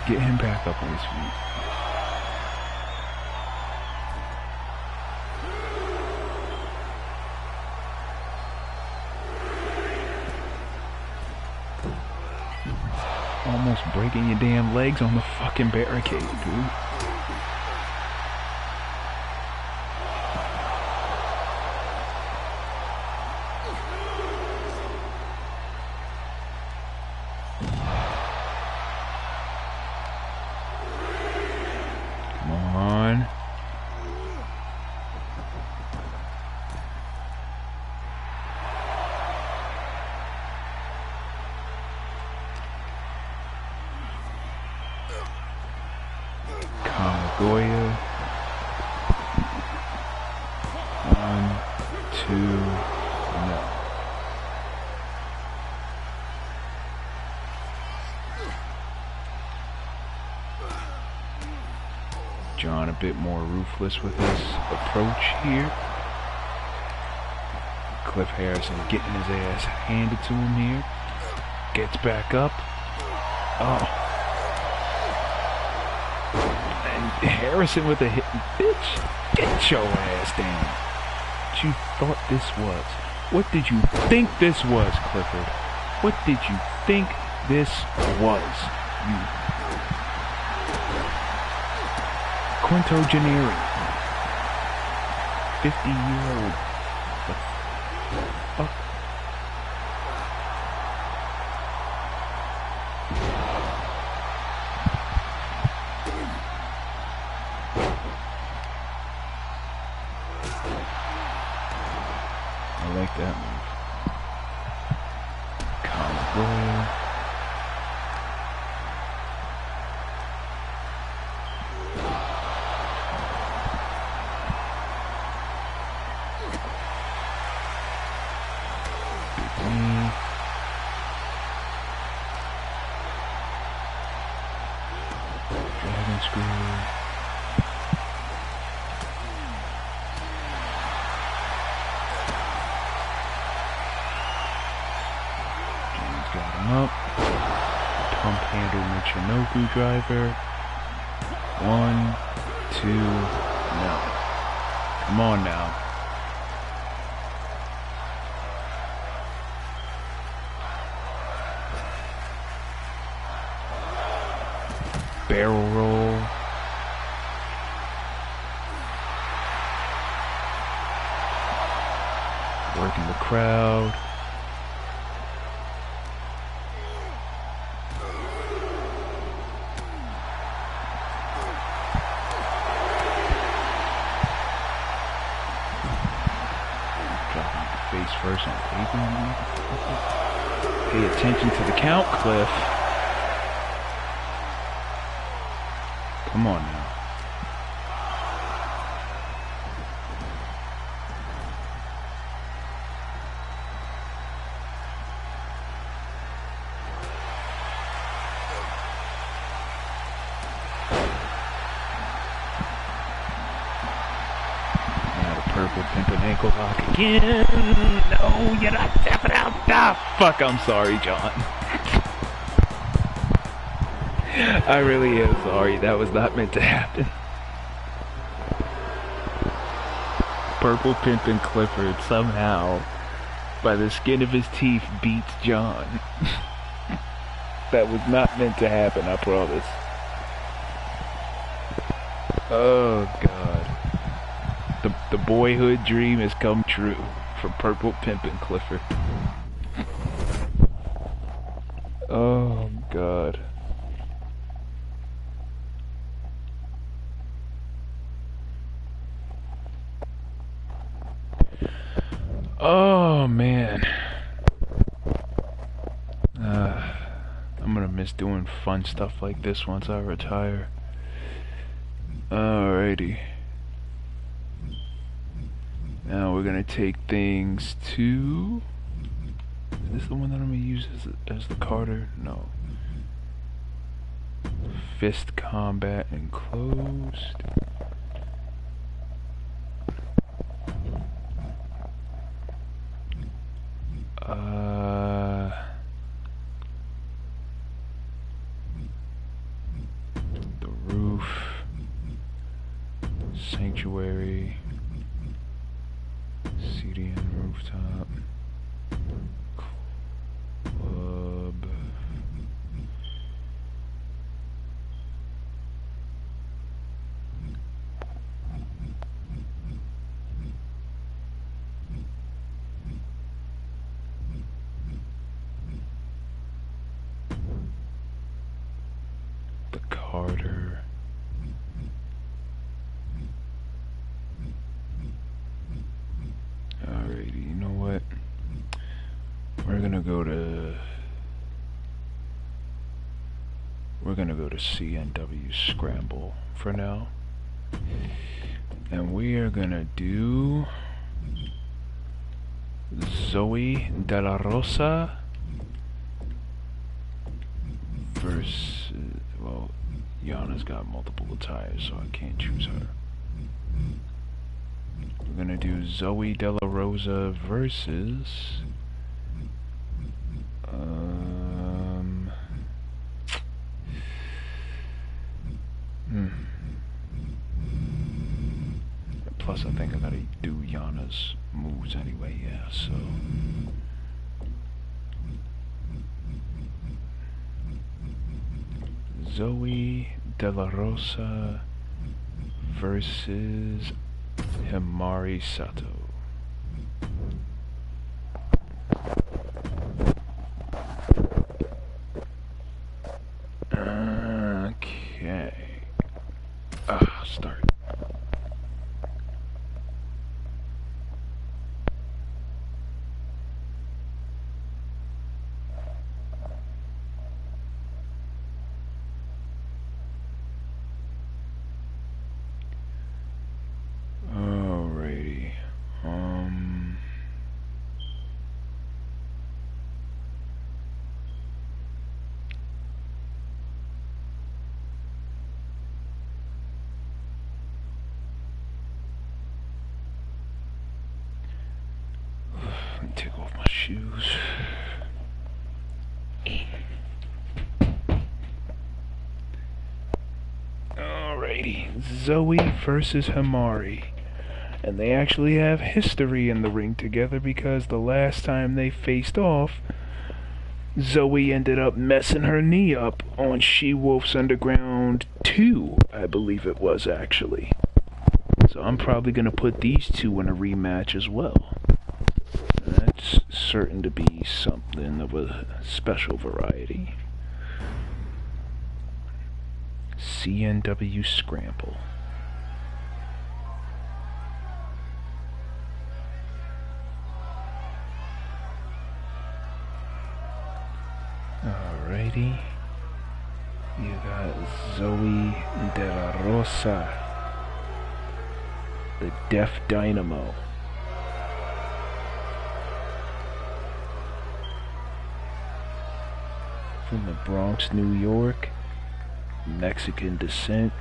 Get him back up on his feet. Almost breaking your damn legs on the fucking barricade, dude. Come on. Goya. 1, 2, no. John a bit more ruthless with his approach here. Cliff Harrison getting his ass handed to him here. Gets back up. Oh. Harrison with a hit. Bitch, get your ass down. What you thought this was? What did you think this was, Clifford? What did you think this was? You quintogenarian, 50-year-old. Fuck. I like that move. Convoy. Big knee. Dragon screw. Got him up. Pump handle Michinoku driver. 1, 2, no. Come on now. Barrel roll. Working the crowd. Face first on paper. Pay attention to the count, Cliff. Come on now. Purple pimpin' ankle lock again. No, you're not tapping out. Ah, fuck, I'm sorry, John. I really am sorry. That was not meant to happen. Purple pimpin' Clifford somehow, by the skin of his teeth, beats John. That was not meant to happen, I promise. Oh, God. The boyhood dream has come true for Purple Pimpin' Clifford. Oh, God. Oh, man. I'm gonna miss doing fun stuff like this once I retire. Alrighty. Now we're gonna take things to... Is this the one that I'm gonna use as the Carter? No. Fist combat enclosed. The roof. Sanctuary. CDN rooftop. Club. The Carter. Alrighty, you know what? We're gonna go to CNW Scramble for now. And we are gonna do Zoe De La Rosa versus, well, Yana's got multiple attires, so I can't choose her. We're gonna do Zoe De La Rosa versus plus I think I gotta do Yana's moves anyway, yeah, so Zoe De La Rosa versus Himari Sato. Okay. Start. Alrighty. Let me take off my shoes. Alrighty, Zoe versus Himari. And they actually have history in the ring together because the last time they faced off, Zoe ended up messing her knee up on She-Wolf's Underground 2, I believe it was actually. So I'm probably going to put these two in a rematch as well. That's certain to be something of a special variety. CNW Scramble. Alrighty. You got Zoe De La Rosa, the Deaf Dynamo. From the Bronx, New York, Mexican descent,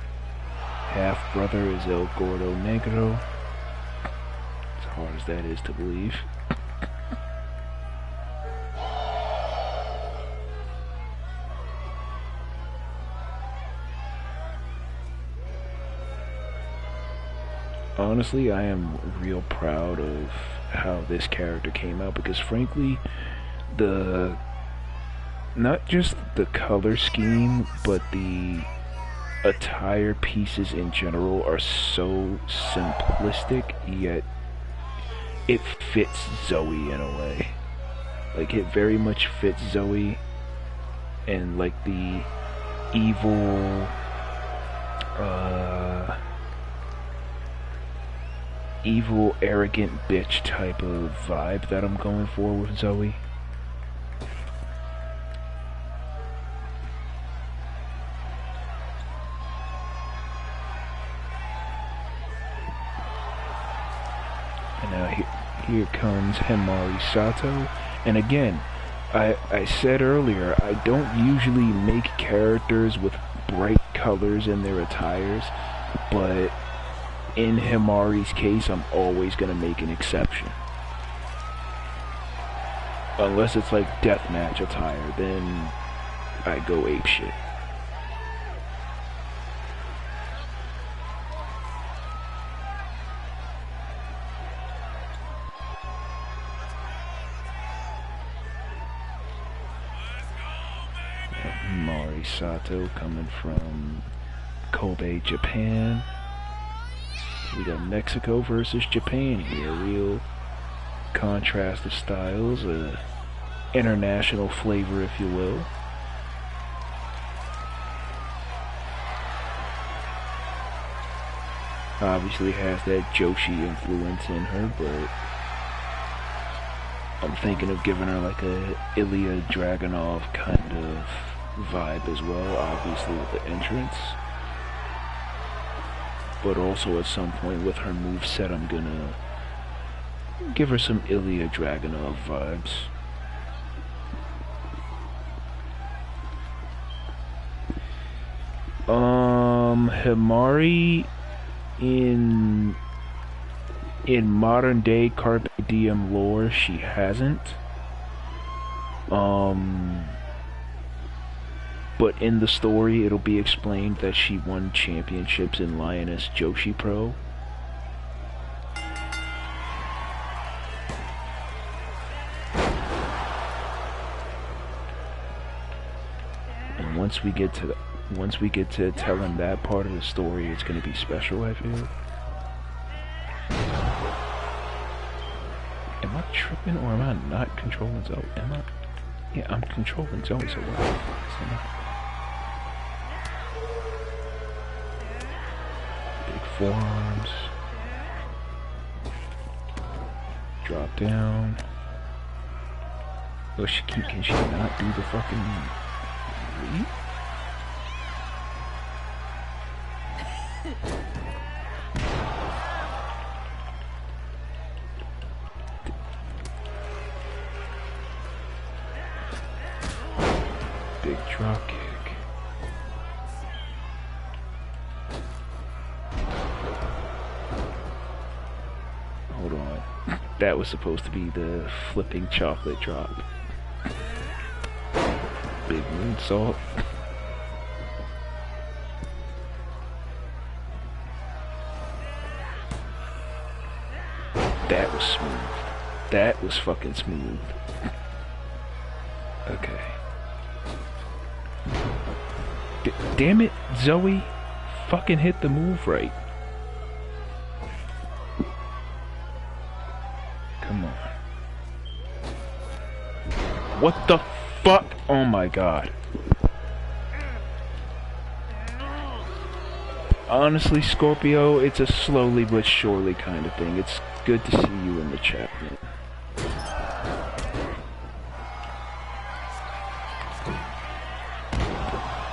half-brother is El Gordo Negro, as hard as that is to believe. Honestly, I am real proud of how this character came out because frankly, not just the color scheme, but the attire pieces in general are so simplistic, yet it fits Zoe in a way. Like, it very much fits Zoe and like the evil, arrogant bitch type of vibe that I'm going for with Zoe. And now here comes Himari Sato. And again, I said earlier, I don't usually make characters with bright colors in their attires, but in Himari's case, I'm always gonna make an exception. Unless it's like deathmatch attire, then I go apeshit. Mari Sato coming from Kobe, Japan. We got Mexico versus Japan here. Real contrast of styles, international flavor, if you will. Obviously has that Joshi influence in her, but I'm thinking of giving her like a Ilya Dragunov kind of vibe as well, obviously with the entrance. But also at some point with her moveset, I'm gonna give her some Ilya Dragunov vibes. Himari in modern day Carpe Diem lore, she hasn't. But in the story, it'll be explained that she won championships in Lioness Joshi Pro. And once we get to telling that part of the story, it's gonna be special, I feel. Am I tripping or am I not controlling Zoe? Am I? Yeah, I'm controlling Zoe, so what the fuck is that? Big forearms. Drop down. Oh, can she not do the fucking leap? Big drop kick. Hold on. That was supposed to be the flipping chocolate drop. Big moonsault. That was smooth. That was fucking smooth. Okay. Damn it, Zoe. Fucking hit the move right. Come on. What the fuck? Oh my god. Honestly, Scorpio, it's a slowly but surely kind of thing. It's good to see you in the chat, man.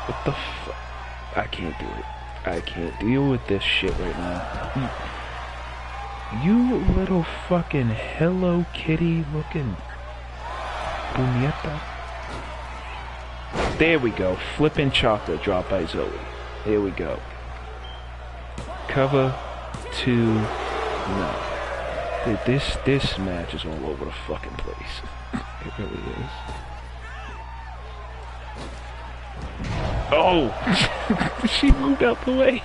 What the fuck? I can't do it. I can't deal with this shit right now. You little fucking Hello Kitty looking puñeta. There we go. Flipping chocolate drop by Zoe. Here we go. Cover 2. No. This match is all over the fucking place. It really is. Oh! She moved out the way.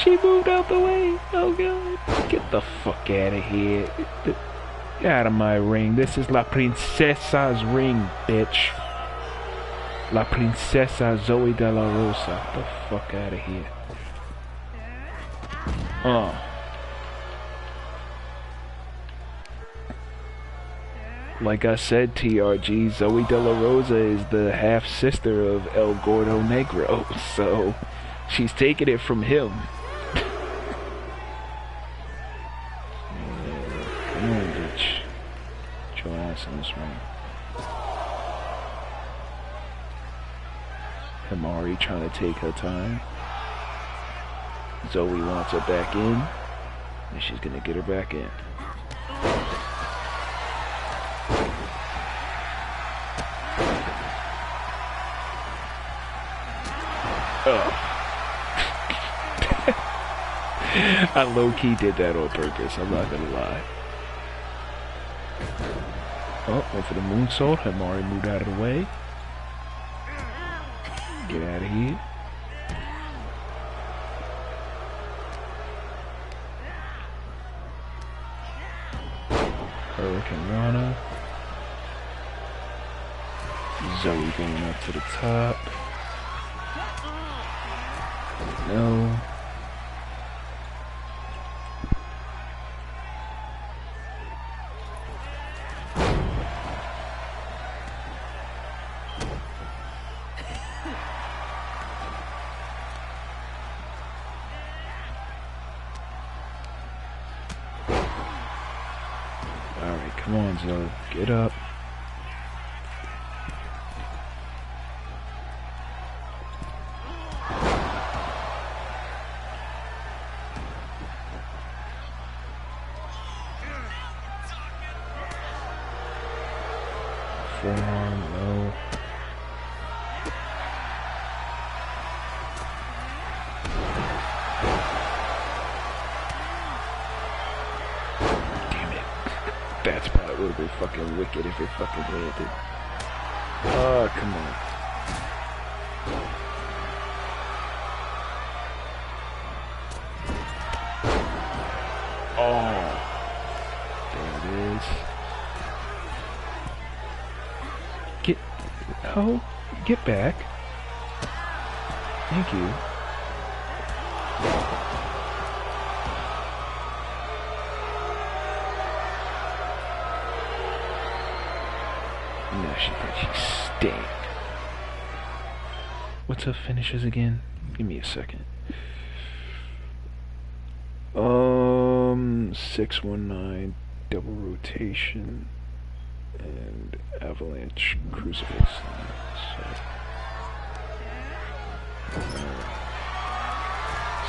She moved out the way. Oh god. Get the fuck out of here. Get out of my ring. This is La Princesa's ring, bitch. La Princesa Zoe de la Rosa. Get the fuck out of here. Like I said, TRG, Zoe De La Rosa is the half-sister of El Gordo Negro, so she's taking it from him. Yeah, come on, bitch. Get your ass in this ring. Himari trying to take her time. Zoe wants her back in, and she's gonna get her back in. I low-key did that on purpose, I'm not gonna lie. Oh, went for the moonsault. Hamari moved out of the way. Get out of here. Hurricane Rana. Zoe going up to the top. No. Alright, come on, Zoe. Get up. Forearm, no. Damn it. That's probably would have been fucking wicked if it fucking landed. Oh, come on. Oh. There it is. Oh, get back. Thank you. No, she thinks she's stank. What's her finishes again? Give me a second. 619 double rotation and avalanche crucifix.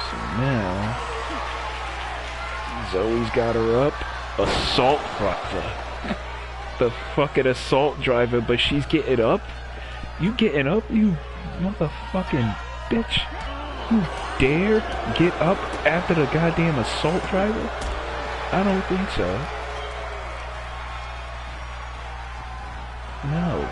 So now Zoe's got her up. Assault driver. The fucking assault driver, but she's getting up? You getting up, you motherfucking bitch? You dare get up after the goddamn assault driver? I don't think so. No.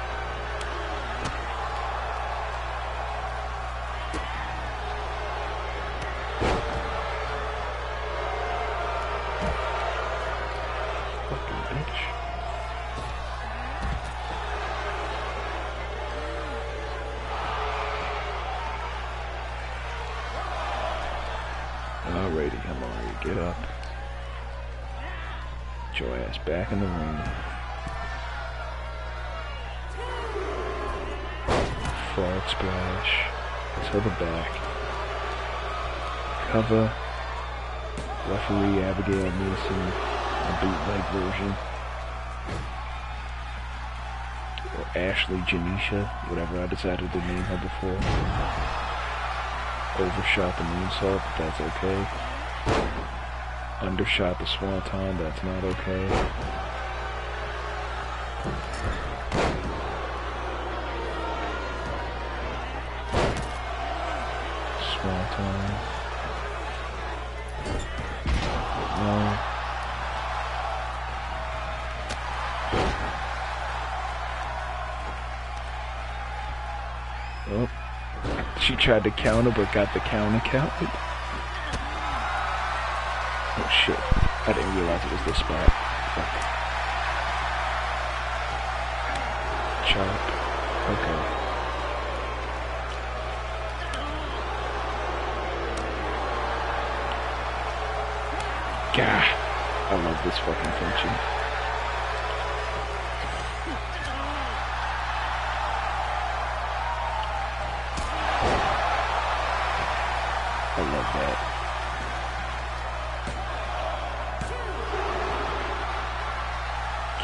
Fucking bitch. Alrighty, Hamari, get up. Get your ass back in the ring. Frog splash to the back. Cover. Referee Abigail Nielsen, a bootleg version. Or Ashley Janisha, whatever I decided to name her before. Overshot the moonsault, but that's okay. Undershot the swanton, that's not okay. Swanton. No. Oh. She tried to counter, but got the counter counted. Oh shit. I didn't realize it was this spot. Fuck. Chop. Okay. Gah. I love this fucking function. I love that.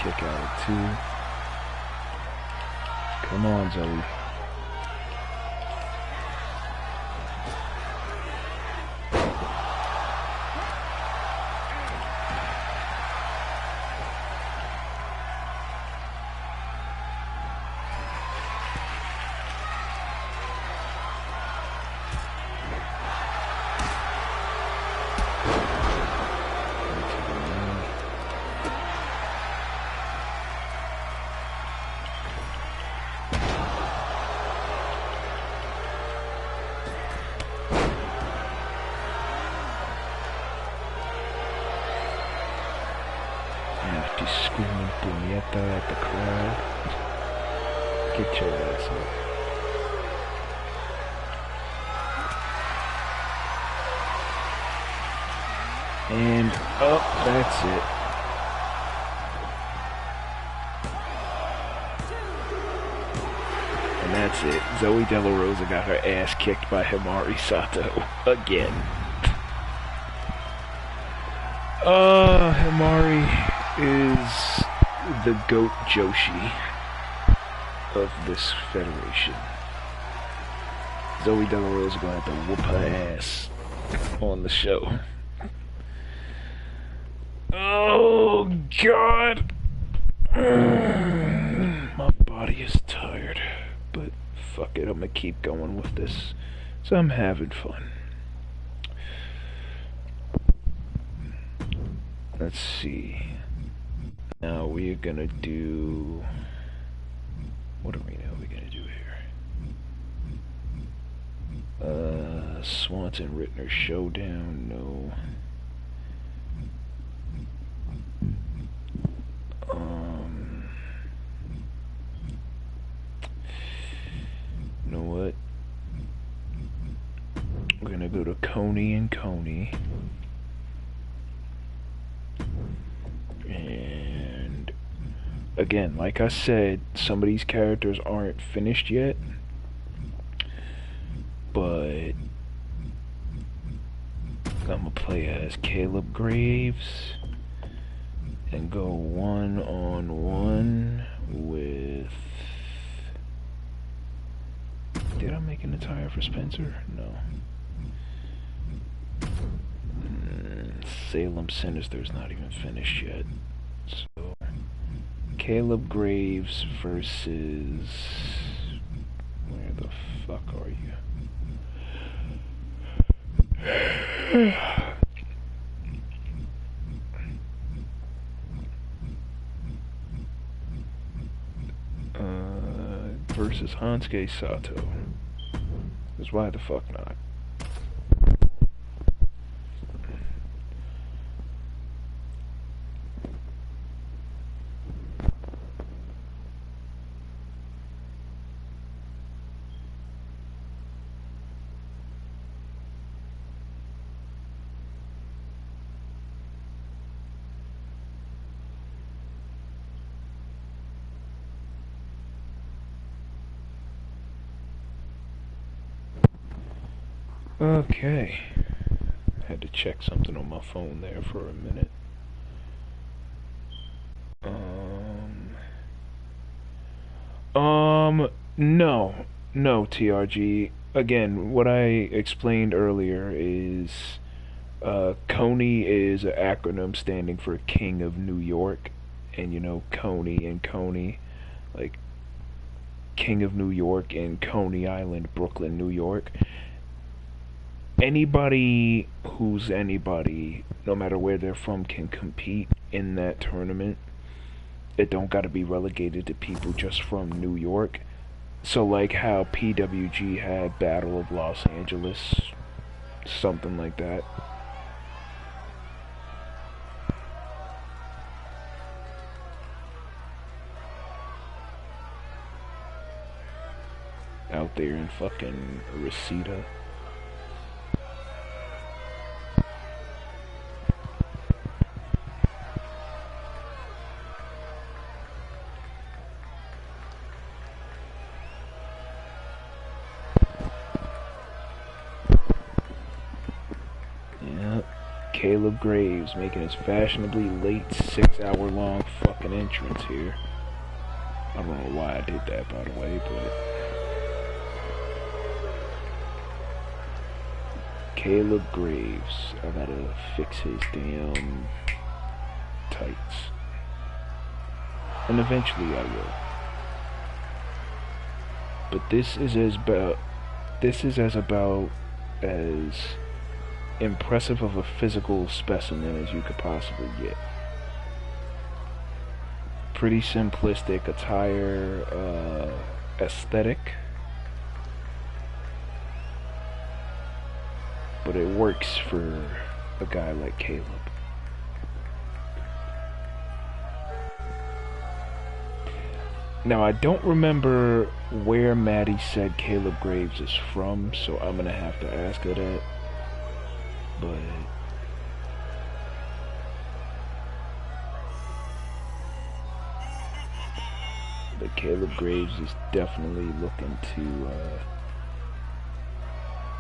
Kick out at 2. Come on, Zoe. Get your ass up. And up, that's it. And that's it. Zoe De La Rosa got her ass kicked by Himari Sato again. Himari is the GOAT Joshi of this federation. Zoe De La Rosa gonna have to whoop her ass on the show. Oh God, my body is tired, but fuck it, I'm gonna keep going with this. So I'm having fun. Let's see. Now we're gonna do. What arena are we gonna do here? Swanson Rittner Showdown. No. You know what? We're gonna go to Coney and Coney. And again, like I said, some of these characters aren't finished yet, but I'm gonna play as Caleb Graves and go one-on-one with... Did I make an attire for Spencer? No. Salem Sinister's not even finished yet. So, Caleb Graves versus... Where the fuck are you? Versus Hansuke Sato. Because why the fuck not? Okay. Had to check something on my phone there for a minute. No, TRG. Again, what I explained earlier is, Coney is an acronym standing for King of New York, and you know, Coney and Coney, like, King of New York and Coney Island, Brooklyn, New York. Anybody who's anybody, no matter where they're from, can compete in that tournament. It don't gotta be relegated to people just from New York. So like how PWG had Battle of Los Angeles, something like that. Out there in fucking Reseda. Caleb Graves making his fashionably late 6-hour-long fucking entrance here. I don't know why I did that, by the way, but... Caleb Graves. I gotta fix his damn tights. And eventually I will. But this is as about as impressive of a physical specimen as you could possibly get. Pretty simplistic attire, aesthetic, but it works for a guy like Caleb. Now, I don't remember where Maddie said Caleb Graves is from, so I'm gonna have to ask her that. But Caleb Graves is definitely looking to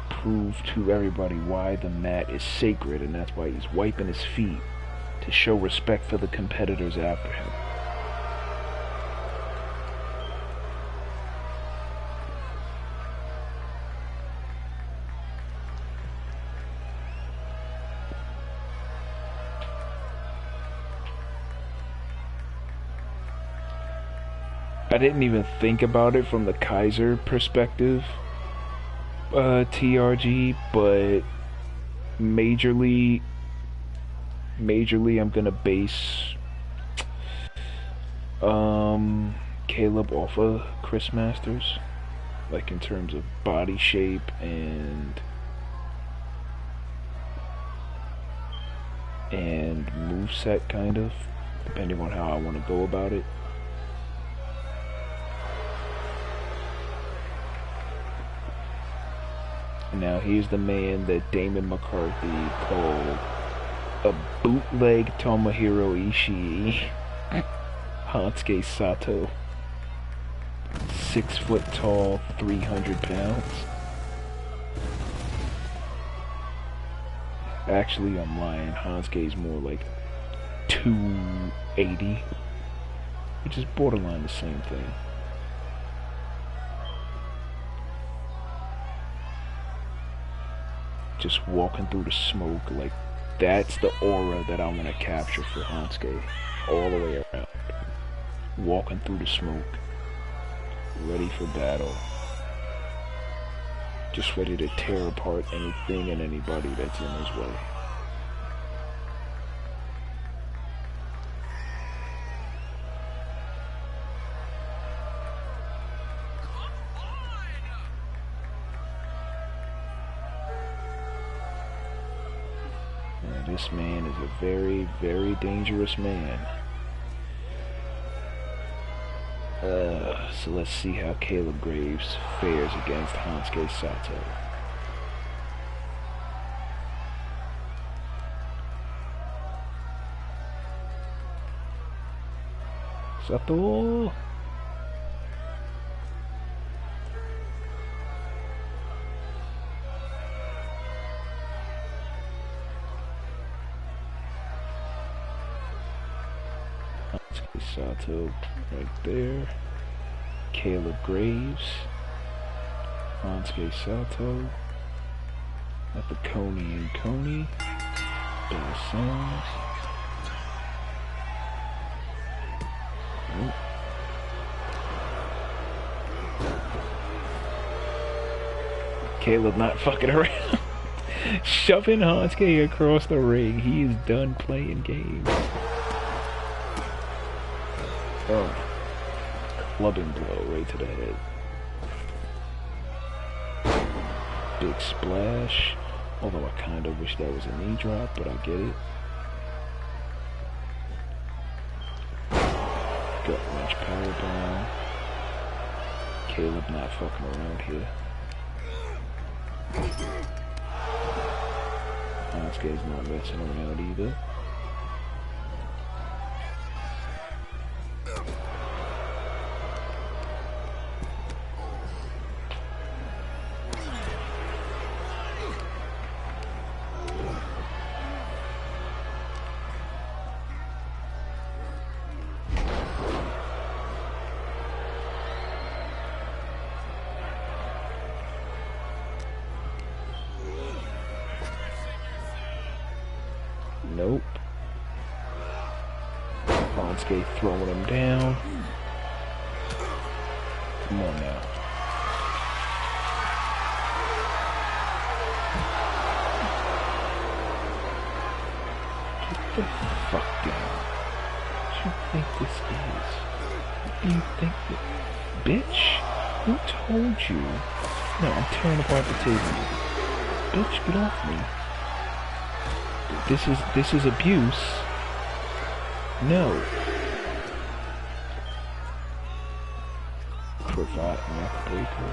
prove to everybody why the mat is sacred, and that's why he's wiping his feet to show respect for the competitors after him. I didn't even think about it from the Kaiser perspective, TRG, but majorly I'm gonna base Caleb off of Chris Masters, like in terms of body shape and moveset, kind of, depending on how I want to go about it. Now here's the man that Damon McCarthy called a bootleg Tomohiro Ishii, Hansuke Sato, 6 foot tall, 300 pounds. Actually, I'm lying. Hansuke's more like 280, which is borderline the same thing. Just walking through the smoke, like, that's the aura that I want to capture for Hansuke, all the way around. Walking through the smoke, ready for battle, just ready to tear apart anything and anybody that's in his way. This man is a very, very dangerous man. So let's see how Caleb Graves fares against Hansuke Sato. Sato! Sato right there. Caleb Graves. Hansuke Sato. At the Coney and Coney. Better sounds. Nope. Caleb not fucking around. Shoving Hansuke across the ring. He is done playing games. Oh, clubbing blow right to the head. Big splash. Although I kind of wish that was a knee drop, but I get it. Gut wrench powerbomb. Caleb not fucking around here. Hansuke's not messing around either. Nope. Hansuke throwing him down. Come on now. Get the fuck down. What do you think this is? What do you think that... Bitch? Who told you? No, I'm tearing apart the table. Bitch, get off me. This is abuse. No. cravat neck breaker,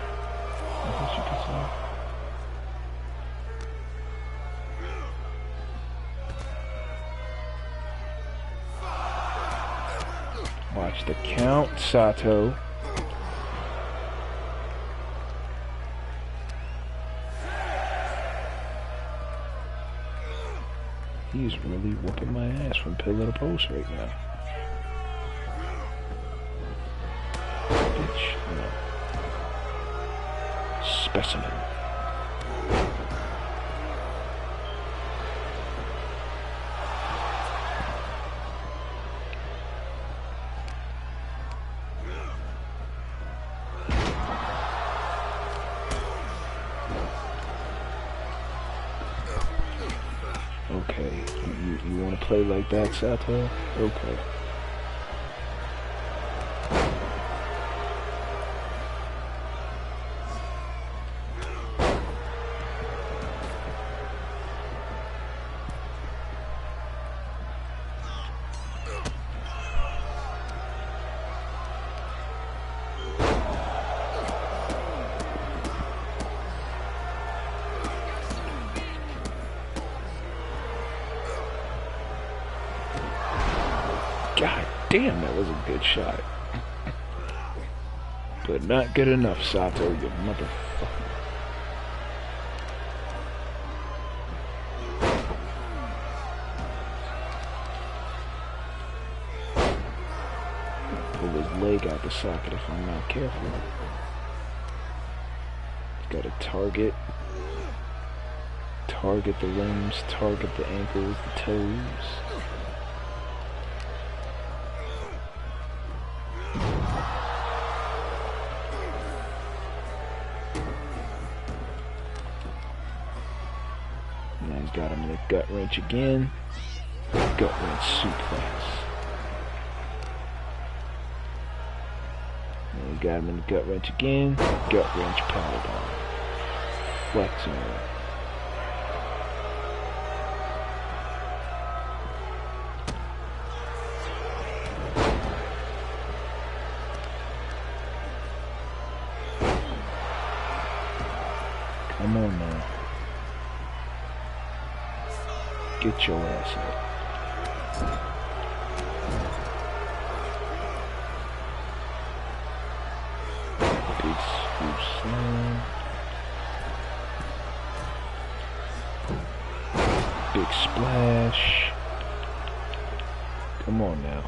I guess you could say. Watch the count, Sato. He's really whooping my ass from pillar to post right now. Bitch, no. Specimen. Okay, you want to play like that, Sato? Okay. God damn, that was a good shot. But not good enough, Sato, you motherfucker. Pull his leg out the socket if I'm not careful. Got to target the limbs, target the ankles, the toes. Now he's got him in a gut wrench again. Gut wrench suplex. Now he got him in the gut wrench again. Gut wrench power bomb. Flexing him. Come on now. Get your ass up. Big scoop slam. Big splash. Come on now.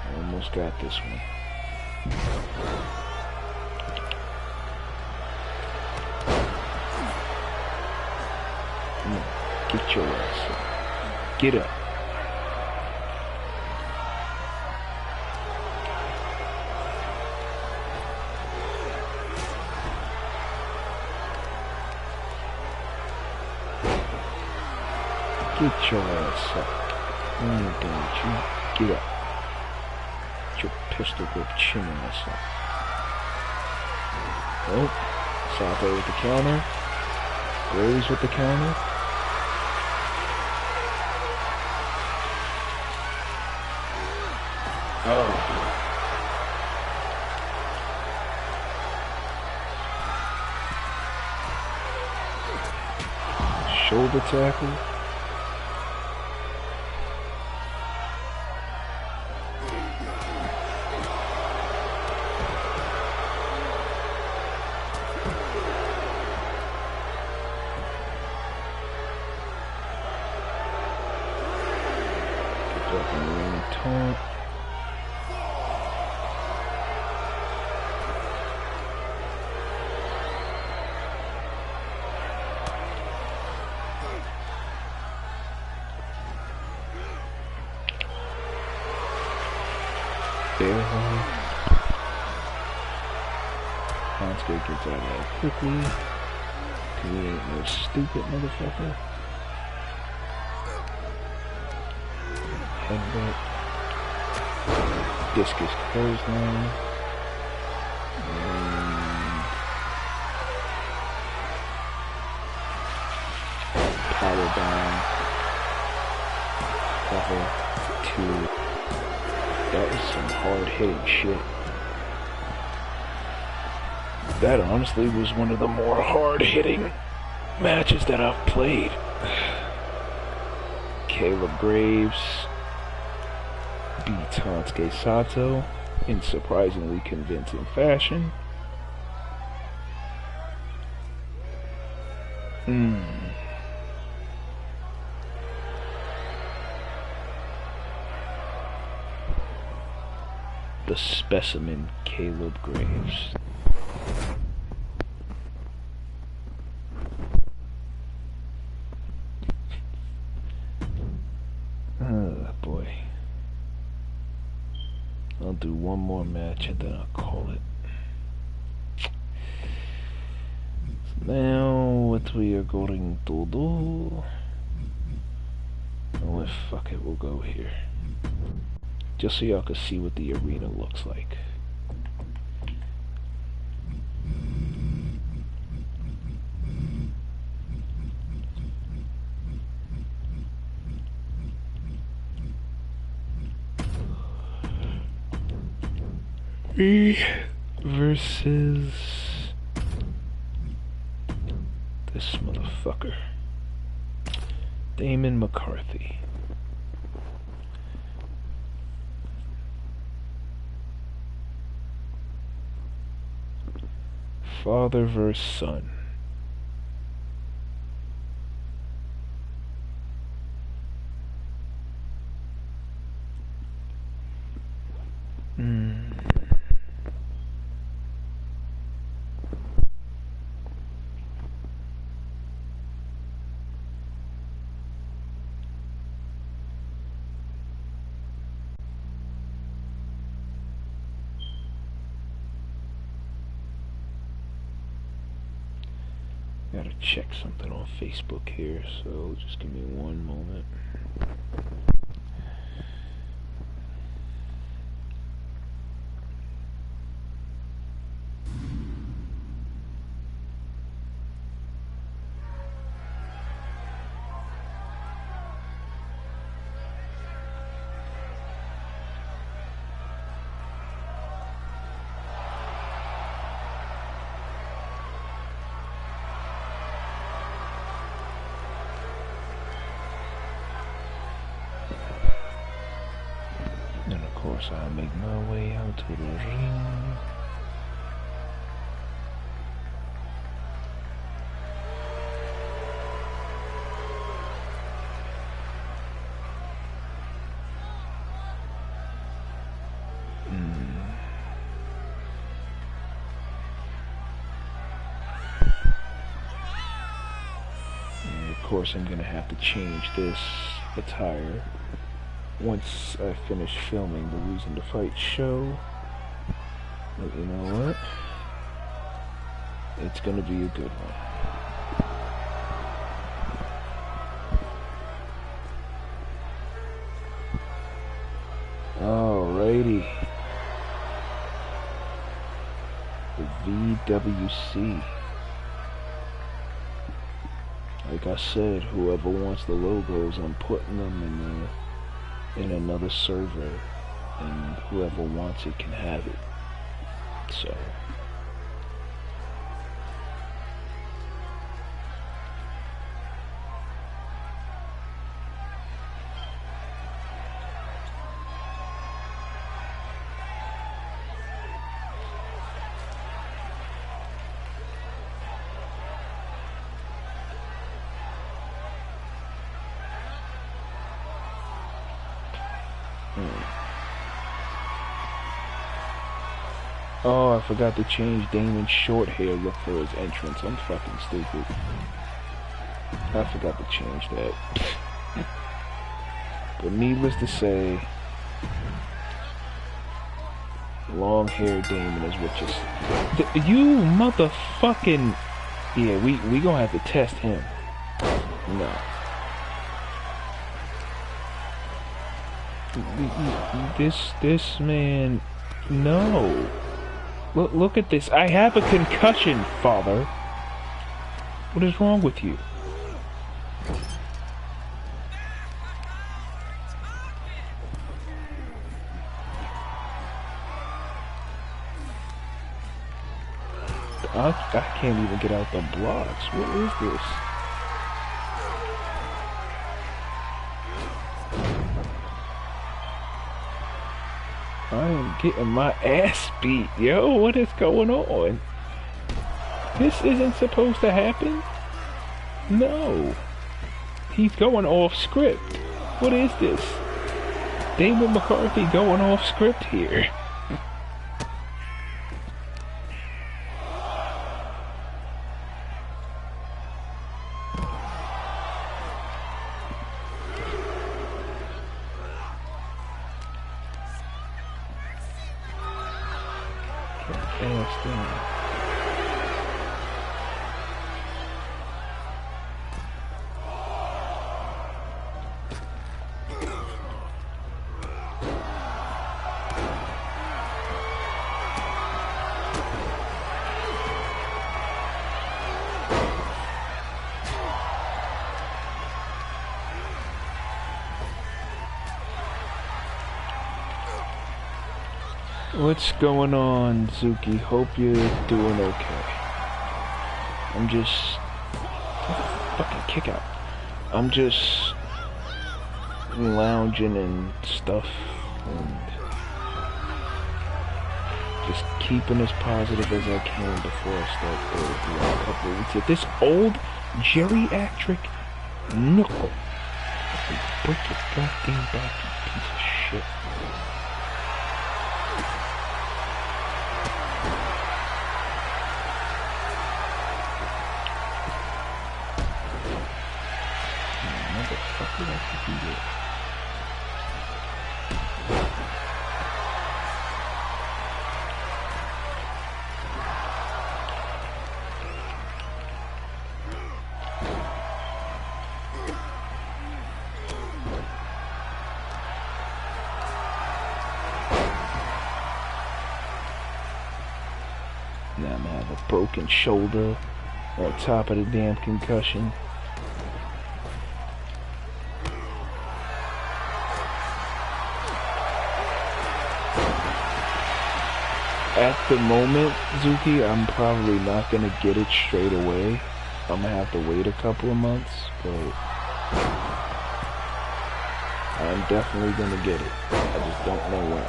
I almost got this one. Come on, get your ass up. Get up. Get your ass up. What are you doing, you? Get up. Get your pistol grip chin ass up. Oh, Sato with the counter. Graves with the counter. Oh. Shoulder tackle. Get up in the ring taunt. Bear hug. Hansuke gets out of there quickly. Cause he ain't no stupid motherfucker. Headbutt. Discus clothesline. Power bomb. Cover 2. That was some hard hitting shit. That honestly was one of the more hard-hitting matches that I've played. Caleb Graves beat Tansuke Sato in surprisingly convincing fashion. The specimen Caleb Graves. Oh boy. I'll do one more match and then I'll call it. Now, what we are going to do... Oh, fuck it, we'll go here. Just so y'all can see what the arena looks like. Me versus this motherfucker, Damon McCarthy. Father versus son. Gotta check something on Facebook here, so just give me one moment. And of course I'll make my way out to the ring. And of course I'm gonna have to change this attire once I finish filming the Losing the Fight show. But you know what? It's gonna be a good one. Alrighty. The VWC. Like I said, whoever wants the logos, I'm putting them in another server, and whoever wants it can have it. So oh, I forgot to change Damon's short hair look for his entrance. I'm fucking stupid. I forgot to change that. But needless to say, long hair Damon is what you motherfucking... Yeah, we gonna have to test him. No. This man... No. Look at this. I have a concussion, father. What is wrong with you? I can't even get out the blocks. What is this? I am getting my ass beat, yo. What is going on? This isn't supposed to happen. No. He's going off script. What is this? David McCarthy going off script here. Ass down. What's going on, Zuki? Hope you're doing okay. I'm just... fucking kick out. I'm just... lounging and stuff. And... just keeping as positive as I can before I start the couple of weeks. If this old geriatric knuckle... break your goddamn back, you piece of shit. Now I'm gonna have a broken shoulder on top of the damn concussion. At the moment, Zuki, I'm probably not gonna get it straight away. I'm gonna have to wait a couple of months, but I'm definitely gonna get it. I just don't know when.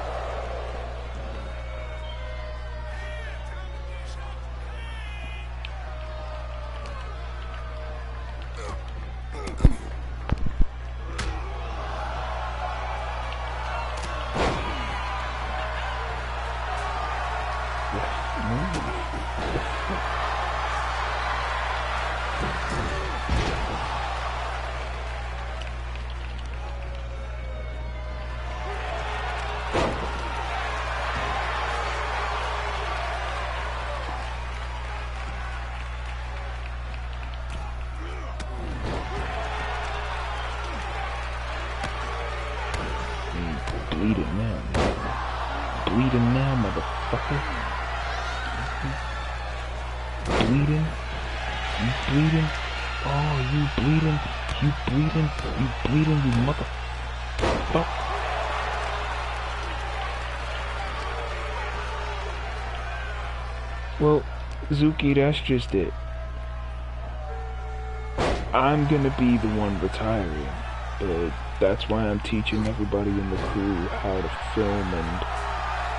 Bleeding now. Bleeding now, motherfucker. Bleeding? You bleeding? Oh, you bleeding? You bleeding? You bleeding, you motherfucker. Well, Zuki, that's just it. I'm gonna be the one retiring, but that's why I'm teaching everybody in the crew how to film and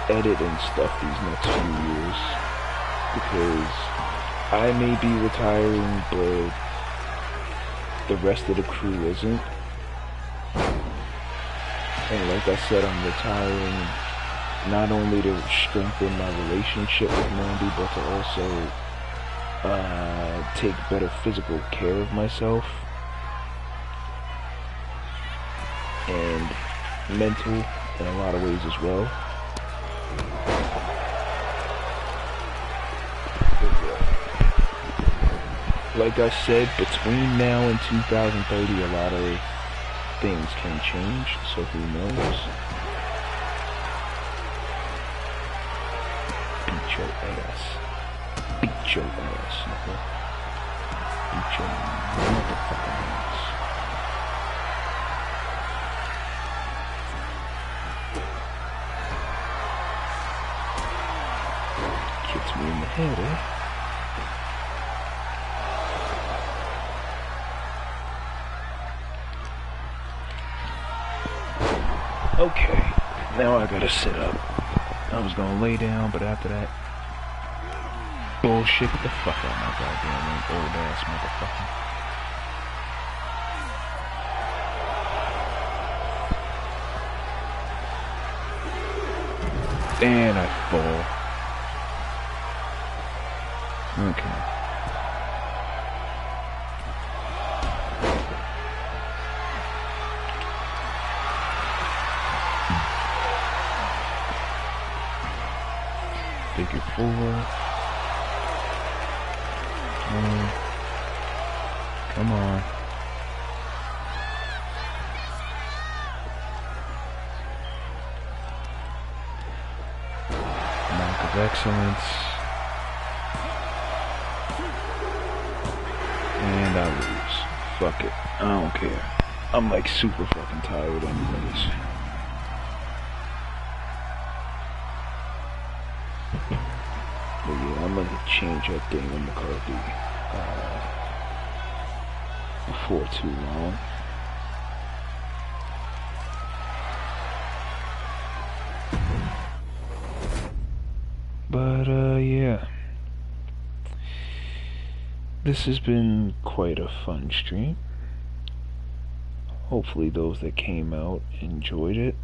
edit and stuff these next few years. Because I may be retiring, but the rest of the crew isn't. And like I said, I'm retiring not only to strengthen my relationship with Mandy, but to also take better physical care of myself. And mental in a lot of ways as well. Like I said, between now and 2030, a lot of things can change, so who knows? Beat your ass. Beat your ass, nigga. Beat your motherfucking ass. Hits me in the head, eh? Okay, now I gotta sit up. I was gonna lay down, but after that, bullshit, get the fuck out of my goddamn old ass motherfucker. And I fall. Okay. Figure 4. Come on. Mark of excellence. And I lose. Fuck it. I don't care. I'm like super fucking tired anyways. But yeah, I'm gonna change that thing on McCarthy before too long. But yeah. This has been quite a fun stream. Hopefully those that came out enjoyed it.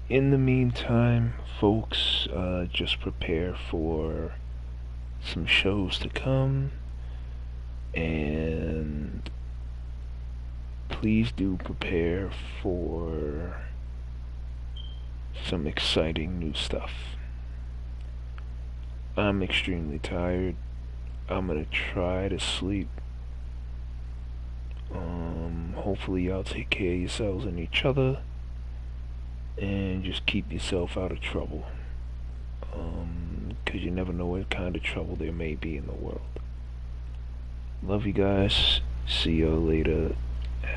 In the meantime, folks, just prepare for some shows to come, and please do prepare for some exciting new stuff. I'm extremely tired. I'm gonna try to sleep. Hopefully y'all take care of yourselves and each other, and just keep yourself out of trouble. 'Cause you never know what kind of trouble there may be in the world. Love you guys. See y'all later.